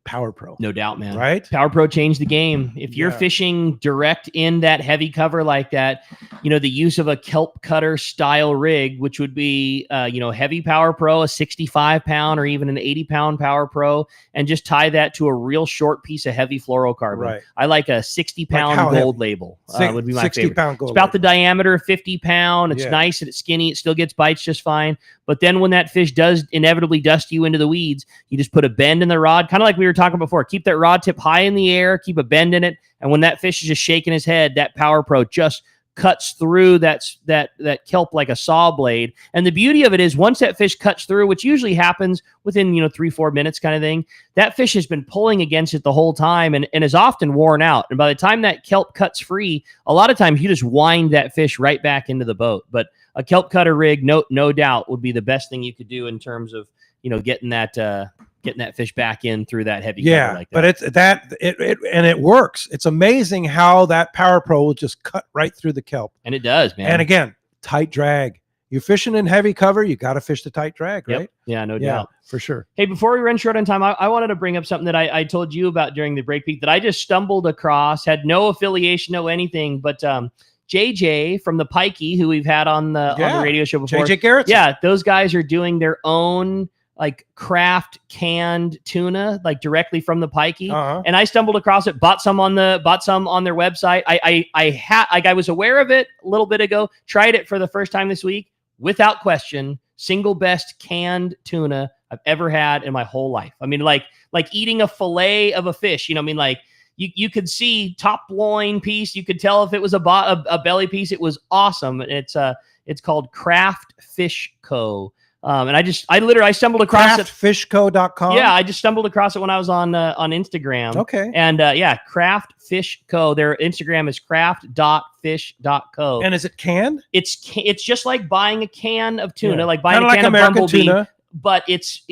Power Pro. No doubt, man. Right? Power Pro changed the game. If you're fishing direct in that heavy cover like that, the use of a kelp cutter style rig, which would be, heavy Power Pro, a 65-pound or even an 80-pound Power Pro, and just tie that to a real short piece of heavy fluorocarbon. Right. I like a 60-pound gold label. Would be my favorite. 60-pound gold. It's about the diameter of 50-pound. It's nice and it's skinny. It still gets bites just fine. But then when that fish does inevitably dust you into the weeds, you just put a bend in the rod, kind of like we were talking before. Keep that rod tip high in the air, keep a bend in it, and when that fish is just shaking his head, that Power Pro just cuts through that kelp like a saw blade. And the beauty of it is once that fish cuts through, which usually happens within 3-4 minutes kind of thing, that fish has been pulling against it the whole time and is often worn out. And by the time that kelp cuts free, a lot of times you just wind that fish right back into the boat. But a kelp cutter rig, no doubt, would be the best thing you could do in terms of getting that fish back in through that heavy cover like that. But it works. It's amazing how that Power Pro will just cut right through the kelp. And it does, man. And again, tight drag. You're fishing in heavy cover, you got to fish the tight drag, right? Yeah, no doubt. For sure. Hey, before we run short on time, I wanted to bring up something that I told you about during the break peak that I just stumbled across, had no affiliation, no anything, but JJ from the Pikey, who we've had on the radio show before. JJ Garrett. Yeah, those guys are doing their own like craft canned tuna, like directly from the pikey. And I stumbled across it, bought some on their website. I was aware of it a little bit ago, tried it for the first time this week, without question, single best canned tuna I've ever had in my whole life. I mean, like eating a fillet of a fish, you know, I mean, like you could see top loin piece. You could tell if it was a belly piece. It was awesome. It's called Craft Fish Co. And I literally stumbled across it. Craftfishco.com. Yeah, I just stumbled across it when I was on Instagram. Okay. And Craft Fish Co. Their Instagram is craft.fish.co. And is it canned? It's just like buying a can of tuna, like buying Kinda a like can American of Bumblebee. tuna. But it's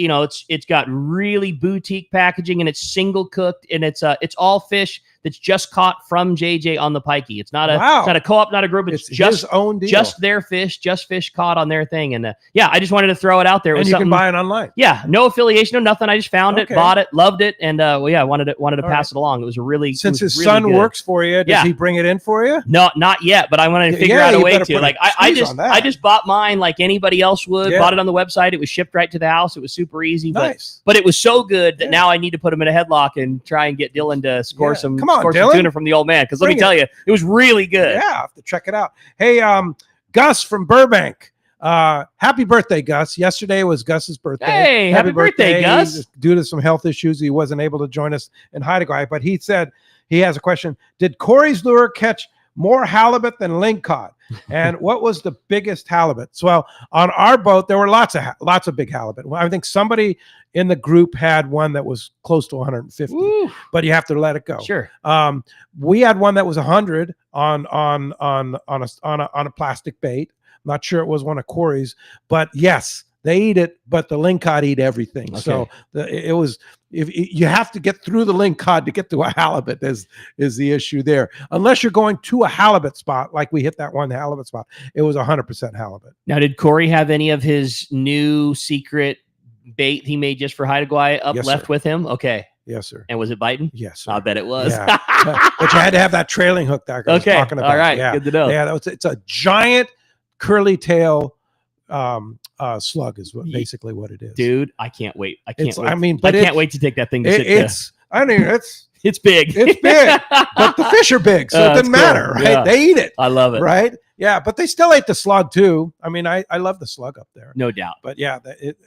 got really boutique packaging, and it's single cooked, and it's all fish that's just caught from JJ on the pikey. It's not a co-op, not a group. It's just his own deal. just their fish, just fish caught on their thing. And I just wanted to throw it out there. It was And you can something- buy it online. Yeah, no affiliation, no nothing. I just found it, Okay. bought it, loved it, and wanted to All pass it along. It was a really Since it was his really son good. works for you, does he bring it in for you? No, not yet, but I wanted to figure Yeah, out a you way better to. put Like a squeeze on that. I just bought mine like anybody else would. Yeah. Bought it on the website. It was shipped right to the house. It was super easy. Nice. But it was so good that now I need to put him in a headlock and try and get Dylan to score some Come on, score some Dylan. tuna from the old man. Because let me Bring tell it. you, it was really good. Yeah, I'll have to check it out. Hey, Gus from Burbank. Happy birthday, Gus. Yesterday was Gus's birthday. Hey, happy birthday, Gus. Just due to some health issues, he wasn't able to join us in Haida Gwaii, but he said he has a question. Did Corey's lure catch more halibut than lingcod? And what was the biggest halibut? So, well, on our boat, there were lots of big halibut. Well, I think somebody in the group had one that was close to 150, but you have to let it go. Sure. We had one that was 100 on a plastic bait. I'm not sure it was one of Corey's, but yes, they eat it. But the lingcod eat everything. Okay. So it was. If you have to get through the lingcod to get to a halibut, is the issue there. Unless you're going to a halibut spot, like we hit that one halibut spot, it was 100% halibut. Now, did Corey have any of his new secret bait he made just for Haida Gwaii Yes, left sir. with him? Okay. Yes, sir. And was it biting? Yes, sir. I bet it was. Yeah. But you had to have that trailing hook that I was Okay. talking about. All right. Yeah. Good to know. Yeah, it's a giant curly tail slug is basically what it is. Dude, I can't wait. I can't wait. But I can't wait to take that thing to sit it's big. It's big, but the fish are big, so it That's doesn't matter, cool. right? Yeah. They eat it. I love it. Right? Yeah, but they still ate the slug too. I mean, I love the slug up there. No doubt. But yeah,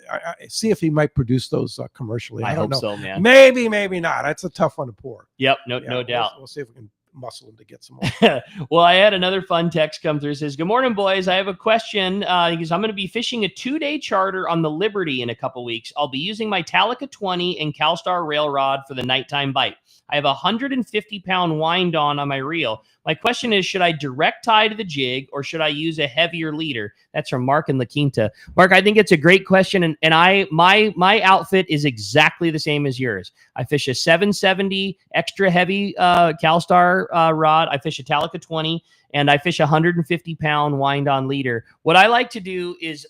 I see if he might produce those commercially. I don't hope know. so, man. Maybe not. That's a tough one to pour. Yep. No Yeah, doubt. We'll see if we can muscle him to get some more. Well, I had another fun text come through. It says, "Good morning, boys. I have a question. He goes, I'm going to be fishing a 2-day charter on the Liberty in a couple weeks. I'll be using my Talica 20 and CalStar rail rod for the nighttime bite. I have a 150-pound wind on my reel. My question is, should I direct tie to the jig or should I use a heavier leader?" That's from Mark in La Quinta. Mark, I think it's a great question. And my outfit is exactly the same as yours. I fish a 770 extra heavy CalStar rod. I fish a Talica 20 and I fish a 150-pound wind on leader. What I like to do is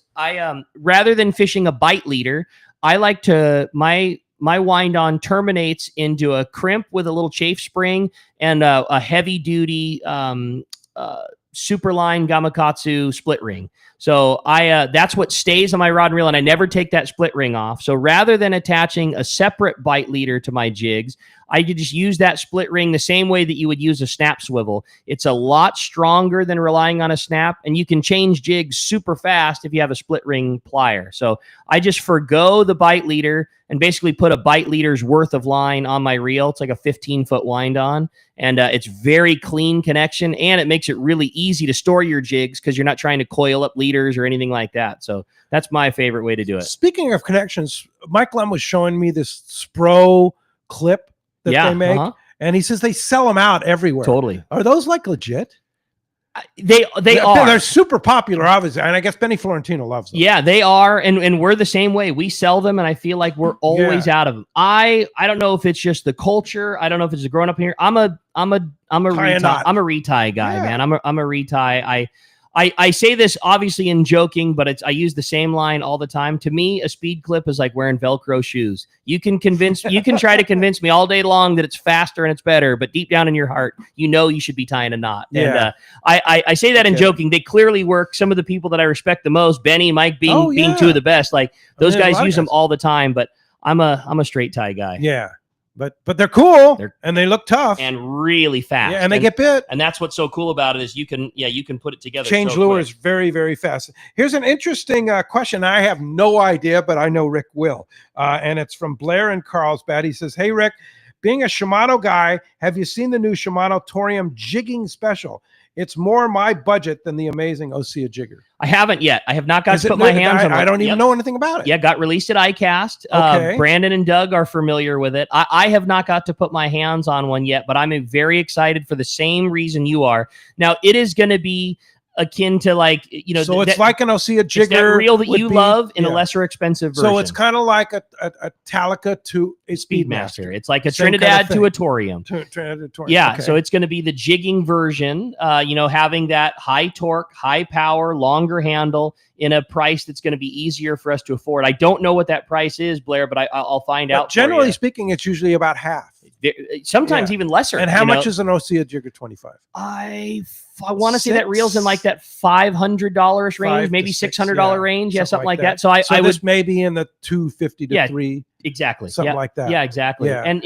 rather than fishing a bite leader, I like to, my wind on terminates into a crimp with a little chafe spring and a heavy duty Superline Gamakatsu split ring. So that's what stays on my rod and reel, and I never take that split ring off. So rather than attaching a separate bite leader to my jigs, I could just use that split ring the same way that you would use a snap swivel. It's a lot stronger than relying on a snap, and you can change jigs super fast if you have a split ring plier. So I just forgo the bite leader and basically put a bite leader's worth of line on my reel. It's like a 15-foot wind on, and it's very clean connection, and it makes it really easy to store your jigs because you're not trying to coil up leaders or anything like that. So that's my favorite way to do it. Speaking of connections, Mike Lem was showing me this Spro clip that they make, and he says they sell them out everywhere. Totally. Are those like legit? They are. They're super popular, obviously, and I guess Benny Florentino loves them. Yeah, they are, and we're the same way. We sell them, and I feel like we're always out of them. I don't know if it's just the culture. I don't know if it's growing up here. I'm a retie guy, man. I'm a retie. I say this obviously in joking, but I use the same line all the time. To me, a speed clip is like wearing Velcro shoes. You can try to convince me all day long that it's faster and it's better, but deep down in your heart, you should be tying a knot. Yeah. And I say that in joking. They clearly work. Some of the people that I respect the most, Benny, Mike being two of the best, like those guys use them all the time, but I'm a straight tie guy. Yeah. But they're cool and they look tough and really fast. Yeah, and they get bit. And that's what's so cool about it is you can put it together. Change so lures quick. very, very fast. Here's an interesting question. I have no idea, but I know Rick will. And it's from Blair in Carlsbad. He says, "Hey, Rick, being a Shimano guy, have you seen the new Shimano Torium jigging special? It's more my budget than the amazing Osea jigger." I haven't yet. I have not got to put my hands on it. I don't even know anything about it. Yeah, got released at iCast. Okay. Brandon and Doug are familiar with it. I have not got to put my hands on one yet, but I'm very excited for the same reason you are. Now, it is going to be akin to so it's like an Osea jigger. It's that reel that you love in a lesser expensive version. So it's kind of like a Talica to a Speedmaster. It's like a Same Trinidad kind of to a Torium. Trinidad to Torium. Yeah, Okay. so it's going to be the jigging version, having that high torque, high power, longer handle in a price that's going to be easier for us to afford. I don't know what that price is, Blair, but I'll find out. Generally speaking, it's usually about half. Sometimes even lesser. And how much is an Osea jigger 25? I want to say that reel's in like that $500 range, maybe $600 range. Yeah, something like that. So I this would may be in the 250 to 3. Exactly. Something Yeah. like that. Yeah, exactly. Yeah. And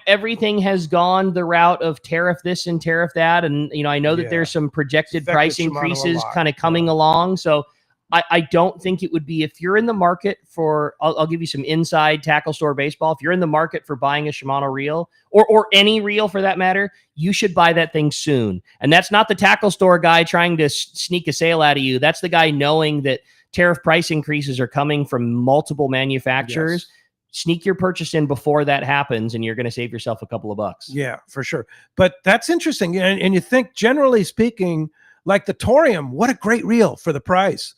everything has gone the route of tariff this and tariff that. And, I know that there's some projected Affected price Shimano a increases lot. kind of coming along. So I don't think it would be, if you're in the market for, I'll give you some inside tackle store baseball. If you're in the market for buying a Shimano reel or any reel for that matter, you should buy that thing soon. And that's not the tackle store guy trying to sneak a sale out of you. That's the guy knowing that tariff price increases are coming from multiple manufacturers. Yes. Sneak your purchase in before that happens, and you're going to save yourself a couple of bucks. Yeah, for sure. But that's interesting. And you think, generally speaking, like the Torium, what a great reel for the price.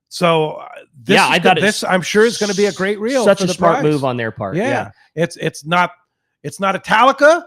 So I thought I'm sure it's going to be a great reel. Such for a the smart price. move on their part. Yeah. It's not a Talica,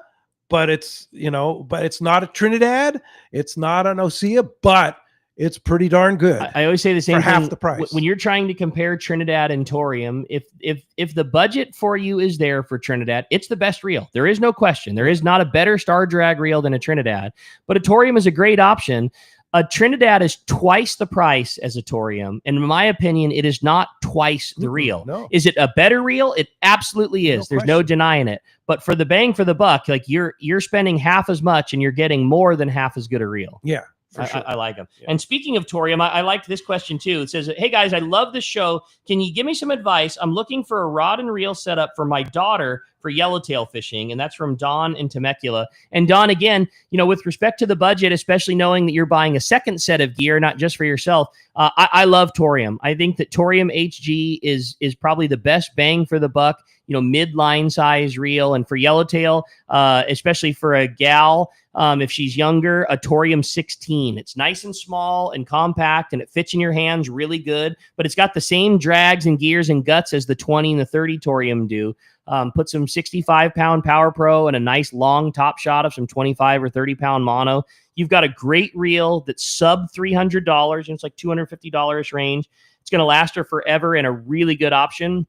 but it's not a Trinidad. It's not an Osea, but it's pretty darn good. I always say the same for thing. half the price. When you're trying to compare Trinidad and Torium, if the budget for you is there for Trinidad, it's the best reel. There is no question. There is not a better star drag reel than a Trinidad, but a Torium is a great option. A Trinidad is twice the price as a Torium. And in my opinion, it is not twice the reel. No. Is it a better reel? It absolutely is. There's no denying it. But for the bang for the buck, like you're spending half as much and you're getting more than half as good a reel. Yeah. For sure. I like them. Yeah. And speaking of Torium, I liked this question too. It says, "Hey guys, I love the show. Can you give me some advice? I'm looking for a rod and reel setup for my daughter for yellowtail fishing." And that's from Don in Temecula. And Don, again, with respect to the budget, especially knowing that you're buying a second set of gear, not just for yourself, I love Torium. I think that Torium HG is probably the best bang for the buck, mid-line size reel. And for yellowtail, especially for a gal, if she's younger, a Torium 16. It's nice and small and compact, and it fits in your hands really good, but it's got the same drags and gears and guts as the 20 and the 30 Torium do. Put some 65-pound Power Pro and a nice long top shot of some 25 or 30-pound mono. You've got a great reel that's sub $300, and it's like $250 range. It's going to last her forever and a really good option.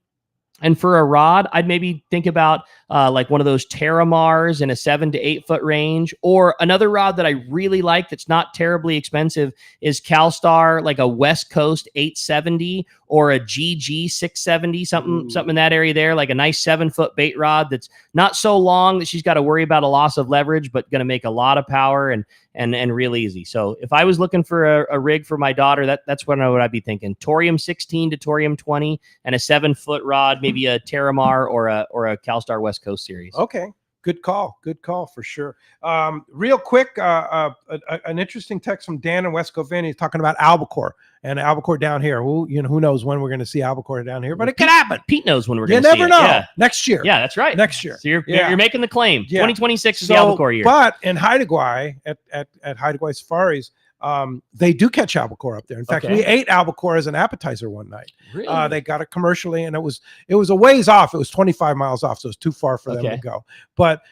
And for a rod, I'd maybe think about like one of those Terramars in a 7 to 8 foot range, or another rod that I really like that's not terribly expensive is CalStar, like a West Coast 870 or a GG 670, something in that area there, like a nice 7 foot bait rod that's not so long that she's got to worry about a loss of leverage, but going to make a lot of power and real easy. So if I was looking for a rig for my daughter, that's what I'd be thinking. Torium 16 to Torium 20 and a 7 foot rod, maybe a Terramar or a CalStar West Coast series. Okay. Good call for sure. Real quick, an interesting text from Dan in West Covina. He's talking about albacore and albacore down here. Who knows when we're going to see albacore down here, but it could happen. Pete knows when we're going to see it. You never know. Yeah. Next year. Yeah, that's right. Next year. So you're making the claim. Yeah. 2026 is the albacore year. But in Haida Gwaii, at Haida Gwaii Safaris, they do catch albacore up there. In fact, we ate albacore as an appetizer one night. Really? They got it commercially, and it was a ways off. It was 25 miles off, so it was too far for them to go. But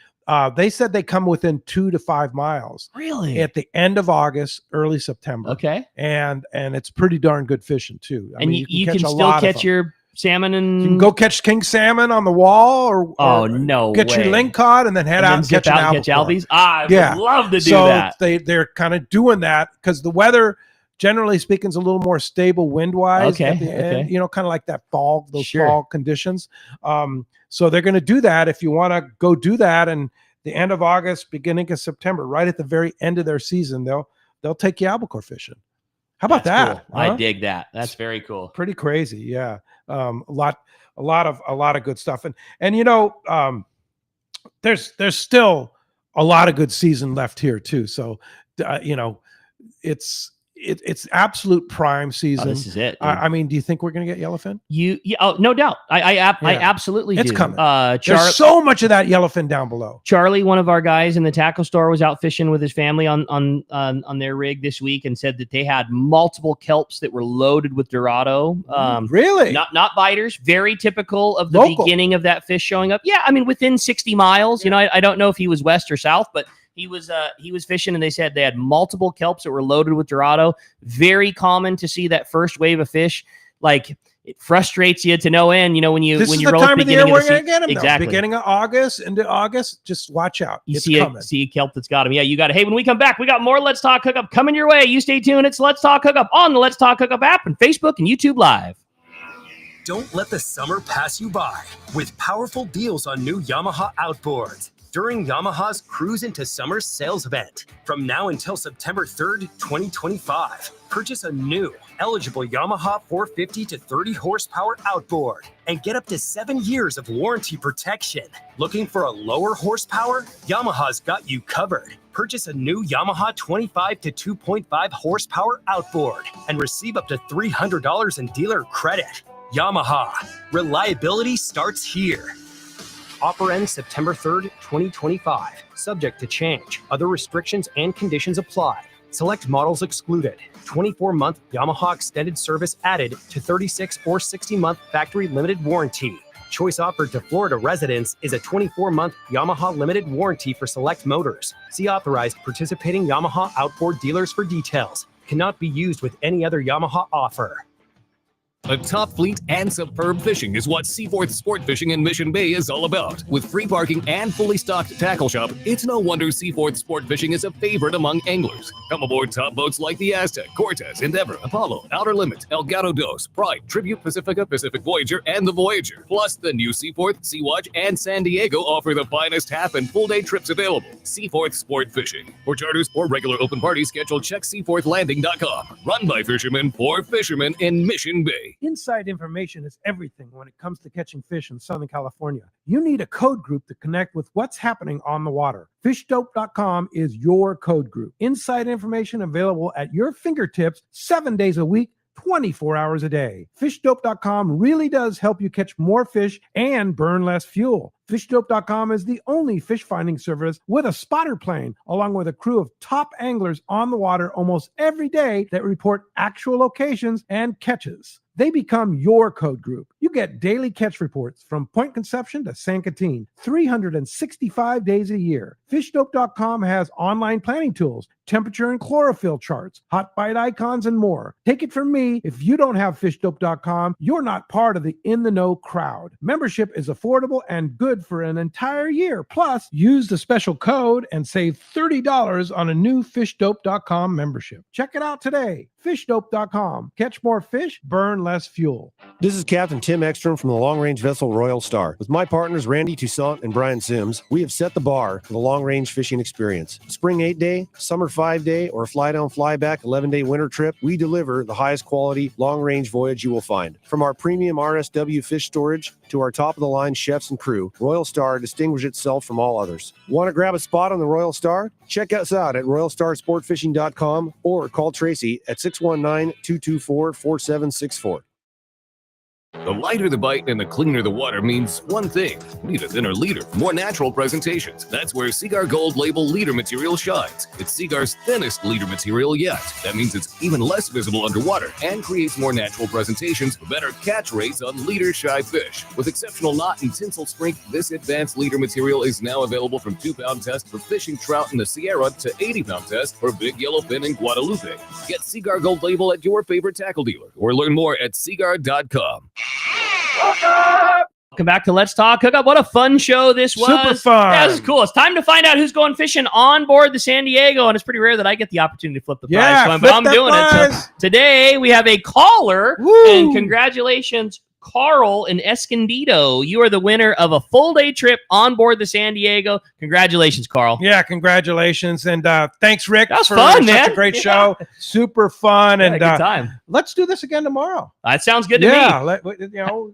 They said they come within 2 to 5 miles. Really? At the end of August, early September. Okay. And it's pretty darn good fishing too. I And mean, you can catch a still lot of catch them. your salmon and You can go catch king salmon on the wall, or no get way. your lingcod and then head And out then and zip catch an out and catch albacore. albies? I would love to do so that. They're kind of doing that because the weather, generally speaking, is a little more stable wind-wise at the end, kind of like that fall, those fall conditions. So they're going to do that. If you want to go do that, and the end of August, beginning of September, right at the very end of their season, they'll take you albacore fishing. How about that? Cool. I dig that. That's very cool. Pretty crazy. Yeah. A lot of good stuff. And there's still a lot of good season left here too. So, it's absolute prime season. This is it. I mean, do you think we're going to get yellowfin? Oh, no doubt. I absolutely It's do. coming. There's so much of that yellowfin down below. Charlie, one of our guys in the tackle store, was out fishing with his family on their rig this week and said that they had multiple kelps that were loaded with Dorado. Really? Not biters. Very typical of the beginning of that fish showing up. Yeah, I mean, within 60 miles. I don't know if he was west or south, but he was fishing, and they said they had multiple kelps that were loaded with Dorado. Very common to see that first wave of fish. Like, it frustrates you to no end. When you This is roll the time of the year we're going to get them. Exactly. Beginning of August into August, just watch out. You It's see coming. see a kelp that's got him. Yeah, you got it. Hey, when we come back, we got more Let's Talk Hookup coming your way. You stay tuned. It's Let's Talk Hookup on the Let's Talk Hookup app and Facebook and YouTube Live. Don't let the summer pass you by with powerful deals on new Yamaha outboards during Yamaha's Cruise into Summer sales event. From now until September 3rd, 2025, purchase a new, eligible Yamaha 450 to 30 horsepower outboard and get up to 7 years of warranty protection. Looking for a lower horsepower? Yamaha's got you covered. Purchase a new Yamaha 25 to 2.5 horsepower outboard and receive up to $300 in dealer credit. Yamaha, reliability starts here. Offer ends September 3rd, 2025. Subject to change. Other restrictions and conditions apply. Select models excluded. 24-month Yamaha extended service added to 36 or 60-month factory limited warranty. Choice offered to Florida residents is a 24-month Yamaha limited warranty for select motors. See authorized participating Yamaha outboard dealers for details. Cannot be used with any other Yamaha offer. A top fleet and superb fishing is what Seaforth Sport Fishing in Mission Bay is all about. With free parking and fully stocked tackle shop, it's no wonder Seaforth Sport Fishing is a favorite among anglers. Come aboard top boats like the Aztec, Cortez, Endeavor, Apollo, Outer Limit, Elgato Dos, Pride, Tribute Pacifica, Pacific Voyager, and the Voyager. Plus, the new Seaforth, Sea-Watch, and San Diego offer the finest half and full day trips available. Seaforth Sport Fishing. For charters or regular open parties, schedule check seaforthlanding.com. Run by fishermen for fishermen in Mission Bay. Inside information is everything when it comes to catching fish in Southern California. You need a code group to connect with what's happening on the water. FishDope.com is your code group. Inside information available at your fingertips 7 days a week, 24 hours a day. FishDope.com really does help you catch more fish and burn less fuel. FishDope.com is the only fish finding service with a spotter plane, along with a crew of top anglers on the water almost every day that report actual locations and catches. They become your code group. You get daily catch reports from Point Conception to San Catine, 365 days a year. FishDope.com has online planning tools, temperature and chlorophyll charts, hot bite icons, and more. Take it from me, if you don't have FishDope.com, you're not part of the in-the-know crowd. Membership is affordable and good for an entire year. Plus, use the special code and save $30 on a new FishDope.com membership. Check it out today. FishDope.com. Catch more fish, burn less fuel. This is Captain Tim Ekstrom from the long-range vessel Royal Star. With my partners Randy Toussaint and Brian Sims, we have set the bar for the long-range fishing experience. Spring 8-day, summer 5-day, or fly-down, fly-back 11-day winter trip, we deliver the highest quality long-range voyage you will find. From our premium RSW fish storage to our top-of-the-line chefs and crew, Royal Star distinguishes itself from all others. Want to grab a spot on the Royal Star? Check us out at RoyalStarSportFishing.com or call Tracy at 619-224-4764. The lighter the bite and the cleaner the water means one thing. Need a thinner leader, more natural presentations. That's where Seaguar Gold Label leader material shines. It's Seaguar's thinnest leader material yet. That means it's even less visible underwater and creates more natural presentations for better catch rates on leader-shy fish. With exceptional knot and tinsel strength, this advanced leader material is now available from 2-pound test for fishing trout in the Sierra to 80-pound test for big yellowfin in Guadalupe. Get Seaguar Gold Label at your favorite tackle dealer or learn more at seaguar.com. Welcome back to Let's Talk Hookup. What a fun show this was. Super fun. Yeah, this is cool. It's time to find out who's going fishing on board the San Diego, and it's pretty rare that I get the opportunity to flip the prize coin, but I'm doing it. So today we have a caller, and congratulations, Carl in Escondido. You are the winner of a full-day trip on board the San Diego. Congratulations, Carl. Yeah, congratulations. And thanks, Rick. That was for fun, such man. a great show. Super fun. Yeah, and good time. Let's do this again tomorrow. That sounds good to me.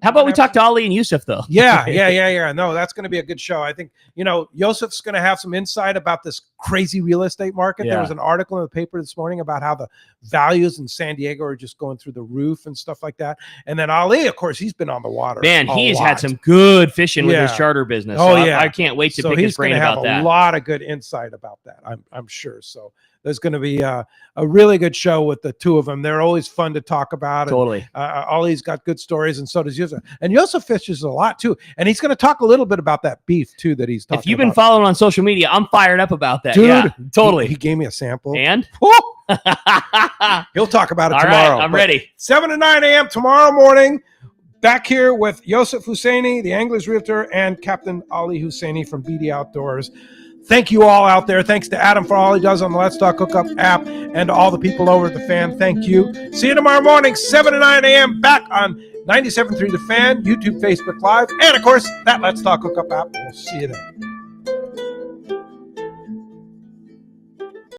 How about we talk to Ali and Yusuf, though? Yeah. No, that's going to be a good show. I think, Yusuf's going to have some insight about this crazy real estate market. Yeah. There was an article in the paper this morning about how the values in San Diego are just going through the roof and stuff like that. And then Ali, of course, he's been on the water. Man, he's had some good fishing with his charter business. Oh, So yeah. I can't wait to pick his brain about that. A lot of good insight about that, I'm sure. So there's going to be a really good show with the two of them. They're always fun to talk about. Totally. And, Ollie's got good stories, and so does Yusuf. And Yusuf fishes a lot, too. And he's going to talk a little bit about that beef, too, that he's talking about. If you've been following on social media, I'm fired up about that. Dude, yeah, totally. He gave me a sample. And? He'll talk about it All tomorrow. right, I'm But ready. 7 to 9 a.m. tomorrow morning. Back here with Yusuf Husseini, the Anglers Realtor, and Captain Ali Husseini from BD Outdoors. Thank you all out there. Thanks to Adam for all he does on the Let's Talk Hookup app, and to all the people over at The Fan. Thank you. See you tomorrow morning, 7 to 9 a.m. back on 97.3 The Fan, YouTube, Facebook Live, and, of course, that Let's Talk Hookup app. We'll see you then.